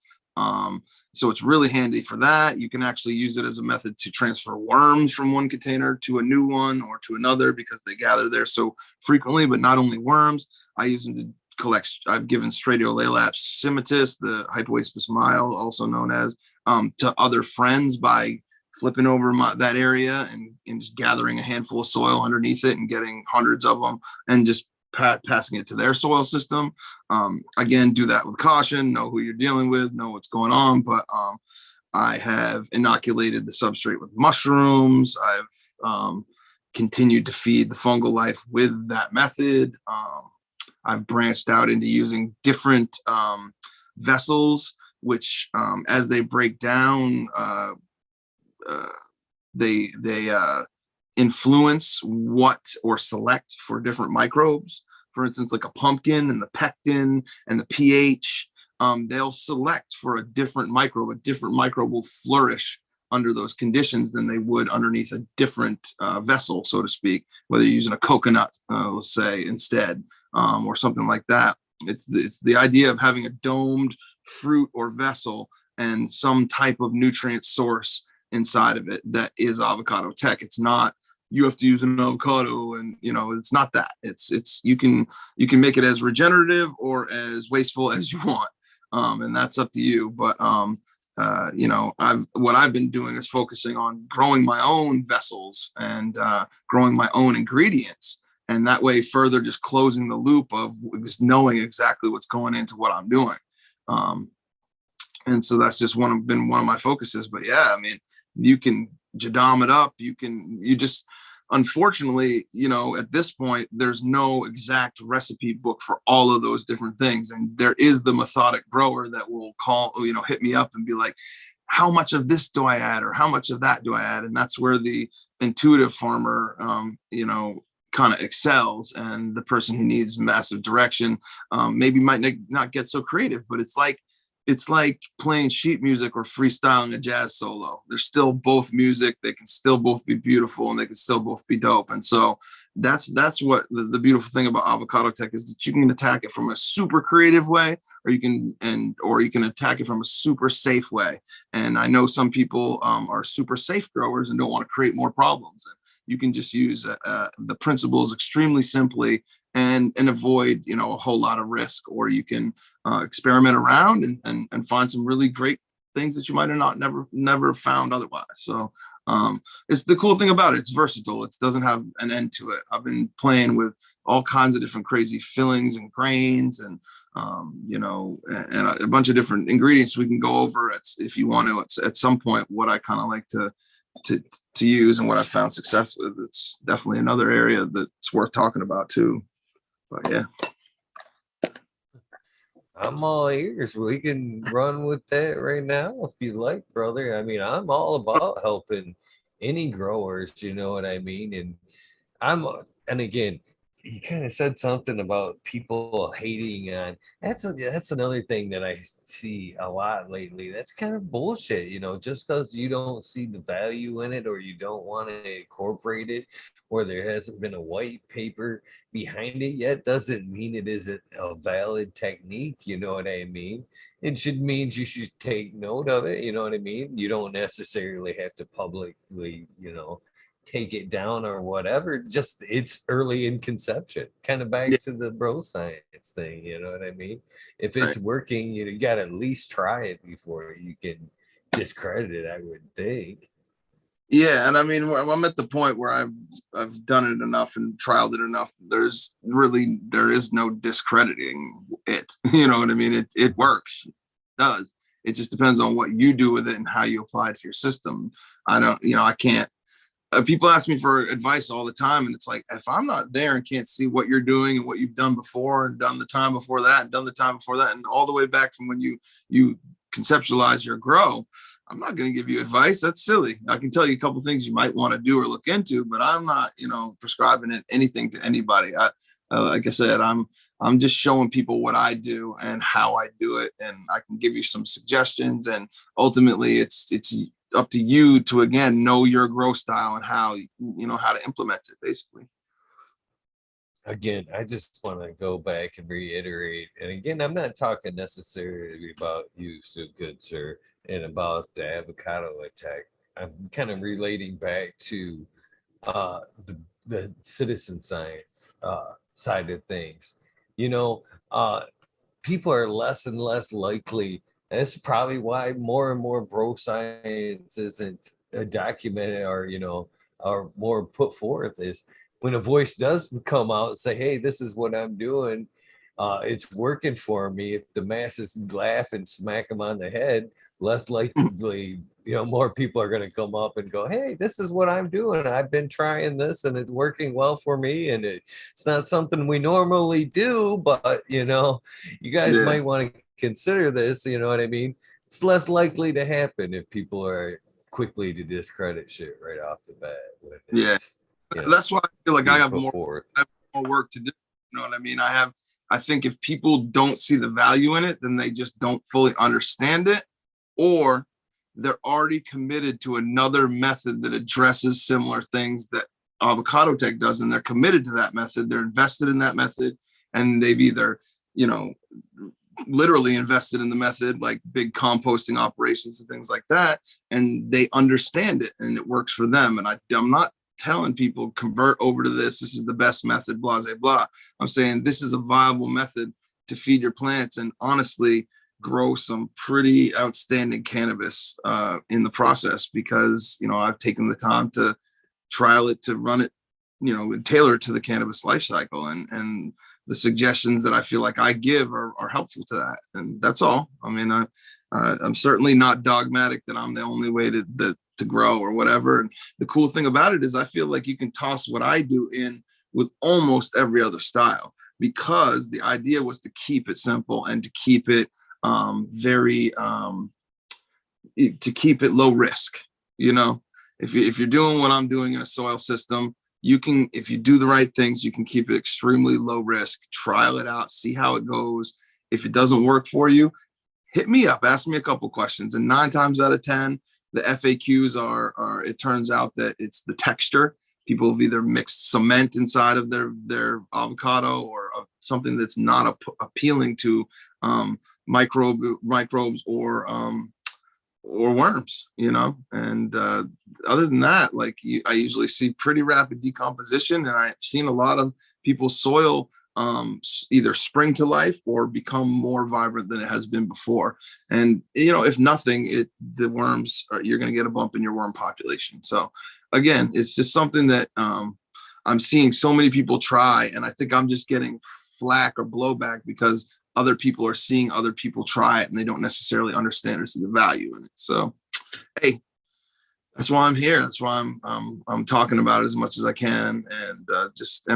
So it's really handy for that. You can actually use it as a method to transfer worms from one container to a new one or to another, because they gather there so frequently. But not only worms, I use them to collect. I've given Stradiolalaps scimatis, the Hypoaspis mile, also known as. to other friends by flipping over that area and just gathering a handful of soil underneath it and getting hundreds of them and just passing it to their soil system. Again, do that with caution, know who you're dealing with, know what's going on. But I have inoculated the substrate with mushrooms. I've continued to feed the fungal life with that method. I've branched out into using different vessels, which as they break down, they influence what or select for different microbes. For instance, like a pumpkin and the pectin and the pH, they'll select for a different microbe. A different microbe will flourish under those conditions than they would underneath a different vessel, so to speak, whether you're using a coconut, let's say, instead, or something like that. It's the idea of having a domed fruit or vessel and some type of nutrient source inside of it that is avocado tech. It's not you have to use an avocado, and it's not that. It's you can make it as regenerative or as wasteful as you want, and that's up to you. But what I've been doing is focusing on growing my own vessels and growing my own ingredients, and that way further just closing the loop of just knowing exactly what's going into what I'm doing. And so that's just been one of my focuses. But yeah, I mean, you can jadam it up. You just, unfortunately, at this point, there's no exact recipe book for all of those different things. And there is the methodic grower that will hit me up and be like, how much of this do I add? Or how much of that do I add? And that's where the intuitive farmer, kind of excels. And the person who needs massive direction, maybe might not get so creative, but it's like playing sheet music or freestyling a jazz solo. They're still both music. They can still both be beautiful, and they can still both be dope. And so that's what the beautiful thing about avocado tech is, that you can attack it from a super creative way, or you can attack it from a super safe way. And I know some people are super safe growers and don't want to create more problems. And you can just use the principles extremely simply and avoid a whole lot of risk, or you can experiment around and find some really great things that you might have never found otherwise. So it's the cool thing about it. It's versatile. It doesn't have an end to it. I've been playing with all kinds of different crazy fillings and grains and and a bunch of different ingredients we can go over if you want to at some point. What I kind of like to use and what I found success with. It's definitely another area that's worth talking about too. But yeah, I'm all ears. We can run with that right now if you like, brother. I mean, I'm all about helping any growers, you know what I mean? And again, you kind of said something about people hating on. That's another thing that I see a lot lately. That's kind of bullshit, just because you don't see the value in it, or you don't want to incorporate it, or there hasn't been a white paper behind it yet, doesn't mean it isn't a valid technique. You know what I mean? It should means you should take note of it. You know what I mean? You don't necessarily have to publicly, take it down or whatever. Just it's early in conception, kind of back yeah, to the bro science thing. You know what I mean? If right. it's working, you got to at least try it before you can discredit it, I would think. Yeah, and I mean, I'm at the point where I've done it enough and trialed it enough. There is no discrediting it. You know what I mean? It works. It does. It just depends on what you do with it and how you apply it to your system. I can't. People ask me for advice all the time, and it's like, if I'm not there and can't see what you're doing and what you've done before and done the time before that and done the time before that and all the way back from when you conceptualize your grow, I'm not going to give you advice. That's silly. I can tell you a couple of things you might want to do or look into, but I'm not prescribing anything to anybody. Like I said, I'm just showing people what I do and how I do it, and I can give you some suggestions, and ultimately it's up to you to, again, know your growth style and how to implement it, basically. Again, I just want to go back and reiterate. And again, I'm not talking necessarily about you, so good sir, and about the avocado attack. I'm kind of relating back to uh, the citizen science side of things. You know, uh, people are less and less likely That's probably why more and more bro science isn't documented or, or more put forth, is when a voice does come out and say, hey, this is what I'm doing. It's working for me. If the masses laugh and smack them on the head, less likely, more people are going to come up and go, hey, this is what I'm doing. I've been trying this and it's working well for me. And it's not something we normally do, but, you guys Yeah. might want to consider this, you know what I mean? It's less likely to happen if people are quickly to discredit shit right off the bat. Yeah. That's why I feel like I have more work to do. You know what I mean? I think if people don't see the value in it, then they just don't fully understand it, or they're already committed to another method that addresses similar things that Avocado Tech does, and they're committed to that method. They're invested in that method, and they've either, literally invested in the method, like big composting operations and things like that, and they understand it and it works for them. And I'm not telling people convert over to this is the best method, blah blah blah. I'm saying this is a viable method to feed your plants and honestly grow some pretty outstanding cannabis in the process, because I've taken the time to trial it, to run it, and tailor it to the cannabis life cycle, and the suggestions that I feel like I give are helpful to that. And that's all. I mean, I'm certainly not dogmatic that I'm the only way to grow or whatever. And the cool thing about it is I feel like you can toss what I do in with almost every other style, because the idea was to keep it simple and to keep it to keep it low risk. If you're doing what I'm doing in a soil system, you can, if you do the right things, you can keep it extremely low risk, trial it out, see how it goes. If it doesn't work for you, hit me up, ask me a couple questions. And 9 times out of 10, the FAQs are it turns out that it's the texture. People have either mixed cement inside of their avocado, or something that's not appealing to microbes or worms, and other than that, I usually see pretty rapid decomposition, and I've seen a lot of people's soil either spring to life or become more vibrant than it has been before. And if nothing, the worms you're going to get a bump in your worm population. So again, it's just something that I'm seeing so many people try, and I think I'm just getting flack or blowback because other people are seeing other people try it and they don't necessarily understand or see the value in it. So, hey, that's why I'm here. That's why I'm talking about it as much as I can. And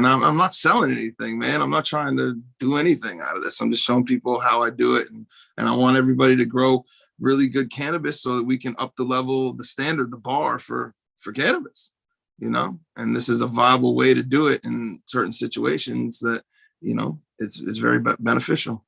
I'm not selling anything, man. I'm not trying to do anything out of this. I'm just showing people how I do it. And I want everybody to grow really good cannabis so that we can up the level, the standard, the bar for cannabis, and this is a viable way to do it in certain situations that, it's very beneficial.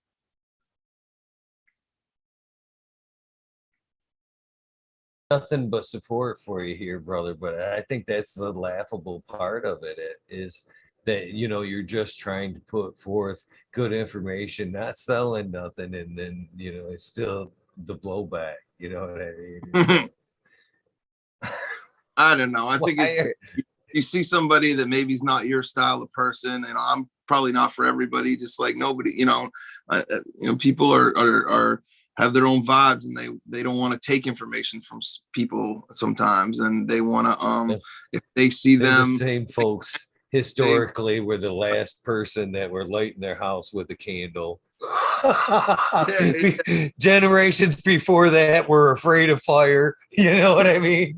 Nothing but support for you here, brother. But I think that's the laughable part of it, is that, you're just trying to put forth good information, not selling nothing. And then, it's still the blowback. You know what I mean? I don't know. I think it's, you see somebody that maybe is not your style of person, and I'm probably not for everybody, just like nobody, people are have their own vibes, and they don't want to take information from people sometimes, and they want to if they see them, the same folks historically were the last person that were lighting their house with a candle. Generations before that were afraid of fire. You know what I mean?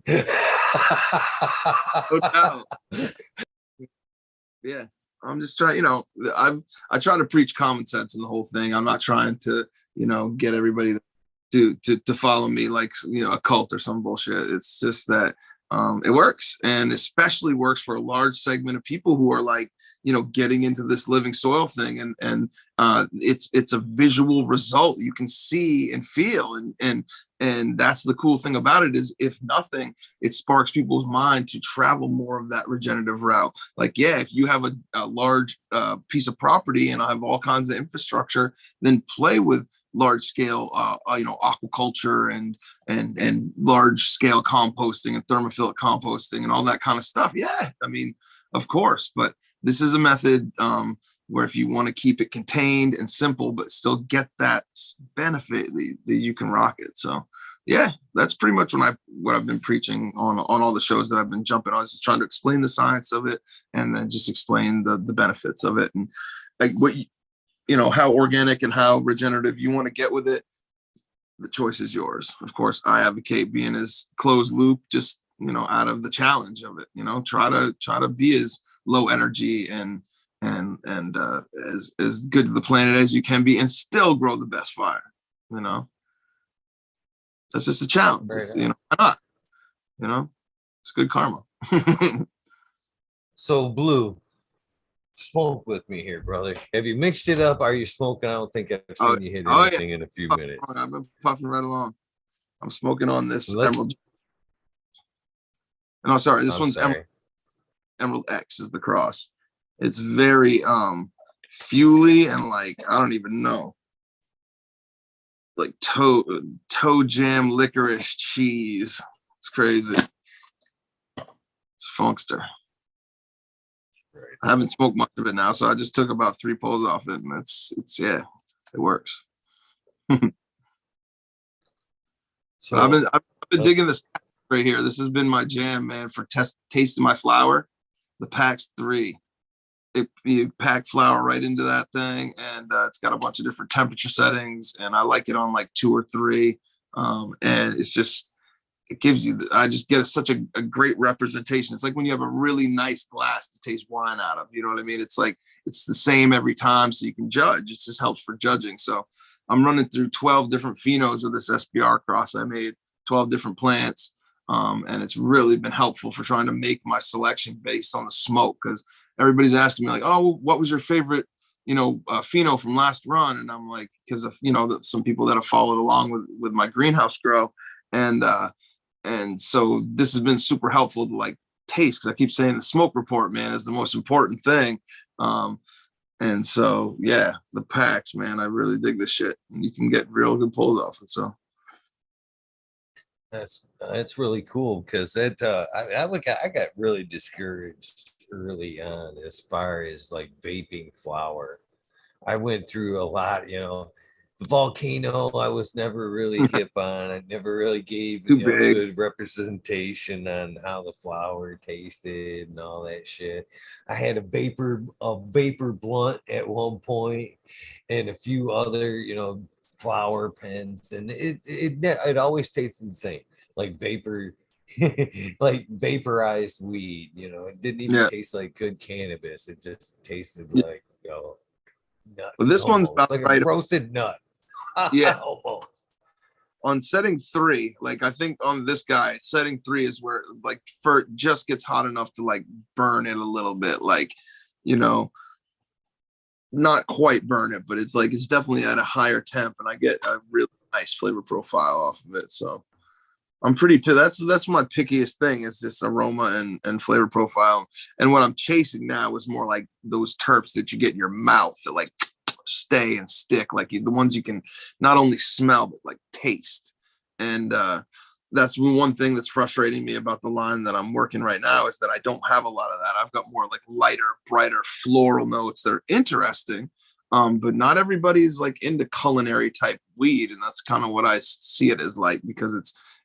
Yeah, I'm just trying, I try to preach common sense in the whole thing. I'm not trying to, get everybody to follow me like, a cult or some bullshit. It's just that it works, and especially works for a large segment of people who are like, getting into this living soil thing, and it's a visual result you can see and feel, and that's the cool thing about it, is if nothing, it sparks people's mind to travel more of that regenerative route. Like, yeah, if you have a large piece of property and I have all kinds of infrastructure, then play with large scale aquaculture and large scale composting and thermophilic composting and all that kind of stuff. Yeah, I mean, of course, but this is a method where if you want to keep it contained and simple, but still get that benefit, that you can rock it. So yeah, that's pretty much what I've been preaching on all the shows that I've been jumping on, is just trying to explain the science of it, and then just explain the benefits of it, and like what how organic and how regenerative you want to get with it. The choice is yours. Of course, I advocate being as closed loop, just out of the challenge of it. Try to be as low energy and as good to the planet as you can be, and still grow the best fire. That's just a challenge. Why not? It's good karma. So Blue, smoke with me here, brother. Have you mixed it up? Are you smoking? I don't think I've seen you hit anything in a few minutes. I've been puffing right along. I'm smoking on this Emerald. No, sorry, this one's Emerald X is the cross. It's very fuely and like, I don't even know, like toe jam licorice cheese. It's crazy. It's funkster. Right. I haven't smoked much of it now, so I just took about 3 pulls off it, and it's it works. So I've been digging this right here. This has been my jam, man, for tasting my flower. The PAX 3. You pack flour right into that thing, and it's got a bunch of different temperature settings, and I like it on like 2 or 3, and it gives you I just get such a great representation. It's like when you have a really nice glass to taste wine out of, you know what I mean? It's like it's the same every time, so you can judge. It just helps for judging. So I'm running through 12 different phenos of this SBR cross. I made 12 different plants, and it's really been helpful for trying to make my selection based on the smoke, because everybody's asking me like, oh, what was your favorite, pheno from last run? And I'm like, because of, some people that have followed along with my greenhouse grow. And so this has been super helpful to like taste, because I keep saying the smoke report, man, is the most important thing. And so, yeah, the PAX, man, I really dig this shit, and you can get real good pulls off it. So that's really cool, because I got really discouraged early on as far as like vaping flower. I went through a lot, the volcano I was never really hip on. I never really gave good representation on how the flower tasted and all that shit. I had a vapor blunt at one point, and a few other flower pens, and it always tasted the same, like vapor. Like vaporized weed, it didn't even taste like good cannabis. It just tasted like nuts. Well, this one's about like right. A roasted nut. Yeah. Almost. On setting 3, like I think on this guy, setting 3 is where like it just gets hot enough to like burn it a little bit, like not quite burn it, but it's definitely at a higher temp, and I get a really nice flavor profile off of it. So I'm that's my pickiest thing, is this aroma and flavor profile. And what I'm chasing now is more like those terps that you get in your mouth that like stay and stick, like the ones you can not only smell but like taste. And that's one thing that's frustrating me about the line that I'm working right now, is that I don't have a lot of that. I've got more like lighter, brighter floral notes that are interesting, but not everybody's like into culinary type weed, and that's kind of what I see it as, like, because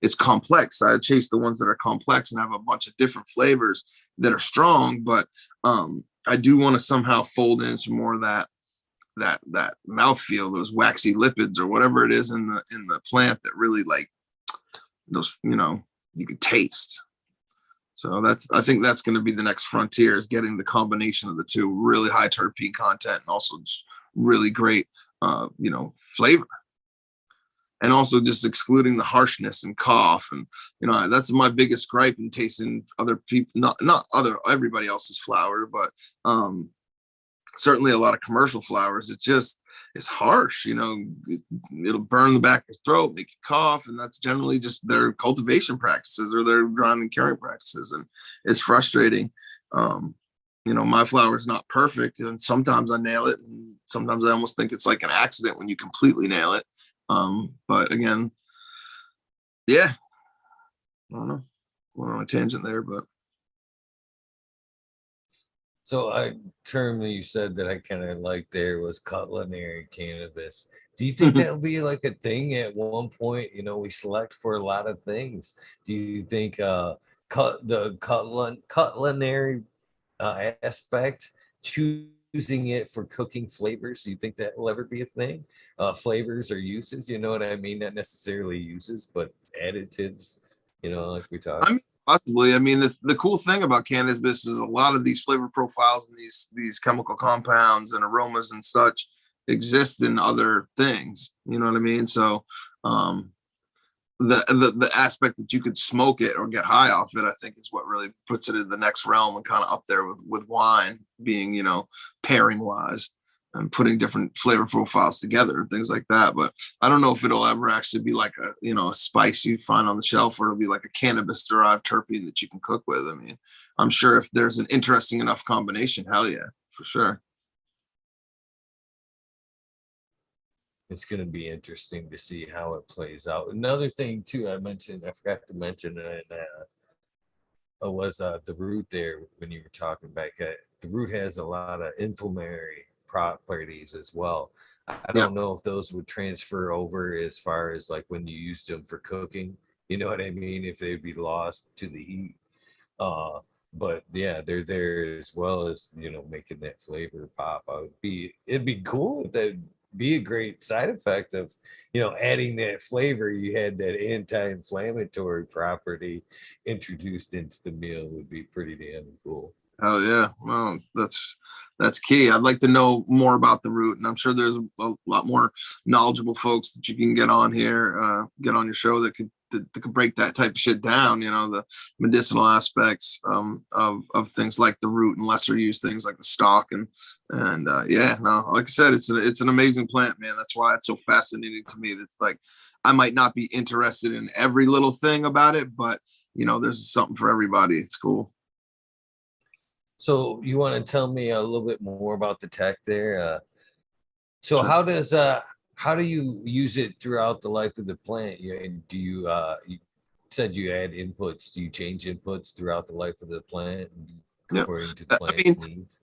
it's complex. I chase the ones that are complex and have a bunch of different flavors that are strong, but I do want to somehow fold in some more of that mouthfeel, those waxy lipids or whatever it is in the plant that really like those, you could taste. So I think that's going to be the next frontier, is getting the combination of the two, really high terpene content and also just really great, flavor. And also just excluding the harshness and cough. And, that's my biggest gripe in tasting other people, not everybody else's flower, but certainly a lot of commercial flowers. It's harsh, it'll burn the back of your throat, make you cough. And that's generally just their cultivation practices or their drying and curing practices. And it's frustrating. My flower is not perfect, and sometimes I nail it, and sometimes I almost think it's like an accident when you completely nail it. But again, yeah, I don't know. We're on a tangent there, but So a term that you said that I kind of like there was culinary cannabis. Do you think that'll be like a thing at one point? You know, we select for a lot of things. Do you think culinary aspect, choosing it for cooking flavors, do you think that will ever be a thing? Flavors or uses, you know what I mean? Not necessarily uses, but additives, you know, like we I talked. mean, possibly. I mean, the cool thing about cannabis is a lot of these flavor profiles and these chemical compounds and aromas and such exist in other things. You know what I mean? So, um, the aspect that you could smoke it or get high off it, I think, is what really puts it in the next realm and kind of up there with wine being, you know, pairing wise and putting different flavor profiles together and things like that. But I don't know if it'll ever actually be like a, you know, a spice you find on the shelf, or it'll be like a cannabis derived terpene that you can cook with. I mean, I'm sure if there's an interesting enough combination, hell yeah, for sure. It's going to be interesting to see how it plays out. Another thing too, I forgot to mention it, was the root there when you were talking back. The root has a lot of inflammatory properties as well. I Yeah. don't know if those would transfer over as far as like when you use them for cooking. You know what I mean? If they'd be lost to the heat. Uh, but yeah, they're there as well as, you know, making that flavor pop. It'd be cool if that be a great side effect of, you know, adding that flavor. You had that anti-inflammatory property introduced into the meal would be pretty damn cool. Oh yeah, well, that's key. I'd like to know more about the root, and I'm sure there's a lot more knowledgeable folks that you can get on here, get on your show that could break that type of shit down. You know, the medicinal aspects of things like the root and lesser used things like the stalk and yeah, no, like I said, it's an amazing plant, man. That's why it's so fascinating to me. That's like I might not be interested in every little thing about it, but you know, there's something for everybody. It's cool. So you want to tell me a little bit more about the tech there? So Sure. how do you use it throughout the life of the plant? Do you you said you add inputs? Do you change inputs throughout the life of the plant Yeah. according to the I mean, plant's needs?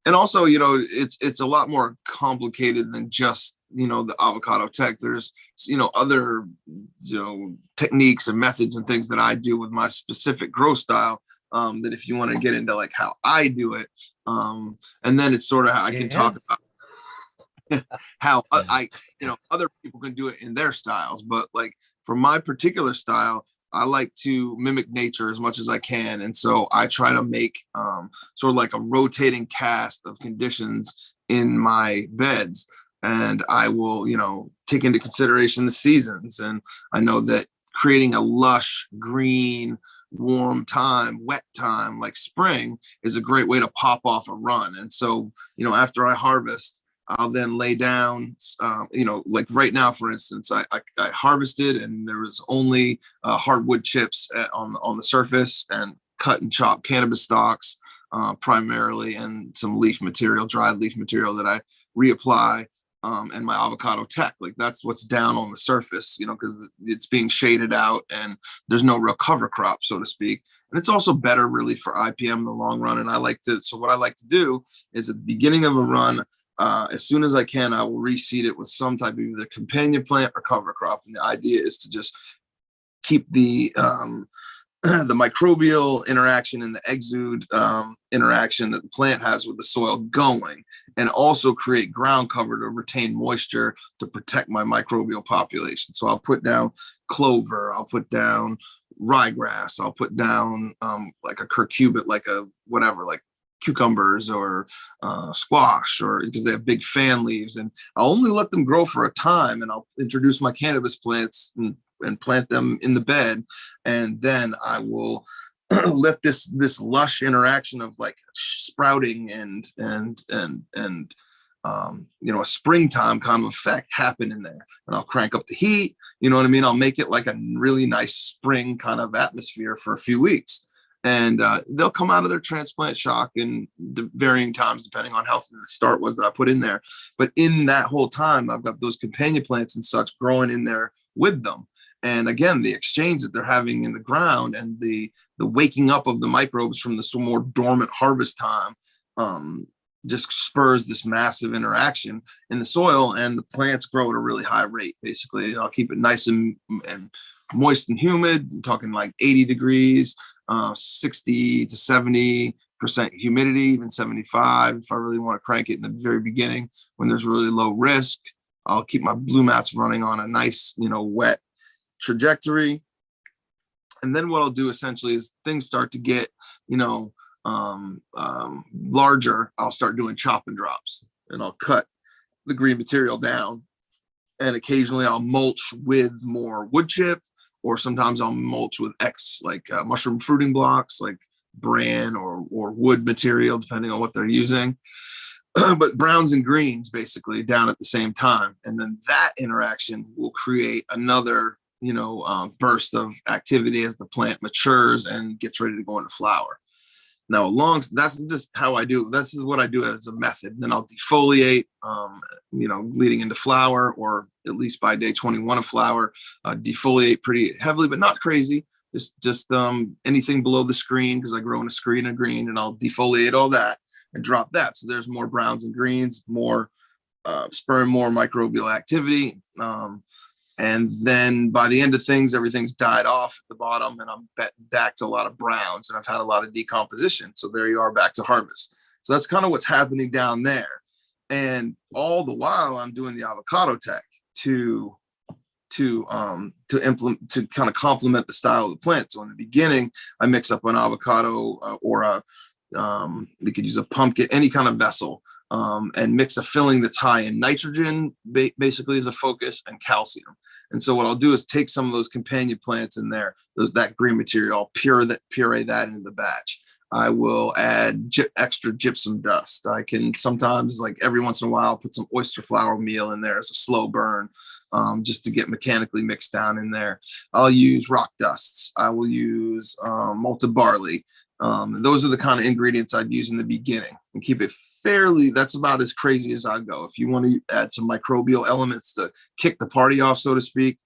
and also, you know, it's a lot more complicated than just, you know, the avocado tech. There's, you know, other, you know, techniques and methods and things that I do with my specific grow style, that if you want to get into like how I do it, and then it's sort of how I can talk Yes. about how I, you know, other people can do it in their styles. But like for my particular style, I like to mimic nature as much as I can. And so I try to make sort of like a rotating cast of conditions in my beds. And I will, you know, take into consideration the seasons. And I know that creating a lush, green, warm time, wet time like spring is a great way to pop off a run. And so, you know, after I harvest, I'll then lay down, you know, like right now, for instance, I harvested and there was only hardwood chips on the surface and cut and chopped cannabis stalks primarily, and some leaf material, dried leaf material that I reapply, and my avocado tech. Like that's what's down on the surface, you know, because it's being shaded out and there's no real cover crop, so to speak. And it's also better really for IPM in the long run. And so what I like to do is at the beginning of a run, as soon as I can, I will reseed it with some type of either companion plant or cover crop. And the idea is to just keep the the microbial interaction and the exude interaction that the plant has with the soil going, and also create ground cover to retain moisture to protect my microbial population. So I'll put down clover, I'll put down ryegrass, I'll put down like a curcubit, like a whatever, like cucumbers or squash, or because they have big fan leaves, and I'll only let them grow for a time, and I'll introduce my cannabis plants and plant them in the bed, and then I will let this lush interaction of like sprouting and you know, a springtime kind of effect happen in there, and I'll crank up the heat, you know what I mean, I'll make it like a really nice spring kind of atmosphere for a few weeks, and they'll come out of their transplant shock in the varying times depending on how the start was that I put in there. But in that whole time, I've got those companion plants and such growing in there with them. And again, the exchange that they're having in the ground and the waking up of the microbes from the more dormant harvest time just spurs this massive interaction in the soil, and the plants grow at a really high rate. Basically, I'll keep it nice and moist and humid. I'm talking like 80 degrees, 60 to 70% humidity, even 75 if I really want to crank it in the very beginning when there's really low risk. I'll keep my blue mats running on a nice, wet trajectory. And then what I'll do essentially is things start to get, larger. I'll start doing chop and drops, and I'll cut the green material down. And occasionally I'll mulch with more wood chip, or sometimes I'll mulch with mushroom fruiting blocks, like bran or wood material, depending on what they're using. But browns and greens basically down at the same time. And then that interaction will create another, burst of activity as the plant matures and gets ready to go into flower. Now, that's just how I do. This is what I do as a method. Then I'll defoliate, leading into flower, or at least by day 21 of flower, defoliate pretty heavily, but not crazy. Just anything below the screen, because I grow in a screen of green, and I'll defoliate all that and drop that. So there's more browns and greens, more spurring more microbial activity. And then by the end of things, everything's died off at the bottom, and I'm back to a lot of browns, and I've had a lot of decomposition. So there you are, back to harvest. So that's kind of what's happening down there. And all the while I'm doing the avocado tech to implement, to kind of complement the style of the plant. So in the beginning, I mix up an avocado we could use a pumpkin, any kind of vessel, and mix a filling that's high in nitrogen, basically as a focus, and calcium. And so what I'll do is take some of those companion plants in there, that green material, I'll puree that into the batch. I will add extra gypsum dust. I can sometimes, like every once in a while, put some oyster flour meal in there as a slow burn, just to get mechanically mixed down in there. I'll use rock dusts. I will use malted barley. Those are the kind of ingredients I'd use in the beginning, and keep it that's about as crazy as I go. If you want to add some microbial elements to kick the party off, so to speak,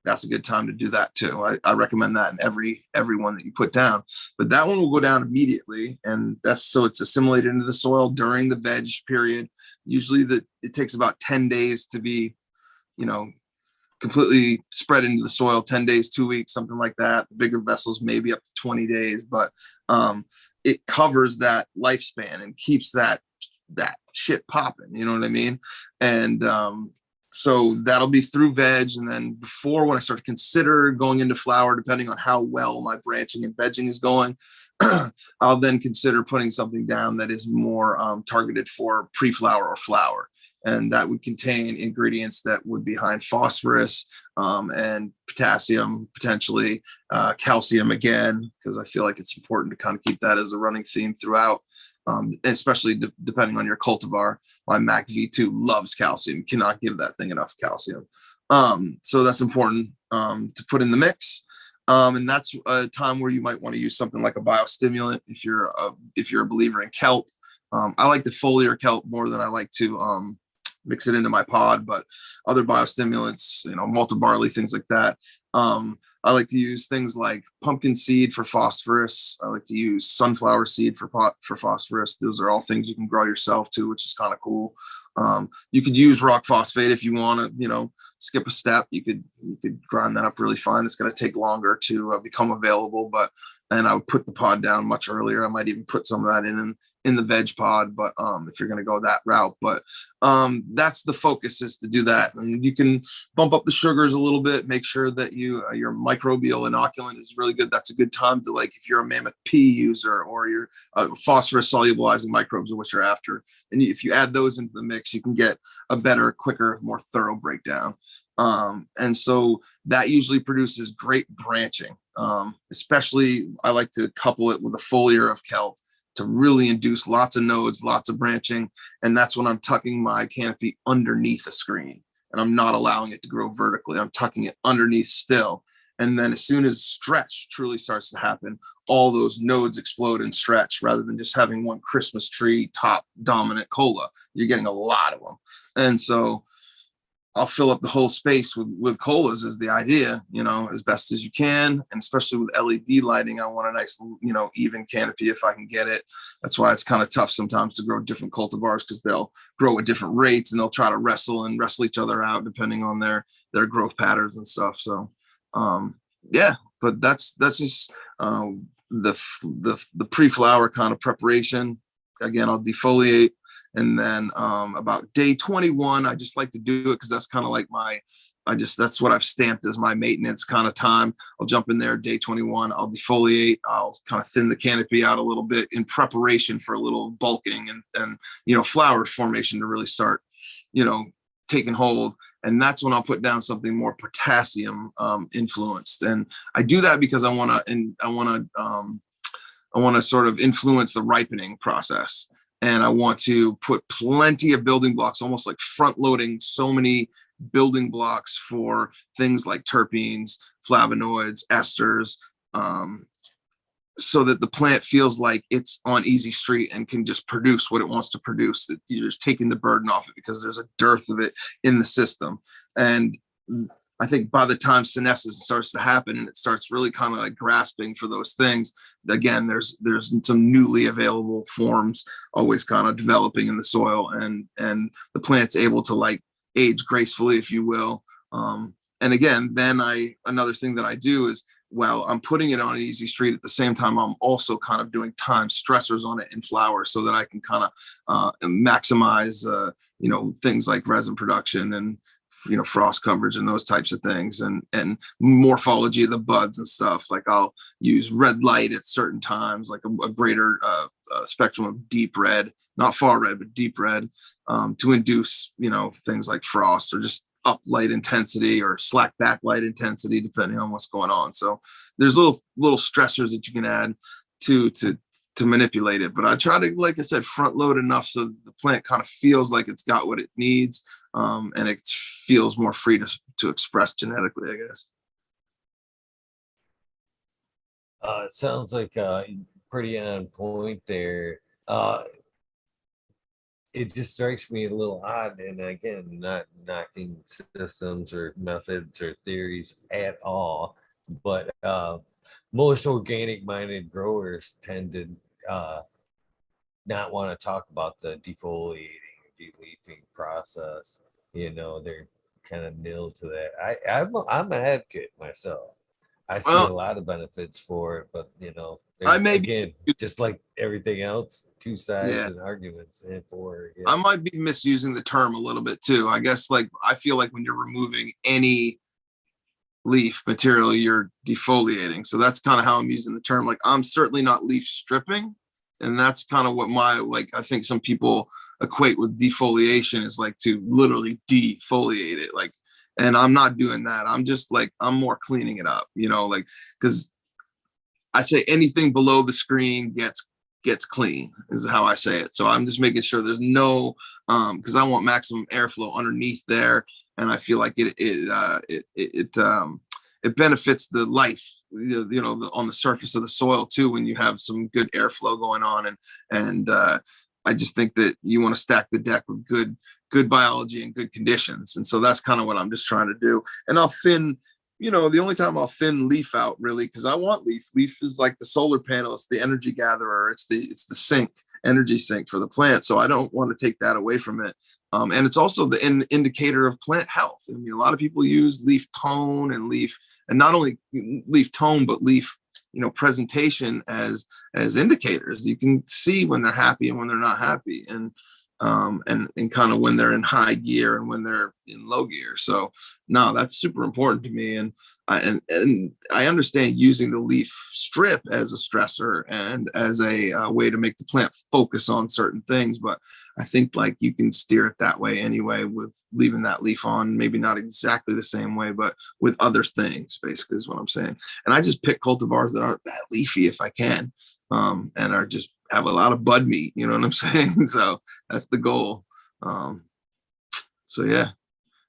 that's a good time to do that too. I recommend that in every one that you put down, but that one will go down immediately. And it's assimilated into the soil during the veg period. Usually it takes about 10 days to be, completely spread into the soil, 10 days, 2 weeks, something like that. The bigger vessels, maybe up to 20 days, but it covers that lifespan and keeps that shit popping. You know what I mean? And so that'll be through veg. And then when I start to consider going into flower, depending on how well my branching and vegging is going, I'll then consider putting something down that is more targeted for pre-flower or flower. And that would contain ingredients that would be high in phosphorus and potassium, potentially calcium again, because I feel like it's important to kind of keep that as a running theme throughout, especially depending on your cultivar. My Mac V2 loves calcium, cannot give that thing enough calcium. So that's important to put in the mix. And that's a time where you might want to use something like a biostimulant if you're a believer in kelp. I like the foliar kelp more than I like to mix it into my pod, but other biostimulants, malted barley, things like that. I like to use things like pumpkin seed for phosphorus. I like to use sunflower seed for phosphorus. Those are all things you can grow yourself too, which is kind of cool. You could use rock phosphate if you want to, skip a step. You could grind that up really fine. It's going to take longer to become available, and I would put the pod down much earlier. I might even put some of that in the veg pod, but if you're going to go that route, but that's the focus, is to do that. And you can bump up the sugars a little bit, make sure that your microbial inoculant is really good. That's a good time to, like, if you're a Mammoth P user, or your phosphorus solubilizing microbes are what you're after. And if you add those into the mix, you can get a better, quicker, more thorough breakdown. And so that usually produces great branching. Especially I like to couple it with a foliar of kelp to really induce lots of nodes, lots of branching. And that's when I'm tucking my canopy underneath a screen, and I'm not allowing it to grow vertically. I'm tucking it underneath still. And then as soon as stretch truly starts to happen, all those nodes explode and stretch, rather than just having one Christmas tree top dominant cola. You're getting a lot of them. And so I'll fill up the whole space with colas is the idea, as best as you can. And especially with LED lighting, I want a nice, even canopy if I can get it. That's why it's kind of tough sometimes to grow different cultivars, because they'll grow at different rates and they'll try to wrestle each other out depending on their growth patterns and stuff. So, yeah, but that's just the pre-flower kind of preparation. Again, I'll defoliate. And then about day 21, I just like to do it because that's kind of like that's what I've stamped as my maintenance kind of time. I'll jump in there day 21. I'll defoliate. I'll kind of thin the canopy out a little bit in preparation for a little bulking and flower formation to really start, taking hold. And that's when I'll put down something more potassium influenced. And I do that because I want to sort of influence the ripening process. And I want to put plenty of building blocks, almost like front loading so many building blocks for things like terpenes, flavonoids, esters, so that the plant feels like it's on easy street and can just produce what it wants to produce, that you're just taking the burden off it because there's a dearth of it in the system. And I think by the time senescence starts to happen and it starts really kind of like grasping for those things, again, there's some newly available forms always kind of developing in the soil, and the plant's able to like age gracefully, if you will. And again, then another thing that I do is, while I'm putting it on an easy street, at the same time, I'm also kind of doing time stressors on it in flower so that I can kind of maximize, things like resin production and frost coverage and those types of things, and morphology of the buds and stuff. Like I'll use red light at certain times, like a greater spectrum of deep red, not far red, but deep red, to induce, things like frost, or just up light intensity or slack back light intensity, depending on what's going on. So there's little stressors that you can add to manipulate it. But I try to, like I said, front load enough so the plant kind of feels like it's got what it needs, and it feels more free to express genetically, I guess. It sounds like pretty on point there. It just strikes me a little odd, and again, not knocking systems or methods or theories at all, but most organic minded growers tend to not want to talk about the defoliating or deleafing process. They're kind of nil to that. I'm an advocate myself. I see a lot of benefits for it, but again, just like everything else, two sides and arguments and for. I might be misusing the term a little bit too. I guess I feel like when you're removing any leaf material, you're defoliating. So that's kind of how I'm using the term. Like, I'm certainly not leaf stripping, and that's kind of what I think some people equate with defoliation, is like to literally defoliate it. Like, and I'm not doing that. I'm just I'm more cleaning it up, because I say anything below the screen gets clean, is how I say it. So I'm just making sure there's no, because I want maximum airflow underneath there, and I feel like it benefits the life, on the surface of the soil too, when you have some good airflow going on, and I just think that you want to stack the deck with good biology and good conditions, and so that's kind of what I'm just trying to do. And I'll thin. The only time I'll thin leaf out, really, because I want leaf. Leaf is like the solar panel. It's the energy gatherer. It's the energy sink for the plant. So I don't want to take that away from it. And it's also the indicator of plant health. I mean, a lot of people use leaf tone and not only leaf tone, but leaf, presentation as indicators. You can see when they're happy and when they're not happy, and kind of when they're in high gear and when they're in low gear. So no, that's super important to me. And I understand using the leaf strip as a stressor and as a way to make the plant focus on certain things. But I think you can steer it that way anyway, with leaving that leaf on, maybe not exactly the same way, but with other things, basically, is what I'm saying. And I just pick cultivars that aren't that leafy if I can, and are just have a lot of bud meat, you know what I'm saying? So that's the goal. So yeah,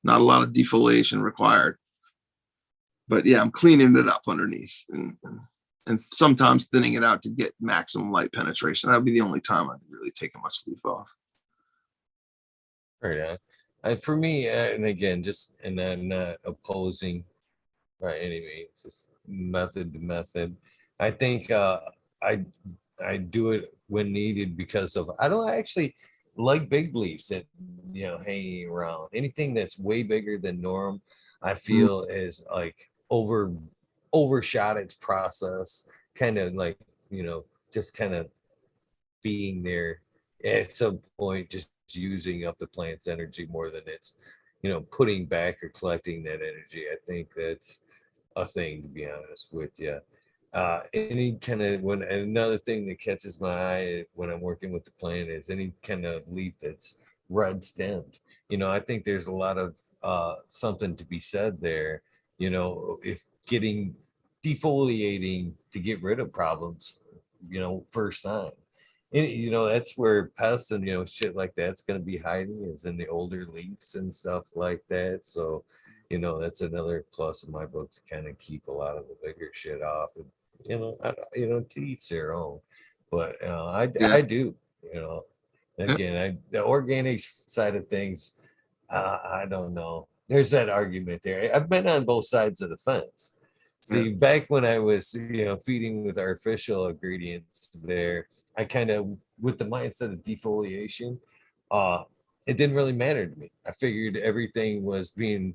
not a lot of defoliation required, but yeah, I'm cleaning it up underneath and sometimes thinning it out to get maximum light penetration. That would be the only time I'd really take much leaf off. Right on. For me, and again, just and I'm not opposing by any means, just method to method. I think I I do it when needed because of I don't actually like big leaves that hanging around. Anything that's way bigger than norm, I Mm, feel is like overshot its process, kind of like just kind of being there at some point, just using up the plant's energy more than it's putting back or collecting that energy. I think that's a thing, to be honest with you. Any kind of when another thing that catches my eye when I'm working with the plant is any kind of leaf that's red stemmed. I think there's a lot of something to be said there. If getting defoliating to get rid of problems, first sign. And, that's where pests and shit like that's going to be hiding is in the older leaves and stuff like that. So that's another plus in my book to kind of keep a lot of the bigger shit off. And to each their own. But yeah, I do. You know, yeah, again, the organic side of things. I don't know. There's that argument there. I've been on both sides of the fence. yeah, See, back when I was feeding with artificial ingredients, there, I kind of with the mindset of defoliation. Uh, it didn't really matter to me. I figured everything was being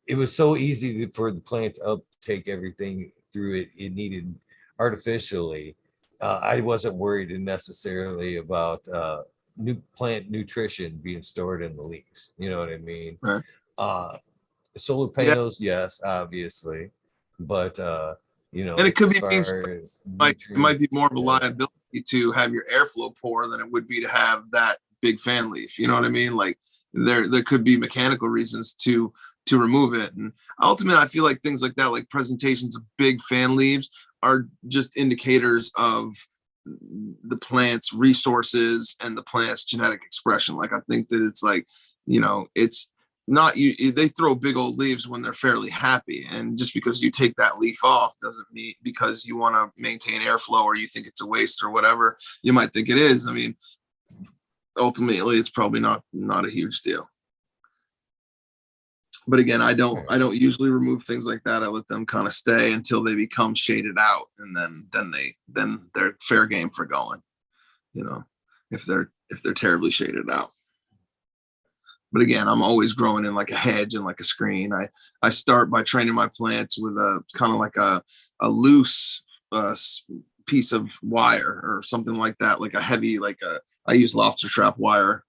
it was so easy for the plant to uptake everything through it needed artificially. I wasn't worried necessarily about new plant nutrition being stored in the leaves. You know what I mean? right. Uh, Solar Yeah, panels, yes, obviously, but and it could as be far as like it might be nutrients, more of a yeah, liability to have your airflow poor than it would be to have that big fan leaf. You know what I mean? Like there could be mechanical reasons to remove it. And ultimately I feel like things like that, like presentations of big fan leaves, are just indicators of the plant's resources and the plant's genetic expression. Like I think that it's like, it's not you they throw big old leaves when they're fairly happy, and just because you take that leaf off doesn't mean because you want to maintain airflow or you think it's a waste or whatever you might think it is. I mean, ultimately it's probably not a huge deal. But again, I right. don't usually remove things like that. I let them kind of stay until they become shaded out, and then they're fair game for going, you know if they're terribly shaded out. But again, I'm always growing in like a hedge and like a screen. I start by training my plants with a kind of like a loose uh, piece of wire or something like that, like a heavy, like a I use lobster trap wire.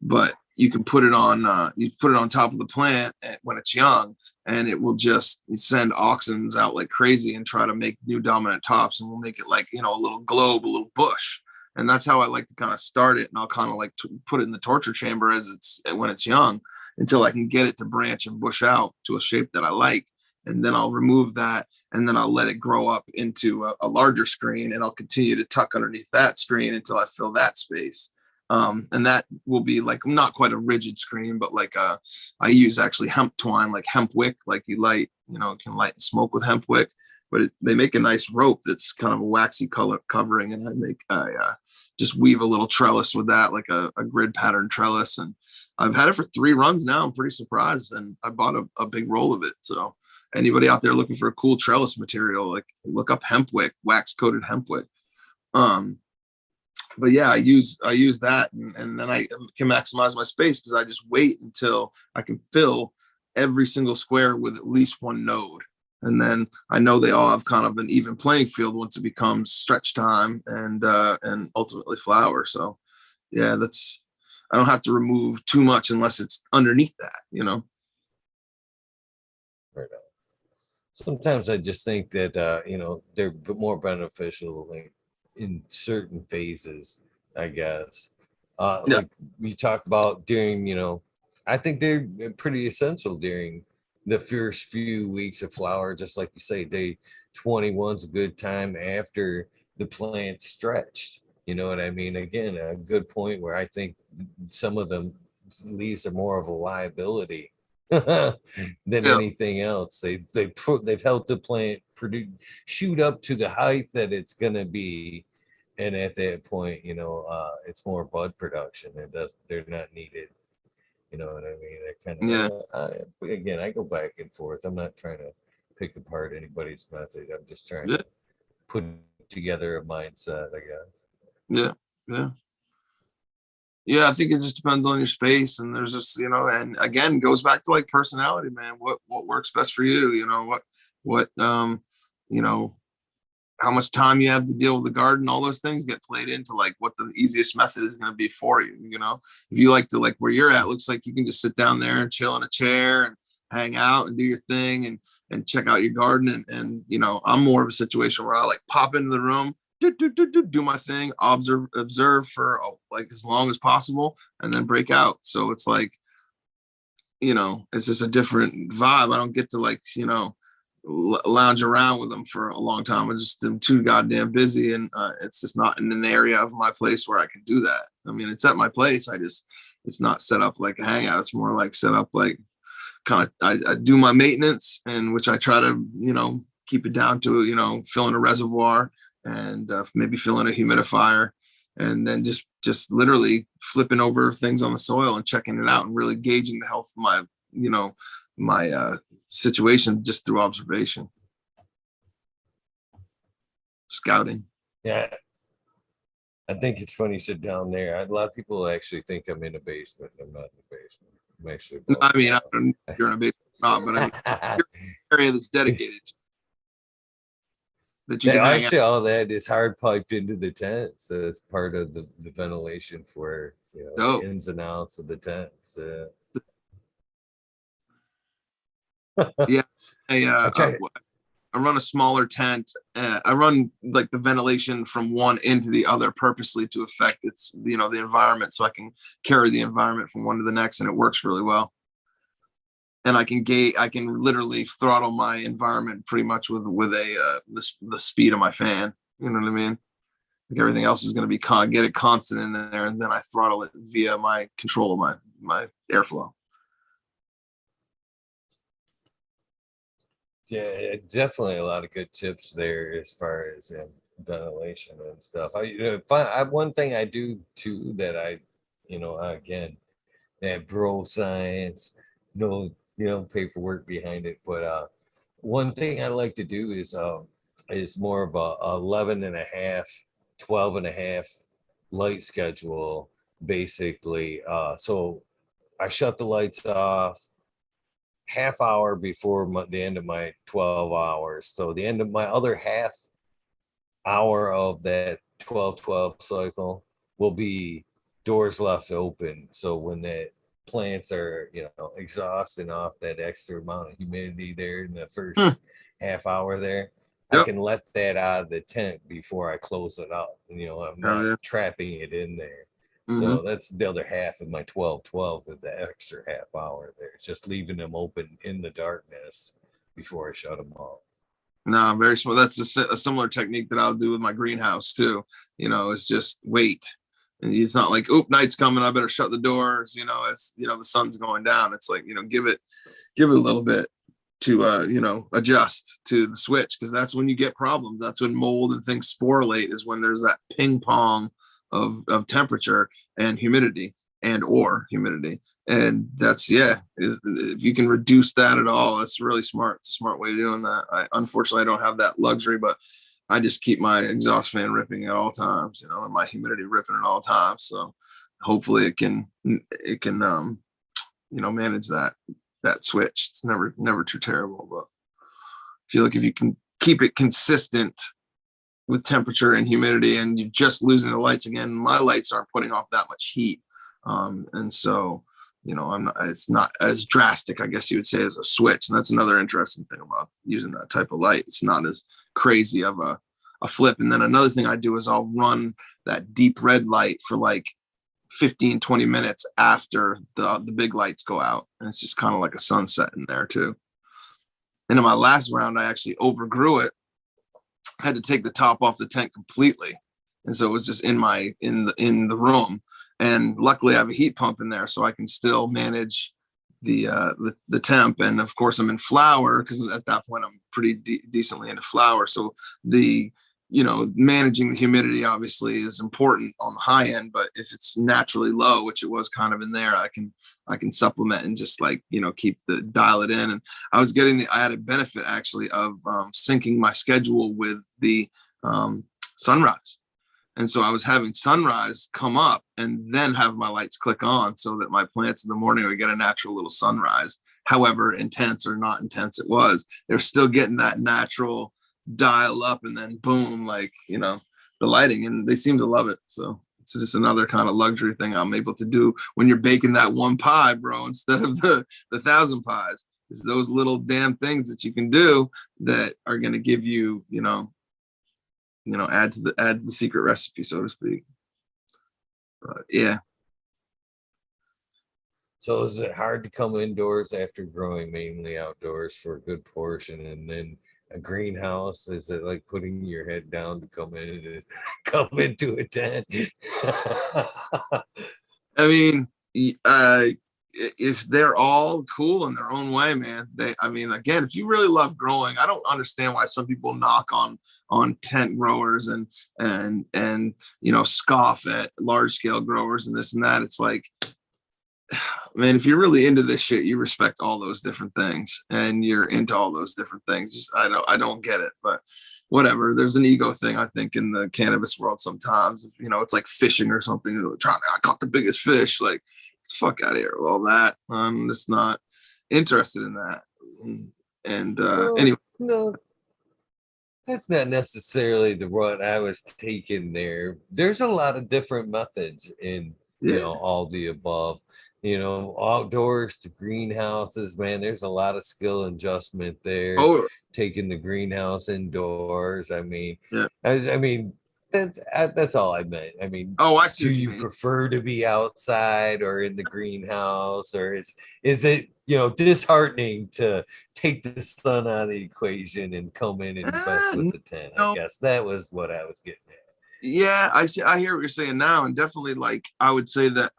But you can put it on you put it on top of the plant when it's young, and it will just send auxins out like crazy and try to make new dominant tops, and we'll make it like a little globe, a little bush. And that's how I like to kind of start it. And I'll kind of like put it in the torture chamber as it's when it's young until I can get it to branch and bush out to a shape that I like. And then I'll remove that, and then I'll let it grow up into a larger screen, and I'll continue to tuck underneath that screen until I fill that space. And that will be like not quite a rigid screen, but like I use actually hemp twine, like hemp wick, like you light, can light and smoke with hemp wick. But they make a nice rope that's kind of a waxy color covering, and I just weave a little trellis with that, like a grid pattern trellis. And I've had it for 3 runs now. I'm pretty surprised, and I bought a big roll of it. So anybody out there looking for a cool trellis material, like look up hemp wick, wax coated hemp wick. Um, but yeah, I use that, and then I can maximize my space because I just wait until I can fill every single square with at least one node. And then I know they all have kind of an even playing field once it becomes stretch time and ultimately flower. So yeah, that's I don't have to remove too much unless it's underneath that. Right. Sometimes I just think that they're more beneficial like in certain phases, I guess. Yeah, Like we talk about during, I think they're pretty essential during the first few weeks of flower. Just like you say, day 21's a good time after the plant stretched. You know what I mean? Again, a good point where I think some of them leaves are more of a liability than yeah, anything else. They've helped the plant produce shoot up to the height that it's gonna be, and at that point, it's more bud production. They're not needed You know what I mean? I kind Yeah. of, again, I go back and forth. I'm not trying to pick apart anybody's method. I'm just trying Yeah. to put together a mindset, I guess. Yeah. Yeah. Yeah, I think it just depends on your space, and there's just, and again, goes back to like personality, man. What works best for you? What you know, how much time you have to deal with the garden, all those things get played into like what the easiest method is going to be for you. If you like to, like where you're at, looks like you can just sit down there and chill in a chair and hang out and do your thing and check out your garden. And I'm more of a situation where I like pop into the room, do my thing, observe for like as long as possible, and then break out. So it's like, it's just a different vibe. I don't get to like, lounge around with them for a long time. I just am too goddamn busy, and it's just not in an area of my place where I can do that. I mean, it's at my place. It's not set up like a hangout. It's more like set up like kind of, I do my maintenance, and which I try to, keep it down to, fill in a reservoir and maybe fill in a humidifier, and then just literally flipping over things on the soil and checking it out and really gauging the health of my, my situation just through observation, scouting. Yeah, I think it's funny you said down there. A lot of people actually think I'm in a basement. I'm not in the basement. I'm actually I mean, I don't know if you're in a basement or not, but I mean, you're an area that's dedicated to, that you can hang out. Actually, all that is hard piped into the tent. So it's part of the ventilation for, Oh, the ins and outs of the tents. yeah. I try. I run a smaller tent. I run like the ventilation from one into the other purposely to affect the environment, so I can carry the environment from one to the next, and it works really well. And I can literally throttle my environment pretty much with the speed of my fan. You know what I mean? Like everything else is going to be get it constant in there, and then I throttle it via my control of my airflow. Yeah, definitely a lot of good tips there as far as ventilation and stuff. One thing I do too that again, that bro science, no, paperwork behind it. But one thing I like to do is more of a 11 and a half, 12 and a half light schedule, basically. So I shut the lights off half hour before the end of my 12 hours. So the end of my other half hour of that 12-12 cycle will be doors left open. So when the plants are, exhausting off that extra amount of humidity there in the first half hour there, I Yep. can let that out of the tent before I close it up. I'm not trapping it in there. Mm-hmm. So that's the other half of my 12-12 with the extra half hour there. It's just leaving them open in the darkness before I shut them off. No, very small. That's a similar technique that I'll do with my greenhouse too. It's just wait. And it's not like, oop, night's coming, I better shut the doors, as the sun's going down. It's like, give it a little bit to adjust to the switch, because that's when you get problems. That's when mold and things sporulate, is when there's that ping pong of temperature and humidity or humidity. And that's, if you can reduce that at all, that's really smart. It's a smart way of doing that. Unfortunately, I don't have that luxury, but I just keep my exhaust fan ripping at all times, and my humidity ripping at all times. So hopefully it can manage that switch. It's never too terrible, but I feel like if you can keep it consistent with temperature and humidity, and you're just losing the lights again, my lights aren't putting off that much heat. And so, it's not as drastic, I guess you would say, as a switch. And that's another interesting thing about using that type of light. It's not as crazy of a flip. And then another thing I do is I'll run that deep red light for like 15-20 minutes after the big lights go out. And it's just kind of like a sunset in there too. And in my last round, I actually overgrew it. I had to take the top off the tent completely. And so it was just in the room. And luckily I have a heat pump in there, so I can still manage the temp. And of course I'm in flower, because at that point I'm pretty decently into flower. So the managing the humidity obviously is important on the high end, but if it's naturally low, which it was kind of in there, I can supplement and just like, dial it in. And I was getting the added benefit actually of syncing my schedule with the sunrise. And so I was having sunrise come up and then have my lights click on so that my plants in the morning would get a natural little sunrise. However intense or not intense it was, they're still getting that natural dial up, and then boom, like, the lighting, and they seem to love it. So it's just another kind of luxury thing I'm able to do when you're baking that one pie, bro, instead of the 1,000 pies. It's those little damn things that you can do that are going to give you, add to the secret recipe, so to speak. But yeah. So is it hard to come indoors after growing mainly outdoors for a good portion, and then a greenhouse? Is it like putting your head down to come in and come into a tent? I mean, if they're all cool in their own way, man, again, if you really love growing, I don't understand why some people knock on tent growers and scoff at large scale growers and this and that. It's like, man, if you're really into this shit, you respect all those different things and you're into all those different things. Just, I don't get it, but whatever. There's an ego thing, I think, in the cannabis world sometimes. It's like fishing or something. I caught the biggest fish. Like, fuck out of here with all that. I'm just not interested in that. And anyway. No, that's not necessarily the route I was taking there. There's a lot of different methods in, all the above. Outdoors to greenhouses, man, there's a lot of skill adjustment there. Taking the greenhouse indoors. I mean, that's all I meant. I mean, I see. Do you prefer to be outside or in the greenhouse, or is it disheartening to take the sun out of the equation and come in and invest with the tent? I guess that was what I was getting at. Yeah, I hear what you're saying now, and definitely, like, I would say that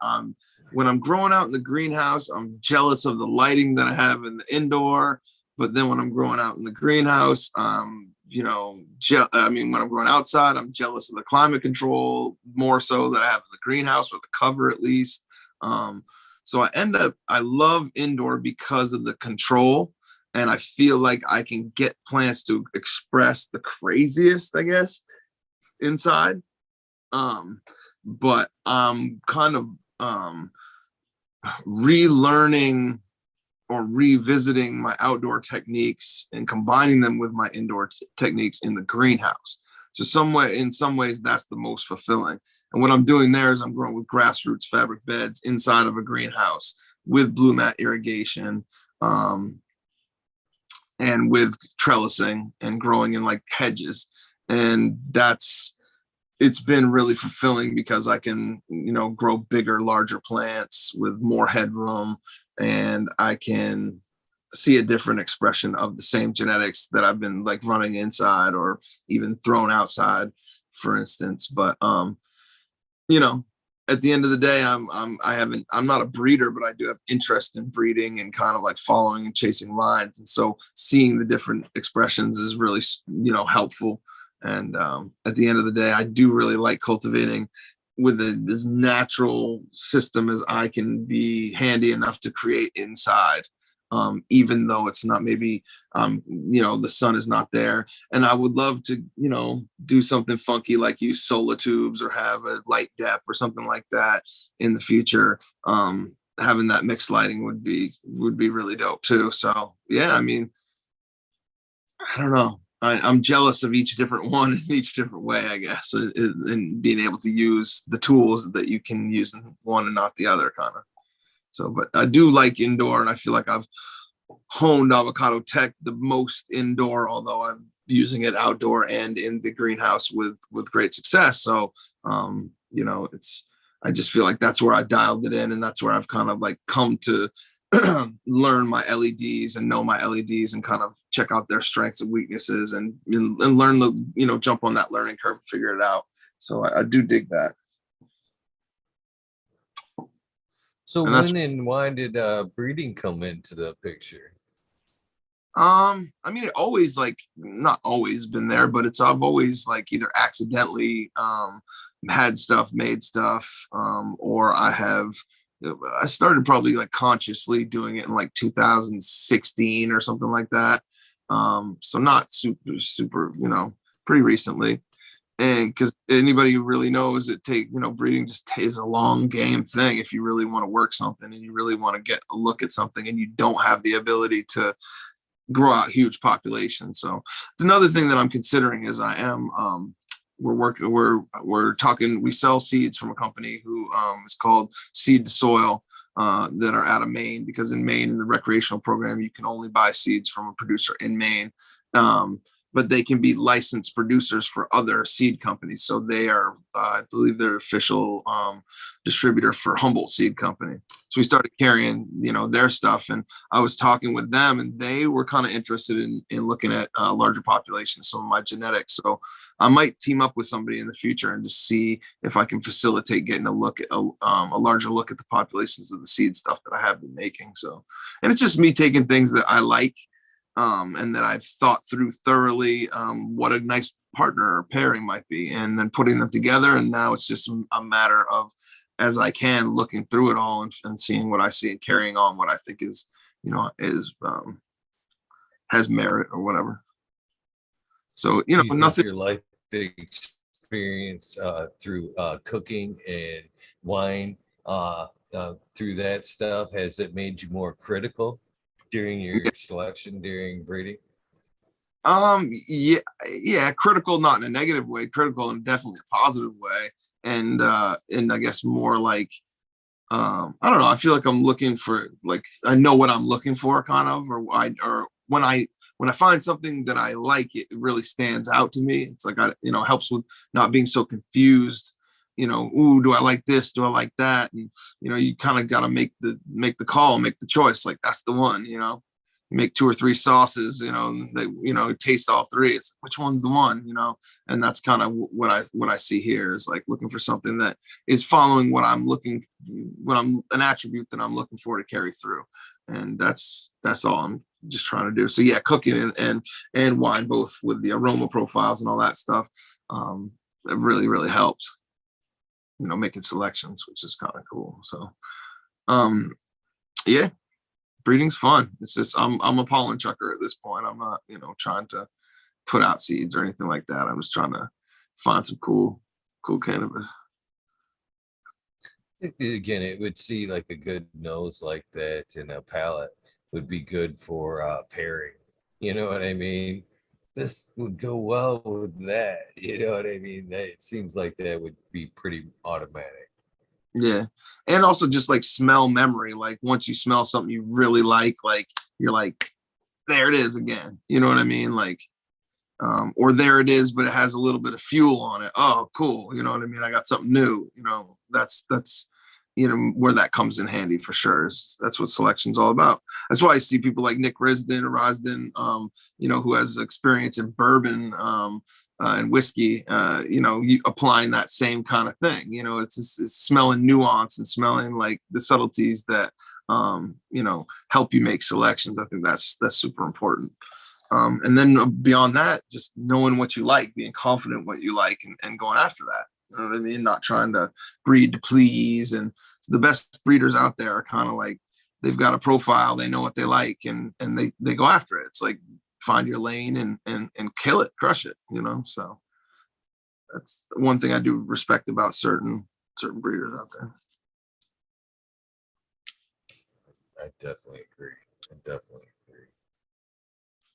when I'm growing out in the greenhouse, I'm jealous of the lighting that I have in the indoor. But then when I'm growing out in the greenhouse, when I'm growing outside, I'm jealous of the climate control more so that I have in the greenhouse, or the cover at least. So I love indoor because of the control, and I feel like I can get plants to express the craziest, I guess, inside. But I'm kind of relearning or revisiting my outdoor techniques and combining them with my indoor techniques in the greenhouse. So in some ways, that's the most fulfilling. And what I'm doing there is I'm growing with grassroots fabric beds inside of a greenhouse with blue mat irrigation, and with trellising and growing in like hedges. And it's been really fulfilling because I can, grow bigger, larger plants with more headroom, and I can see a different expression of the same genetics that I've been like running inside or even thrown outside, for instance. But, at the end of the day, I'm not a breeder, but I do have interest in breeding and kind of like following and chasing lines. And so seeing the different expressions is really, helpful. And at the end of the day, I do really like cultivating with as natural system as I can be handy enough to create inside, even though it's not maybe, the sun is not there. And I would love to, do something funky like use solar tubes or have a light depth or something like that in the future. Having that mixed lighting would be really dope too. So yeah, I mean, I don't know. I'm jealous of each different one in each different way, I guess, and being able to use the tools that you can use in one and not the other, kind of. So, but I do like indoor, and I feel like I've honed avocado tech the most indoor, although I'm using it outdoor and in the greenhouse with great success. So, I just feel like that's where I dialed it in, and that's where I've kind of like come to learn my LEDs and know my LEDs and kind of check out their strengths and weaknesses and learn the, jump on that learning curve, figure it out. So I do dig that. So when and why did breeding come into the picture? I mean, it always, like, not always been there, but I've always, like, either accidentally had stuff, made stuff, or I started probably like consciously doing it in like 2016 or something like that. So not super, pretty recently. And because anybody who really knows breeding just is a long game thing. If you really want to work something and you really want to get a look at something and you don't have the ability to grow out huge populations. So it's another thing that I'm considering is we're talking, we sell seeds from a company who is called Seed to Soil, that are out of Maine, because in Maine, in the recreational program, you can only buy seeds from a producer in Maine. But they can be licensed producers for other seed companies. So they are, I believe they're official distributor for Humboldt Seed Company. So we started carrying, their stuff, and I was talking with them, and they were kind of interested in looking at larger populations, some of my genetics. So I might team up with somebody in the future and just see if I can facilitate getting a look at a larger look at the populations of the seed stuff that I have been making. So, and it's just me taking things that I like, and that I've thought through thoroughly, what a nice partner or pairing might be, and then putting them together. And now it's just a matter of, as I can, looking through it all and seeing what I see and carrying on what I think is has merit or whatever. So, nothing. Your life experience through cooking and wine, through that stuff, has it made you more critical during your selection, during breeding? Yeah, critical, not in a negative way, critical in definitely a positive way. And I guess more like, I don't know, I feel like I'm looking for, like, I know what I'm looking for, kind of, or when I find something that I like, it really stands out to me. It's like, helps with not being so confused. Ooh, do I like this? Do I like that? And you kind of got to make the call, make the choice. Like, that's the one. You make 2 or 3 sauces. They taste all 3. It's which one's the one. And that's kind of what I see here, is like looking for something that is following an attribute that I'm looking for to carry through. And that's all I'm just trying to do. So yeah, cooking and wine, both with the aroma profiles and all that stuff, it really, really helps. Making selections, which is kind of cool. So, yeah, breeding's fun. It's just, I'm a pollen chucker at this point. I'm not, trying to put out seeds or anything like that. I'm just trying to find some cool cannabis. Again, it would see like a good nose like that and a palate would be good for pairing. You know what I mean? This would go well with that. You know what I mean? It seems like that would be pretty automatic. Yeah. And also just like smell memory. Like, once you smell something you really like, you're like, there it is again. You know what I mean? Like, or there it is, but it has a little bit of fuel on it. Oh, cool. You know what I mean? I got something new. That's where that comes in handy for sure. That's what selection's all about. That's why I see people like Nick Risden, who has experience in bourbon, and whiskey, applying that same kind of thing. It's smelling nuance and smelling like the subtleties that, help you make selections. I think that's super important. And then beyond that, just knowing what you like, being confident what you like, and going after that. You know what I mean? Not trying to breed to please. And the best breeders out there are kind of like, they've got a profile, they know what they like, and they go after it. It's like, find your lane and kill it, crush it. So that's one thing I do respect about certain breeders out there. I definitely agree.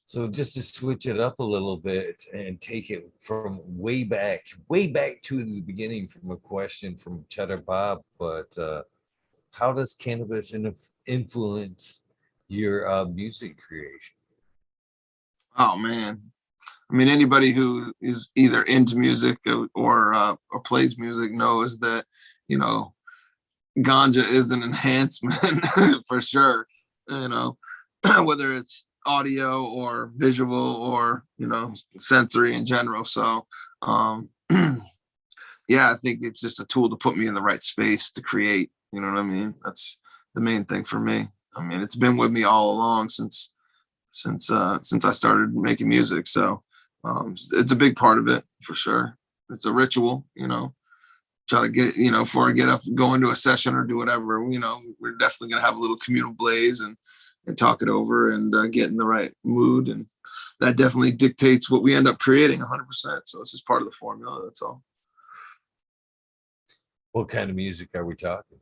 So just to switch it up a little bit and take it from way back to the beginning, from a question from Cheddar Bob, but how does cannabis influence your music creation? Oh man, I mean, anybody who is either into music or plays music knows that ganja is an enhancement for sure. Whether it's audio or visual or sensory in general. So yeah, I think it's just a tool to put me in the right space to create. You know what I mean? That's the main thing for me. I mean, it's been with me all along since since I started making music. So it's a big part of it for sure. It's a ritual, try to get, before I get up, go into a session or do whatever, we're definitely going to have a little communal blaze and talk it over and get in the right mood. And that definitely dictates what we end up creating 100%. So it's just part of the formula. That's all. What kind of music are we talking?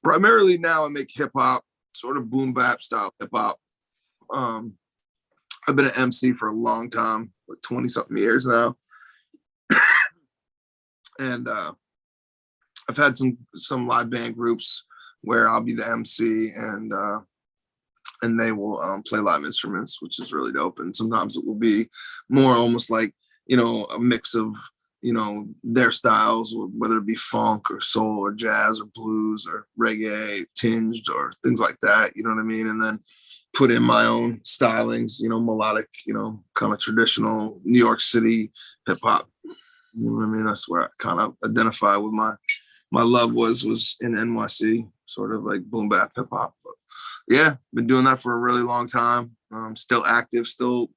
Primarily now I make hip hop, sort of boom bap style hip hop. I've been an MC for a long time, like 20 something years now. And I've had some live band groups where I'll be the MC and they will play live instruments, which is really dope. And sometimes it will be more almost like, a mix of, their styles, whether it be funk or soul or jazz or blues or reggae tinged or things like that. You know what I mean? And then put in my own stylings, melodic, kind of traditional New York City hip hop. You know what I mean? That's where I kind of identify with my love was in NYC, sort of like boom bap hip hop. But yeah, been doing that for a really long time. Still active, still,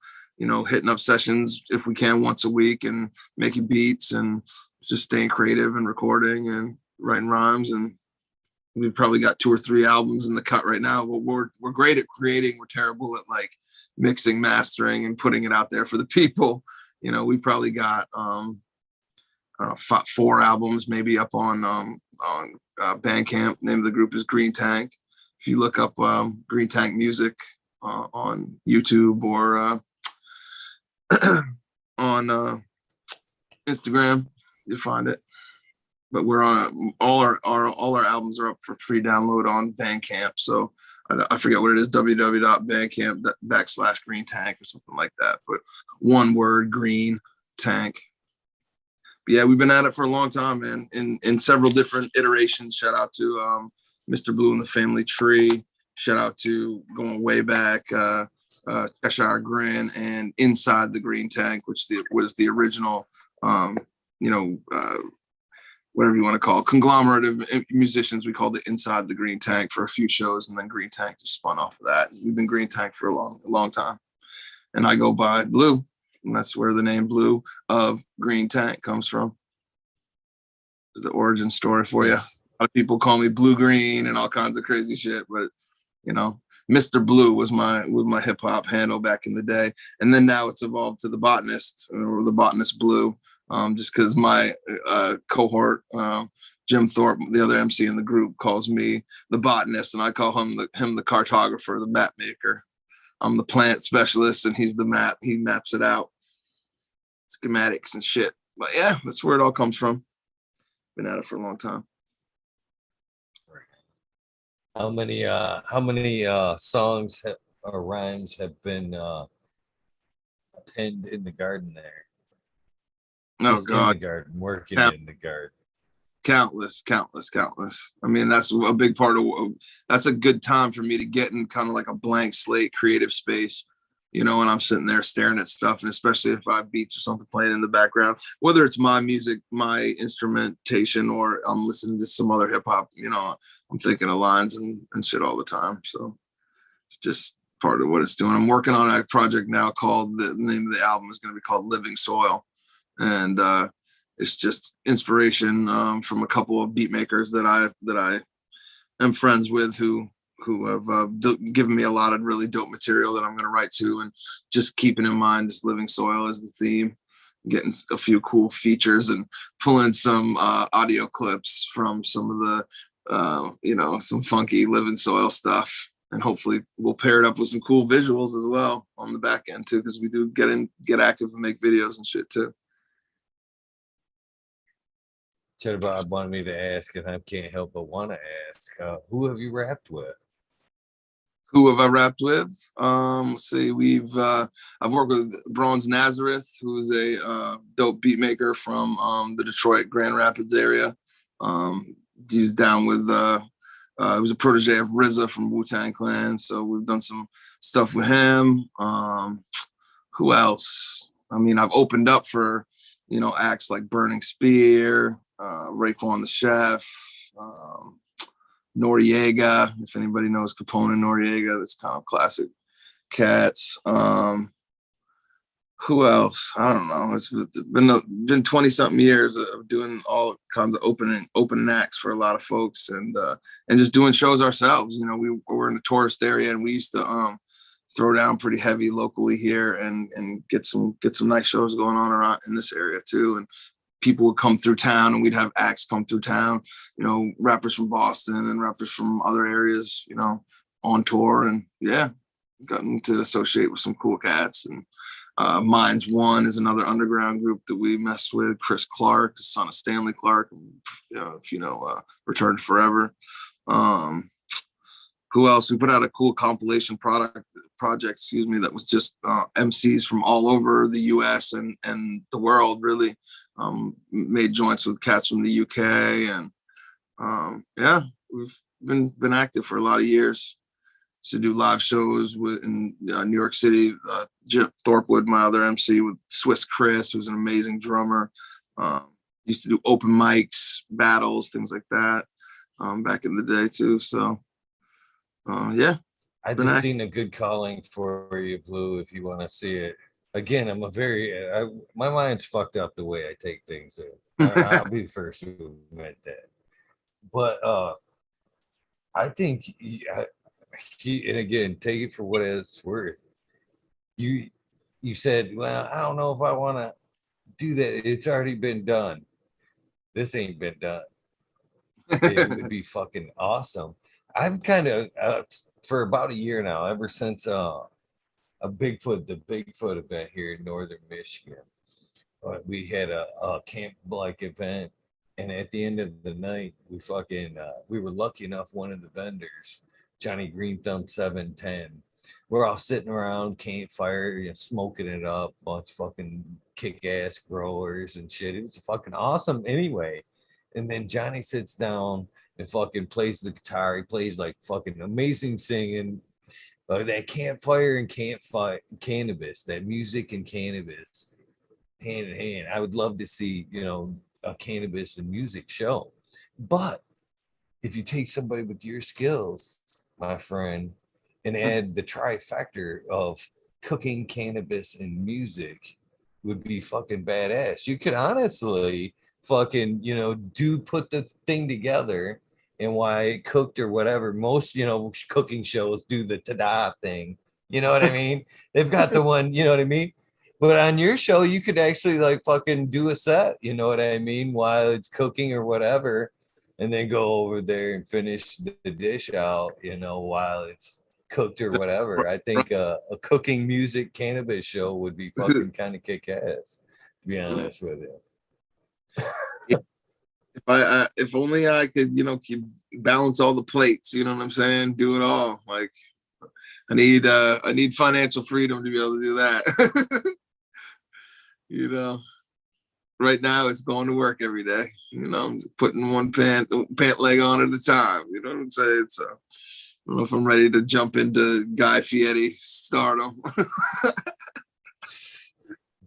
hitting up sessions if we can once a week and making beats and just staying creative and recording and writing rhymes. And we've probably got 2 or 3 albums in the cut right now, but we're great at creating. We're terrible at like mixing, mastering, and putting it out there for the people. We probably got 4 albums maybe up on Bandcamp. Name of the group is Green Tank. If you look up Green Tank Music on YouTube or on Instagram, you'll find it. But we're on all our albums are up for free download on Bandcamp. So I forget what it is, www.bandcamp.com/Green Tank or something like that. But one word, Green Tank. But yeah, we've been at it for a long time, man. In several different iterations. Shout out to Mr. Blue and the Family Tree. Shout out to going way back, Cheshire Grin and Inside the Green Tank, which was the original, whatever you want to call it, conglomerate of musicians. We called it Inside the Green Tank for a few shows, and then Green Tank just spun off of that. We've been Green Tank for a long time, and I go by Blue, and that's where the name Blue of Green Tank comes from. It's the origin story for you. A lot of people call me Blue Green and all kinds of crazy shit, but Mr. Blue was my hip hop handle back in the day, and then now it's evolved to the Botanist or the Botanist Blue. Just because my cohort, Jim Thorpe, the other MC in the group, calls me the botanist, and I call him the cartographer, the map maker. I'm the plant specialist, and he's the map. He maps it out, schematics and shit. But yeah, that's where it all comes from. Been at it for a long time. How many songs or rhymes have been penned in the garden there? Oh Just God! In the garden, working in the garden. Countless. I mean, that's a big part of. That's a good time for me to get in kind of like a blank slate, creative space, and I'm sitting there staring at stuff, and especially if I have beats or something playing in the background, whether it's my music, my instrumentation, or I'm listening to some other hip hop, I'm thinking of lines and shit all the time. So it's just part of what it's doing. I'm working on a project now called, the name of the album is going to be called Living Soil. And it's just inspiration from a couple of beat makers that I am friends with who have given me a lot of really dope material that I'm going to write to, and just keeping in mind just living soil as the theme, getting a few cool features and pulling some audio clips from some of the some funky living soil stuff, and hopefully we'll pair it up with some cool visuals as well on the back end too, because we do get active and make videos and shit too. Bob wanted me to ask, and I can't help but want to ask, who have you rapped with? Who have I rapped with? Let's see, I've worked with Bronze Nazareth, who's a dope beat maker from the Detroit Grand Rapids area. He was down with he was a protege of RZA from Wu-Tang Clan, so we've done some stuff with him. Who else? I mean, I've opened up for acts like Burning Spear, Raekwon the Chef, Noriega, if anybody knows Capone and Noriega, that's kind of classic cats. Who else? I don't know. It's been 20 something years of doing all kinds of open acts for a lot of folks, and just doing shows ourselves. You know, we were in the tourist area, and we used to throw down pretty heavy locally here, and get some nice shows going on around in this area too. And people would come through town, and we'd have acts come through town. You know, rappers from Boston and rappers from other areas. You know, on tour, and yeah, gotten to associate with some cool cats. And Minds One is another underground group that we messed with. Chris Clark, son of Stanley Clark, if you know, Return to Forever. Who else? We put out a cool compilation project, that was just MCs from all over the US and the world, really. Made joints with cats from the UK, and yeah, we've been active for a lot of years. To do live shows in New York City. Jim Thorpewood, my other MC, with Swiss Chris, who's an amazing drummer. Used to do open mics, battles, things like that, back in the day too. So, yeah. I just seen a good calling for you, Blue, if you want to see it. Again, I'm my mind's fucked up the way I take things. I'll be the first to admit that. But I think... and again, take it for what it's worth. You said, well, I don't know if I want to do that. It's already been done. This ain't been done. It would be fucking awesome. I've kind of for about a year now, ever since the Bigfoot event here in northern Michigan, we had a camp like event, and at the end of the night, we were lucky enough, one of the vendors, Johnny Green Thumb 710. We're all sitting around campfire, smoking it up, bunch of fucking kick-ass growers and shit. It was fucking awesome anyway. And then Johnny sits down and fucking plays the guitar. He plays like fucking amazing singing. That campfire and cannabis, that music and cannabis, hand in hand. I would love to see, a cannabis and music show. But if you take somebody with your skills, my friend, and add the trifecta of cooking, cannabis, and music, would be fucking badass. You could honestly fucking, put the thing together, and why it cooked or whatever. Most, cooking shows do the ta-da thing. You know what I mean? They've got the one, you know what I mean? But on your show, you could actually like fucking do a set, you know what I mean, while it's cooking or whatever. And then go over there and finish the dish out, while it's cooked or whatever. I think a cooking music cannabis show would be fucking kind of kick ass, to be honest with you. If only I could, balance all the plates, you know what I'm saying? Do it all. Like I need financial freedom to be able to do that. Right now it's going to work every day. I'm putting one pant leg on at a time. You know what I'm saying? So I don't know if I'm ready to jump into Guy Fieri stardom.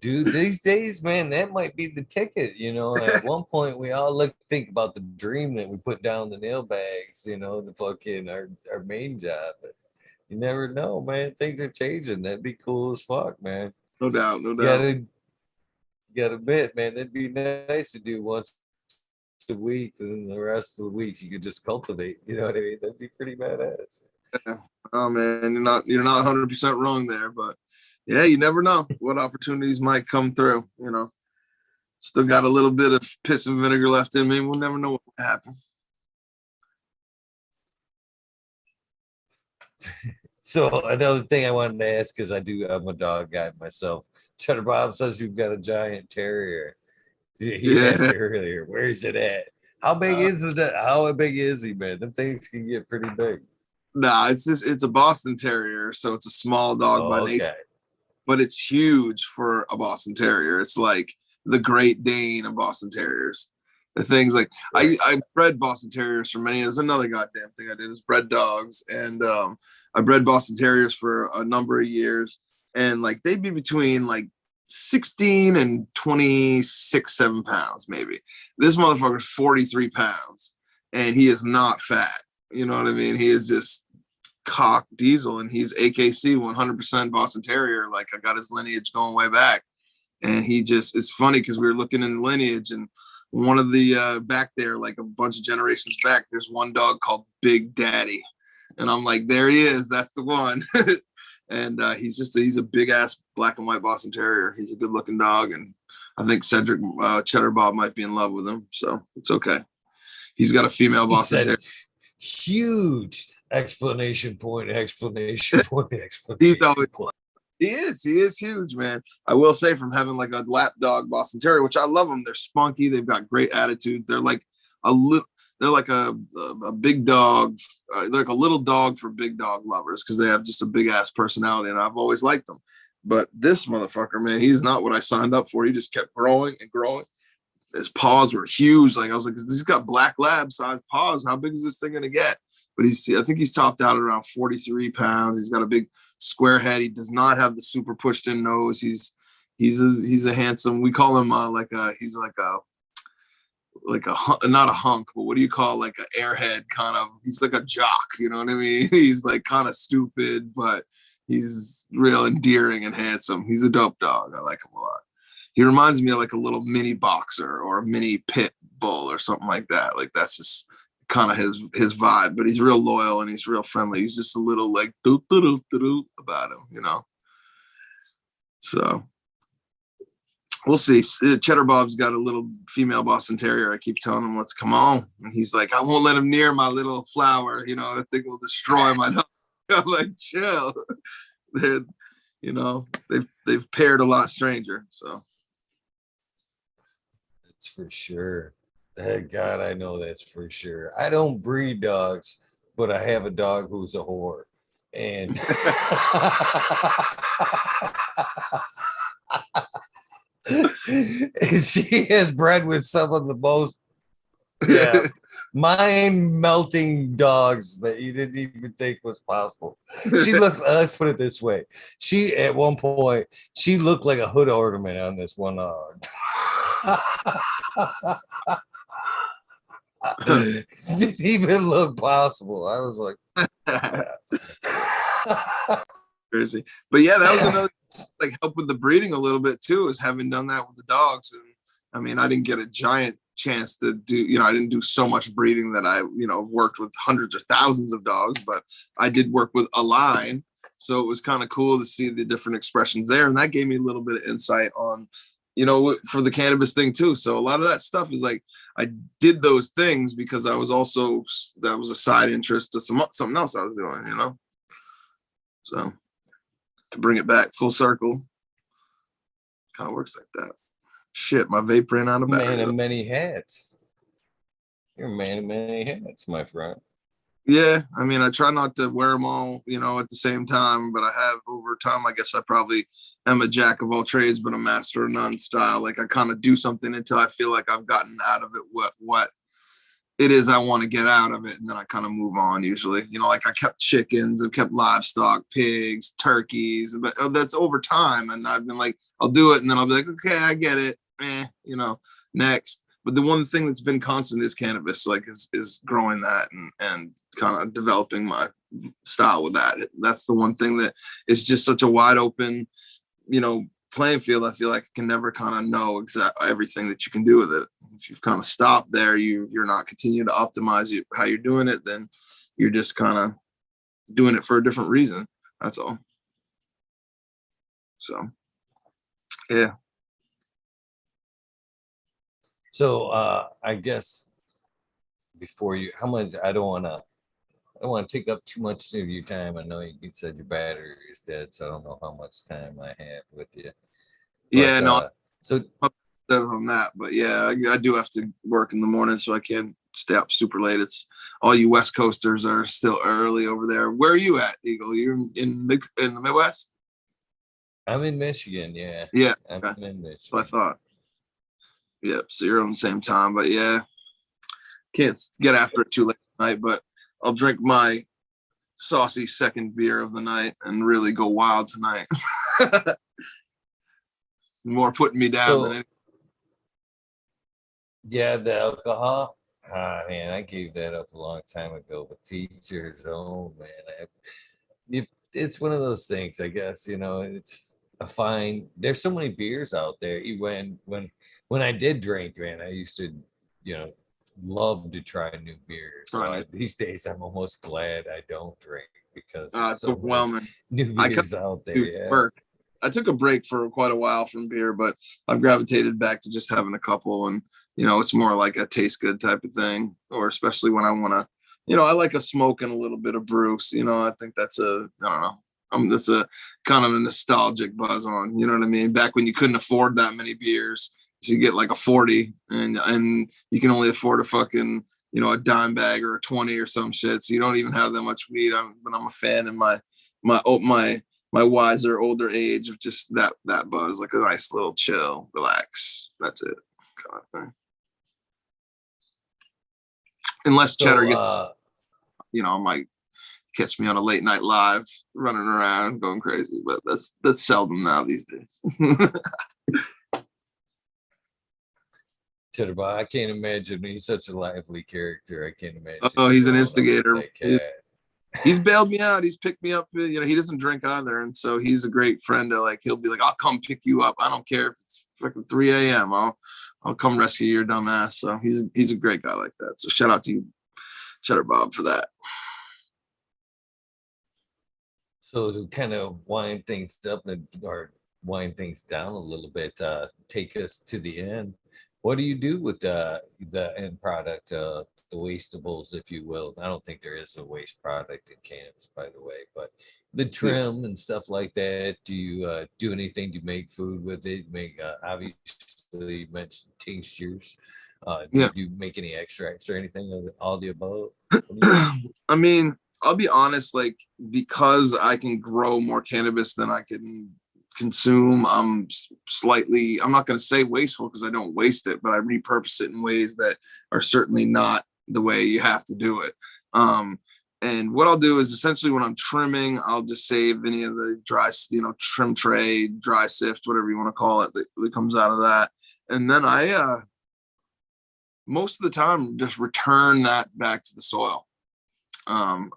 Dude, these days, man, that might be the ticket. At one point we all think about the dream that we put down the nail bags, the fucking our main job. But you never know, man. Things are changing. That'd be cool as fuck, man. No doubt. You gotta admit, man, that'd be nice to do once a week, and then the rest of the week you could just cultivate. You know what I mean? That'd be pretty badass. Yeah. Oh man, you're not 100% wrong there, but yeah, you never know what opportunities might come through. Still got a little bit of piss and vinegar left in me. We'll never know what will happen. So another thing I wanted to ask, because I'm a dog guy myself. Cheddar Bob says you've got a giant terrier. He asked earlier, where is it at? How big is it? How big is he, man? Them things can get pretty big. Nah, it's a Boston Terrier, so it's a small dog by nature, but it's huge for a Boston Terrier. It's like the Great Dane of Boston Terriers. The things like I bred Boston Terriers for many. There's another goddamn thing I did is bred dogs, and I bred Boston Terriers for a number of years, and like they'd be between like 16 and 26-7 pounds maybe. This motherfucker's 43 pounds, and he is not fat. You know what I mean? He is just cock diesel, and he's AKC 100% Boston Terrier. Like, I got his lineage going way back, and he just, it's funny because we were looking in the lineage, and one of the back there, like a bunch of generations back, there's one dog called Big Daddy, and I'm like, there he is, that's the one. And he's a big ass black and white Boston Terrier. He's a good looking dog, and I think Cedric Cheddar Bob might be in love with him, so it's okay. He's got a female Boston Terrier. Huge explanation point. He's always point. He is huge, man. I will say, from having like a lap dog Boston Terrier, which I love them. They're spunky. They've got great attitudes. They're like they're like a big dog. They're like a little dog for big dog lovers, because they have just a big ass personality, and I've always liked them. But this motherfucker, man, he's not what I signed up for. He just kept growing and growing. His paws were huge. Like, I was like, he's got black lab sized paws. How big is this thing gonna get? But I think he's topped out at around 43 pounds. He's got a big square head. He does not have the super pushed in nose. He's a handsome. We call him he's like a not a hunk, but what do you call like an airhead kind of? He's like a jock. You know what I mean? He's like kind of stupid, but he's real endearing and handsome. He's a dope dog. I like him a lot. He reminds me of like a little mini boxer or a mini pit bull or something like that. Like, that's just kind of his vibe, but he's real loyal and he's real friendly. He's just a little like doo about him, you know? So we'll see. Cheddar Bob's got a little female Boston Terrier. I keep telling him, let's come on. And he's like, I won't let him near my little flower. You know, I think will destroy my dog. I'm like, chill. They're, you know, they've paired a lot stranger. So that's for sure. God, I know that's for sure. I don't breed dogs, but I have a dog who's a whore. And she has bred with some of the most mind-melting dogs that you didn't even think was possible. She looked, let's put it this way. She, at one point, she looked like a hood ornament on this one dog. Didn't even look possible. I was like, crazy. But yeah, that was another like help with the breeding a little bit too, is having done that with the dogs. And I mean, I didn't get a giant chance to do, you know, I didn't do so much breeding that I, you know, worked with hundreds or thousands of dogs, but I did work with a line. So it was kind of cool to see the different expressions there. And that gave me a little bit of insight on, you know, for the cannabis thing too. So a lot of that stuff is like, I did those things because I was also, that was a side interest to something else I was doing, you know? So to bring it back full circle, kind of works like that. Shit, my vape ran out of battery. Man of many hats. You're a man of many hats, my friend. Yeah, I mean, I try not to wear them all, you know, at the same time, but I have over time. I guess I probably am a jack of all trades, but a master of none style. Like, I kind of do something until I feel like I've gotten out of it what it is I want to get out of it, and then I kind of move on. Usually, you know, like I kept chickens, I've kept livestock, pigs, turkeys, but that's over time. And I've been like, I'll do it, and then I'll be like, okay, I get it, you know, next. But the one thing that's been constant is cannabis, like is growing that and kind of developing my style with that. That's the one thing that is just such a wide open, you know, playing field. I feel like I can never kind of know exactly everything that you can do with it. If you've kind of stopped there, you're not continuing to optimize how you're doing it, then you're just kind of doing it for a different reason. That's all. So, yeah. So I guess before you, how much, I don't want to take up too much of your time. I know you said your battery is dead, so I don't know how much time I have with you. But, yeah, no. So on that, but yeah, I do have to work in the morning, so I can't stay up super late. It's all you West Coasters are still early over there. Where are you at, Eagle? You're in the Midwest? I'm in Michigan. Yeah. Yeah. I'm in Michigan. That's what I thought. Yep. So you're on the same time, but yeah, can't get after it too late tonight. But I'll drink my saucy second beer of the night and really go wild tonight. More putting me down than anything. Yeah, the alcohol. Man, I gave that up a long time ago. But teachers, oh man, it's one of those things. I guess it's a fine. There's so many beers out there. When I did drink, man, I used to, you know, love to try new beers. So these days, I'm almost glad I don't drink because there's It's so many overwhelming. new beers out there. Yeah. Work. I took a break for quite a while from beer, but I've gravitated back to just having a couple, and it's more like a taste good type of thing, or especially when I want to, I like a smoke and a little bit of Bruce. I think that's I don't know. That's a kind of a nostalgic buzz on, you know what I mean? Back when you couldn't afford that many beers, so you get like a 40 and you can only afford a fucking, a dime bag or a 20 or some shit. So you don't even have that much weed. But I'm a fan in my wiser older age of just that buzz, like a nice little chill, relax. That's it, kind of thing. Unless Cheddar gets, might catch me on a late night live running around going crazy, but that's seldom now these days. Cheddar Bob, I can't imagine. He's such a lively character. I can't imagine. Oh, he's an instigator. He's bailed me out. He's picked me up. He doesn't drink either, and so he's a great friend. He'll be like, "I'll come pick you up. I don't care if it's freaking 3 a.m. I'll come rescue your dumb ass." So he's a great guy like that. So shout out to you, Cheddar Bob, for that. So to kind of wind things up or wind things down a little bit, take us to the end. What do you do with the end product, the wastables, if you will? I don't think there is a waste product in cannabis, by the way, but the trim and stuff like that. Do you do anything to make food with it? Make obviously you mentioned tinctures. Do you make any extracts or anything of all the above? I mean, I'll be honest, like, because I can grow more cannabis than I can consume, I'm not going to say wasteful because I don't waste it, but I repurpose it in ways that are certainly not the way you have to do it. And what I'll do is essentially when I'm trimming, I'll just save any of the dry, trim tray, dry sift, whatever you want to call it, that comes out of that. And then I, most of the time, just return that back to the soil. I'm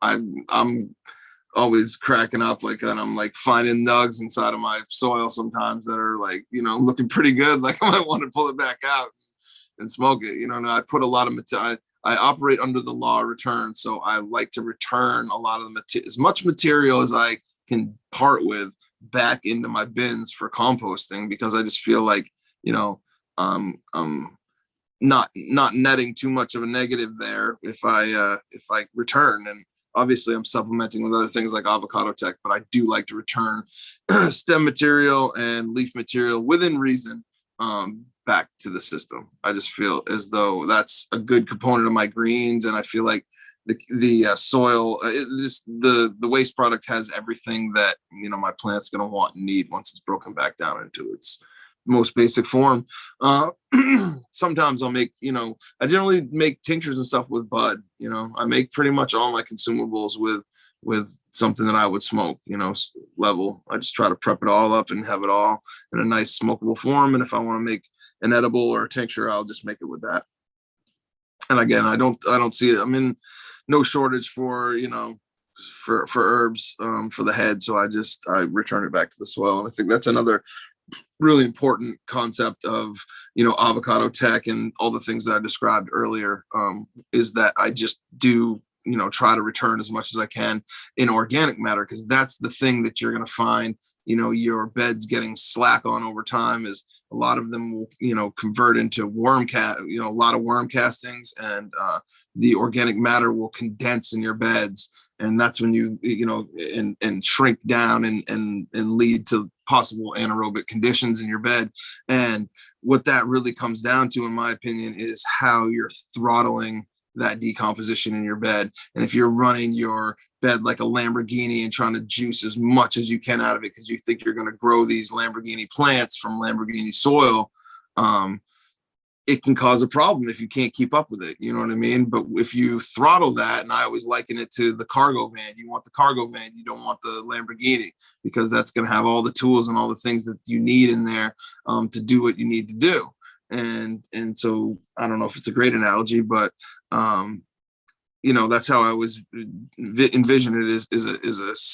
always cracking up like that. I'm like finding nugs inside of my soil sometimes that are like, looking pretty good. Like I might want to pull it back out and smoke it. And I put a lot of material. I operate under the law of return. So I like to return a lot of the as much material as I can part with back into my bins for composting, because I just feel like, not netting too much of a negative there if I return. And obviously I'm supplementing with other things like avocado tech, but I do like to return stem material and leaf material within reason back to the system. I just feel as though that's a good component of my greens, and I feel like the soil, the waste product has everything that my plant's going to want and need once it's broken back down into its most basic form. Sometimes I'll make, I generally make tinctures and stuff with bud. I make pretty much all my consumables with something that I would smoke, level. I just try to prep it all up and have it all in a nice smokable form. And if I want to make an edible or a tincture, I'll just make it with that. And again, I don't see it. I'm in no shortage for herbs for the head. So I return it back to the soil. And I think that's another really important concept of avocado tech and all the things that I described earlier, is that I just do try to return as much as I can in organic matter, because that's the thing that you're going to find your beds getting slack on over time. Is a lot of them will convert into a lot of worm castings, and the organic matter will condense in your beds, and that's when you and shrink down and lead to possible anaerobic conditions in your bed. And what that really comes down to, in my opinion, is how you're throttling that decomposition in your bed. And if you're running your bed like a Lamborghini and trying to juice as much as you can out of it because you think you're going to grow these Lamborghini plants from Lamborghini soil, it can cause a problem if you can't keep up with it. You know what I mean? But if you throttle that, and I always liken it to the cargo van, you want the cargo van, you don't want the Lamborghini, because that's going to have all the tools and all the things that you need in there to do what you need to do. And so I don't know if it's a great analogy, but that's how I was envision it is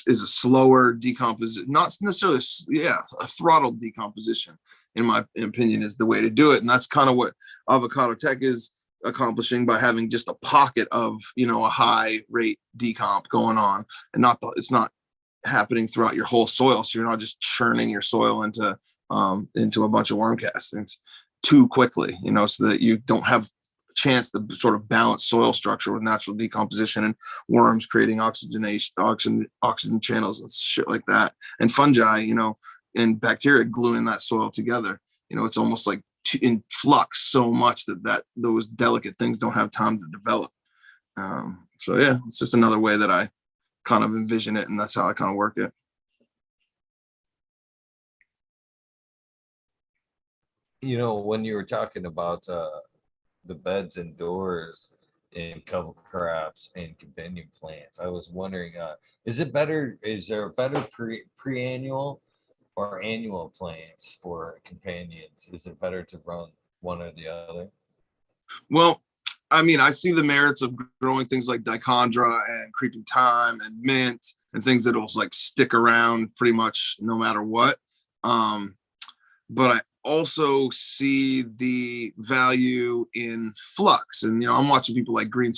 a slower decomposition, not necessarily a throttled decomposition, in my opinion, is the way to do it. And that's kind of what Avocado Tech is accomplishing by having just a pocket of a high rate decomp going on, and it's not happening throughout your whole soil, so you're not just churning your soil into a bunch of worm castings too quickly, so that you don't have chance to sort of balance soil structure with natural decomposition and worms creating oxygen channels and shit like that, and fungi, and bacteria gluing that soil together. It's almost like in flux so much that those delicate things don't have time to develop. So yeah, it's just another way that I kind of envision it, and that's how I kind of work it. When you were talking about the beds indoors and cover crops and companion plants, I was wondering, is there a better pre-annual or annual plants for companions? Is it better to run one or the other? Well, I mean, I see the merits of growing things like dichondra and creeping thyme and mint and things that will like stick around pretty much no matter what. But I also see the value in flux. And I'm watching people like Green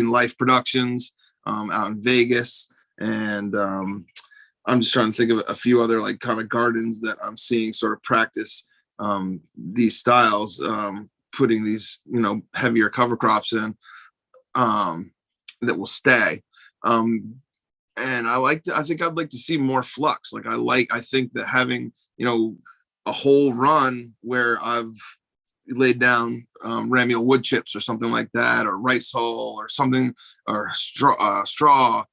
Life Productions out in Vegas, and I'm just trying to think of a few other like kind of gardens that I'm seeing sort of practice these styles, putting these heavier cover crops in that will stay. And I think I'd like to see more flux. Like I think that having a whole run where I've laid down ramule wood chips or something like that, or rice hull or something, or straw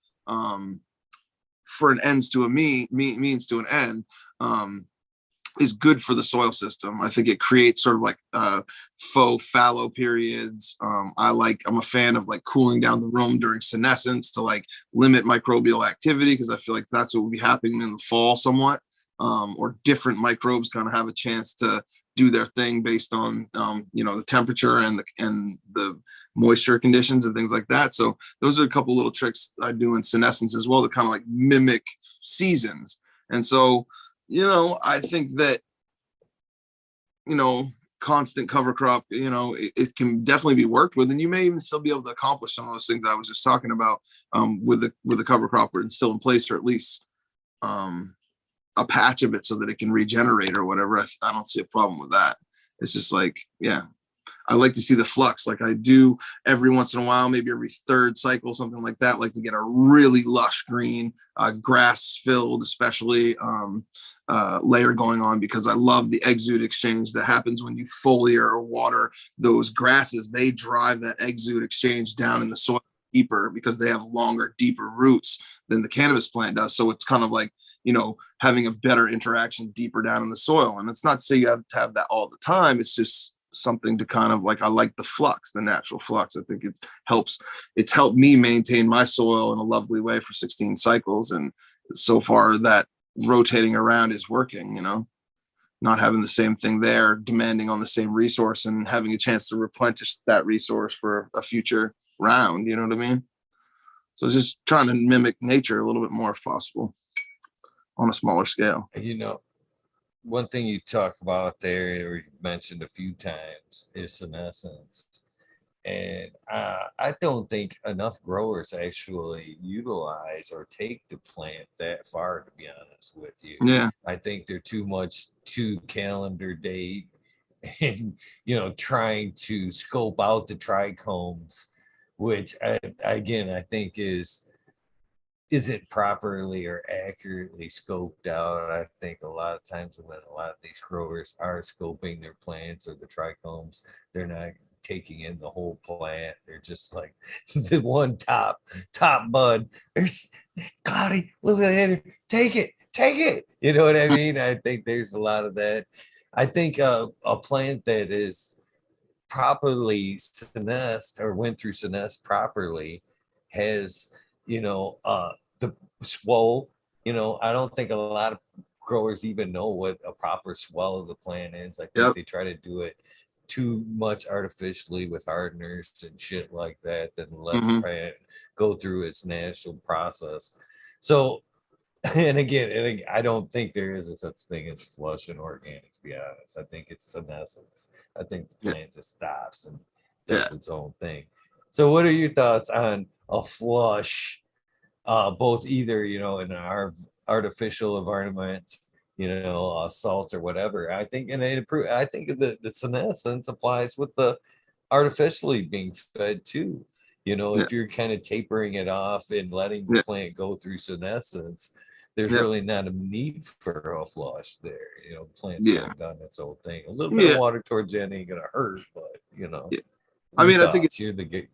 for an ends to a means to an end, is good for the soil system. I think it creates sort of like faux fallow periods. I'm a fan of like cooling down the room during senescence to like limit microbial activity, because I feel like that's what will be happening in the fall somewhat, or different microbes kind of have a chance to do their thing based on the temperature and the moisture conditions and things like that. So those are a couple little tricks I do in senescence as well to kind of like mimic seasons. And so I think that constant cover crop, it can definitely be worked with, and you may even still be able to accomplish some of those things I was just talking about with the cover crop, and still in place, or at least a patch of it so that it can regenerate or whatever. I don't see a problem with that. It's just like, yeah, I like to see the flux. Like I do every once in a while, maybe every third cycle, something like that, like to get a really lush green, grass filled, especially layer going on, because I love the exude exchange that happens when you foliar or water those grasses. They drive that exude exchange down in the soil deeper because they have longer, deeper roots than the cannabis plant does. So it's kind of like, having a better interaction deeper down in the soil. And it's not to say you have to have that all the time. It's just something to kind of like, I like the flux, the natural flux. I think it's helped me maintain my soil in a lovely way for 16 cycles. And so far that rotating around is working, not having the same thing there, demanding on the same resource and having a chance to replenish that resource for a future round. You know what I mean? So it's just trying to mimic nature a little bit more if possible on a smaller scale. One thing you talk about there, or you've mentioned a few times, is senescence. And I don't think enough growers actually utilize or take the plant that far, to be honest with you. Yeah. I think they're too much to calendar date and, trying to scope out the trichomes, which again, I think isn't properly or accurately scoped out. I think a lot of times when a lot of these growers are scoping their plants or the trichomes, they're not taking in the whole plant. They're just like the one top bud. There's cloudy, look at it, take it. You know what I mean? I think there's a lot of that. I think a plant that is properly senesced or went through senesced properly has the swole. I don't think a lot of growers even know what a proper swell of the plant is. I think Yep. they try to do it too much artificially with hardeners and shit like that, then let the Mm-hmm. plant go through its natural process. So, and again, I don't think there is a such thing as flush and organic, to be honest. I think it's senescence. I think the Yeah. plant just stops and Yeah. does its own thing. So, what are your thoughts on a flush, both either, in our artificial environment, salts or whatever? I think, and I think the senescence applies with the artificially being fed too. Yeah. If you're kind of tapering it off and letting the Yeah. plant go through senescence, there's Yeah. really not a need for a flush there. Plant's Yeah. going down its own thing. A little bit of Yeah. water towards the end ain't gonna hurt, but Yeah. I your mean, I think thoughts. You're the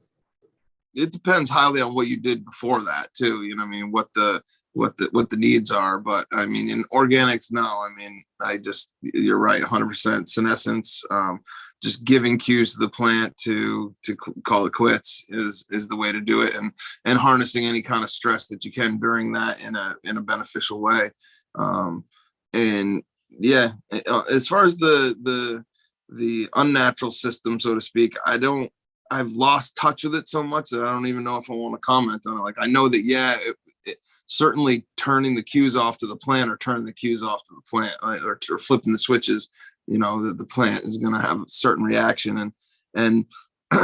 it depends highly on what you did before that too. You know, I mean, what the needs are. But I mean, in organics, no. I mean, you're right, 100% senescence. Just giving cues to the plant to call it quits is the way to do it, and harnessing any kind of stress that you can during that in a beneficial way. And yeah, as far as the unnatural system, so to speak, I've lost touch with it so much that I don't even know if I want to comment on it. Like, I know that, yeah, it certainly turning the cues off to the plant or turning the cues off to the plant, or flipping the switches, that the plant is going to have a certain reaction, and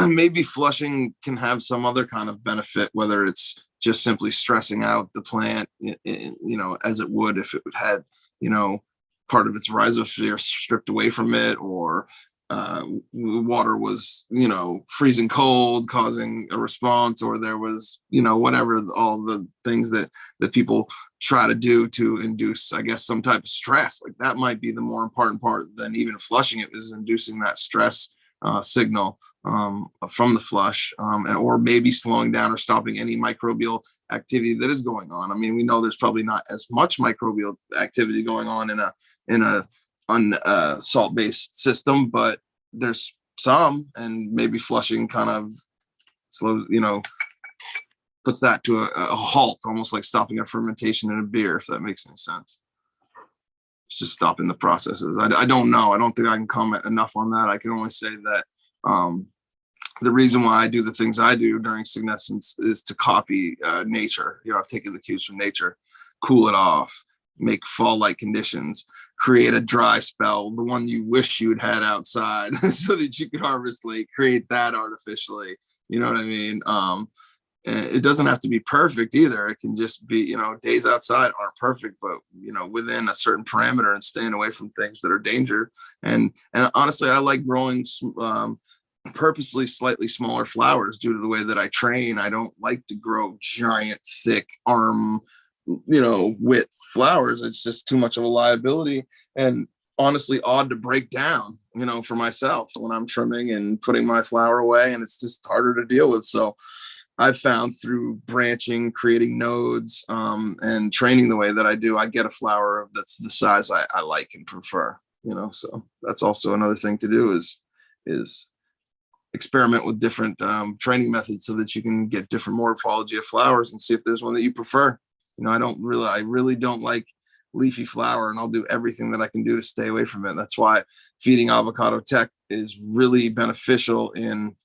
maybe flushing can have some other kind of benefit, whether it's just simply stressing out the plant, as it would if it had, part of its rhizosphere stripped away from it, or water was, freezing cold, causing a response, or there was, whatever, all the things that people try to do to induce, I guess, some type of stress. Like, that might be the more important part than even flushing it, is inducing that stress signal from the flush, or maybe slowing down or stopping any microbial activity that is going on. I mean, we know there's probably not as much microbial activity going on in a salt-based system, but there's some, and maybe flushing kind of slow, puts that to a halt, almost like stopping a fermentation in a beer, if that makes any sense. It's just stopping the processes. I don't know. I don't think I can comment enough on that. I can only say that the reason why I do the things I do during senescence is to copy nature. I've taken the cues from nature, cool it off, make fall-like conditions, create a dry spell, the one you wish you had outside, so that you could harvest late, create that artificially. You know what I mean? It doesn't have to be perfect either. It can just be, days outside aren't perfect, but, within a certain parameter, and staying away from things that are danger. And honestly, I like growing purposely slightly smaller flowers due to the way that I train. I don't like to grow giant, thick arm, width flowers. It's just too much of a liability, and honestly odd to break down, for myself when I'm trimming and putting my flower away, and it's just harder to deal with. So I've found through branching, creating nodes, and training the way that I do, I get a flower that's the size I like and prefer, so that's also another thing to do, is experiment with different training methods, so that you can get different morphology of flowers and see if there's one that you prefer. I really don't like leafy flower, and I'll do everything that I can do to stay away from it. That's why feeding avocado tech is really beneficial in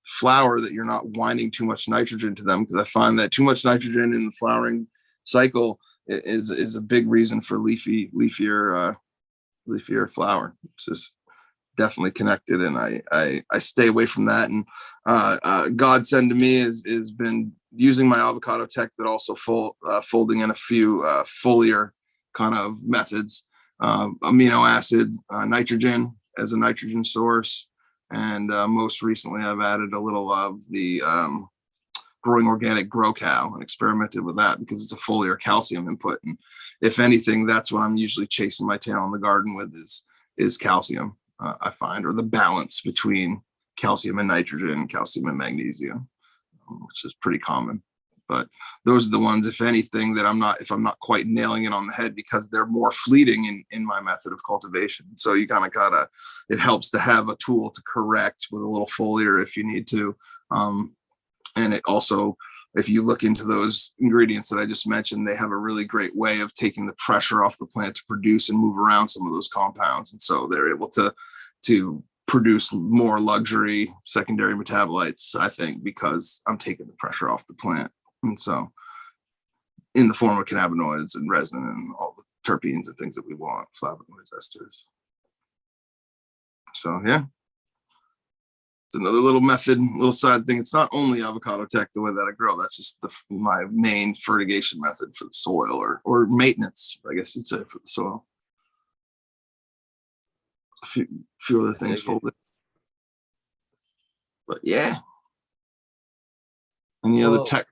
flower, that you're not winding too much nitrogen to them, because I find that too much nitrogen in the flowering cycle is a big reason for leafier flower. It's just definitely connected, and I stay away from that. And godsend to me is been using my avocado tech, but also folding in a few foliar kind of methods, amino acid, nitrogen as a nitrogen source, and most recently I've added a little of the growing organic grow cow, and experimented with that, because it's a foliar calcium input, and if anything, that's what I'm usually chasing my tail in the garden with, is calcium. I find, or the balance between calcium and nitrogen, calcium and magnesium, which is pretty common. But those are the ones, if anything, that if I'm not quite nailing it on the head, because they're more fleeting in my method of cultivation. So you kind of it helps to have a tool to correct with a little foliar if you need to. And it also if you look into those ingredients that I just mentioned, they have a really great way of taking the pressure off the plant to produce and move around some of those compounds. And so they're able to produce more luxury secondary metabolites, I think, because I'm taking the pressure off the plant. And so in the form of cannabinoids and resin and all the terpenes and things that we want, flavonoids, esters. So yeah, it's another little method, little side thing. It's not only avocado tech the way that I grow. That's just my main fertigation method for the soil, or maintenance, I guess you'd say, for the soil. A few other things folded. But yeah. Any other tech?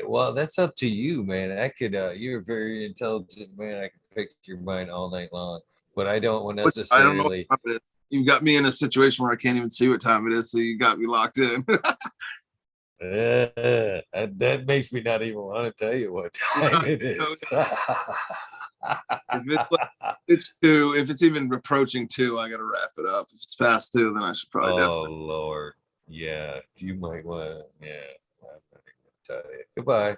Well, that's up to you, man. I could you're a very intelligent man. I could pick your mind all night long, but I don't necessarily. I don't know what time it is. You got me in a situation where I can't even see what time it is, so you got me locked in. That makes me not even want to tell you what time it is. It's 2, if it's even approaching 2, I gotta wrap it up. If it's past 2, then I should probably. Oh Lord, yeah, you might want. Yeah, I'm not gonna tell you. Goodbye.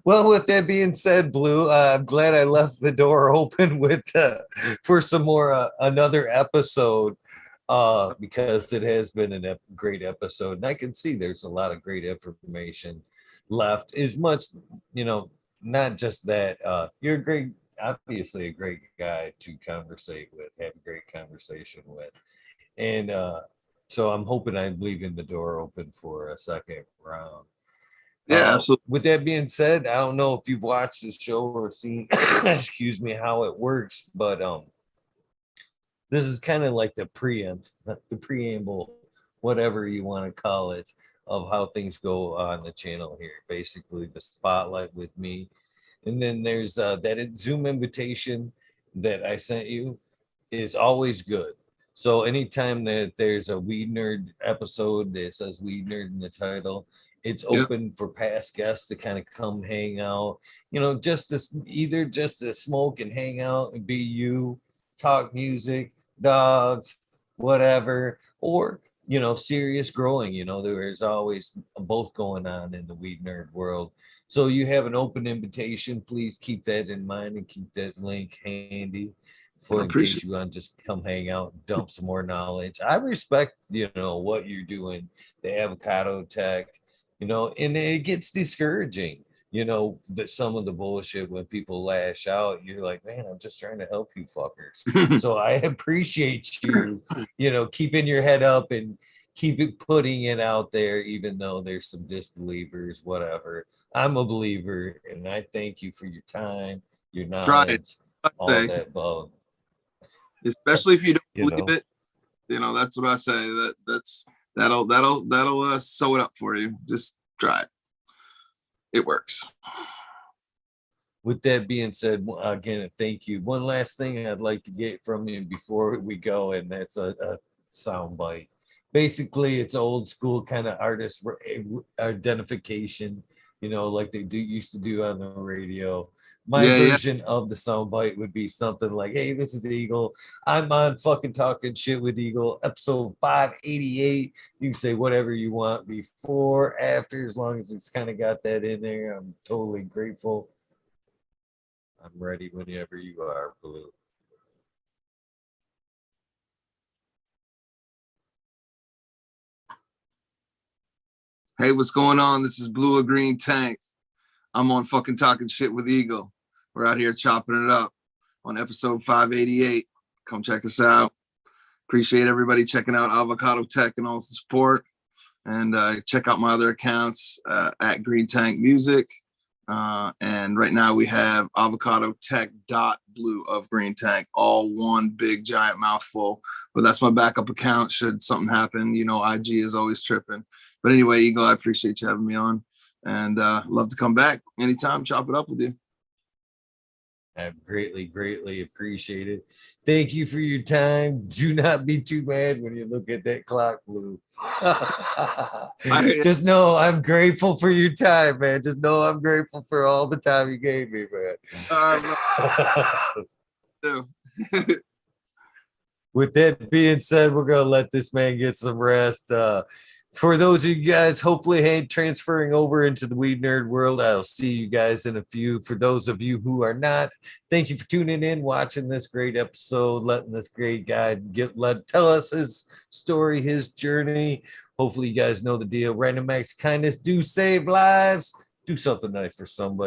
Well, with that being said, Blue, I'm glad I left the door open with for some more another episode, because it has been a great episode, and I can see there's a lot of great information left. As much, not just that. You're obviously a great guy to conversate with, have a great conversation with, and so I'm hoping I'm leaving the door open for a second round. Yeah, absolutely. With that being said, I don't know if you've watched this show or seen, excuse me, how it works, but this is kind of like the preamble, whatever you want to call it, of how things go on the channel here. Basically, the spotlight with me, and then there's that Zoom invitation that I sent you is always good. So anytime that there's a Weed Nerd episode that says Weed Nerd in the title, it's open for past guests to kind of come hang out, just to smoke and hang out and be you, talk music, dogs, whatever, or serious growing. There's always both going on in the Weed Nerd world. So you have an open invitation. Please keep that in mind and keep that link handy for in case you want to just come hang out and dump some more knowledge. I respect what you're doing, the avocado tech, and it gets discouraging, that some of the bullshit when people lash out, you're like, man, I'm just trying to help you fuckers. So I appreciate you, keeping your head up and putting it out there, even though there's some disbelievers, whatever. I'm a believer, and I thank you for your time, your knowledge, all that above. Especially if you don't believe it, that's what I say. That'll sew it up for you. Just try it. It works. With that being said, again, thank you. One last thing I'd like to get from you before we go, and that's a sound bite. Basically, it's old school kind of artist identification, like they used to do on the radio. My version of the soundbite would be something like, hey, this is Eagle. I'm on fucking Talking Shit with Eagle, episode 588. You can say whatever you want before, after, as long as it's kind of got that in there. I'm totally grateful. I'm ready whenever you are, Blue. Hey, what's going on? This is Blue or Green Tank. I'm on fucking Talking Shit with Eagle. We're out here chopping it up on episode 588. Come check us out. Appreciate everybody checking out Avocado Tech and all the support. And check out my other accounts at Green Tank Music. And right now we have avocadotech.blue of Green Tank, all one big giant mouthful. But that's my backup account should something happen. IG is always tripping. But anyway, Eagle, I appreciate you having me on. And love to come back anytime, chop it up with you. I greatly appreciate it. Thank you for your time. Do not be too mad when you look at that clock, Blue. Just know I'm grateful for your time, man. Just know I'm grateful for all the time you gave me, man. With that being said, we're going to let this man get some rest. for those of you guys, hopefully, hey, transferring over into the weed nerd world, I'll see you guys in a few. For those of you who are not, thank you for tuning in, watching this great episode, letting this great guy tell us his story, his journey. Hopefully, you guys know the deal. Random acts of kindness do save lives. Do something nice for somebody.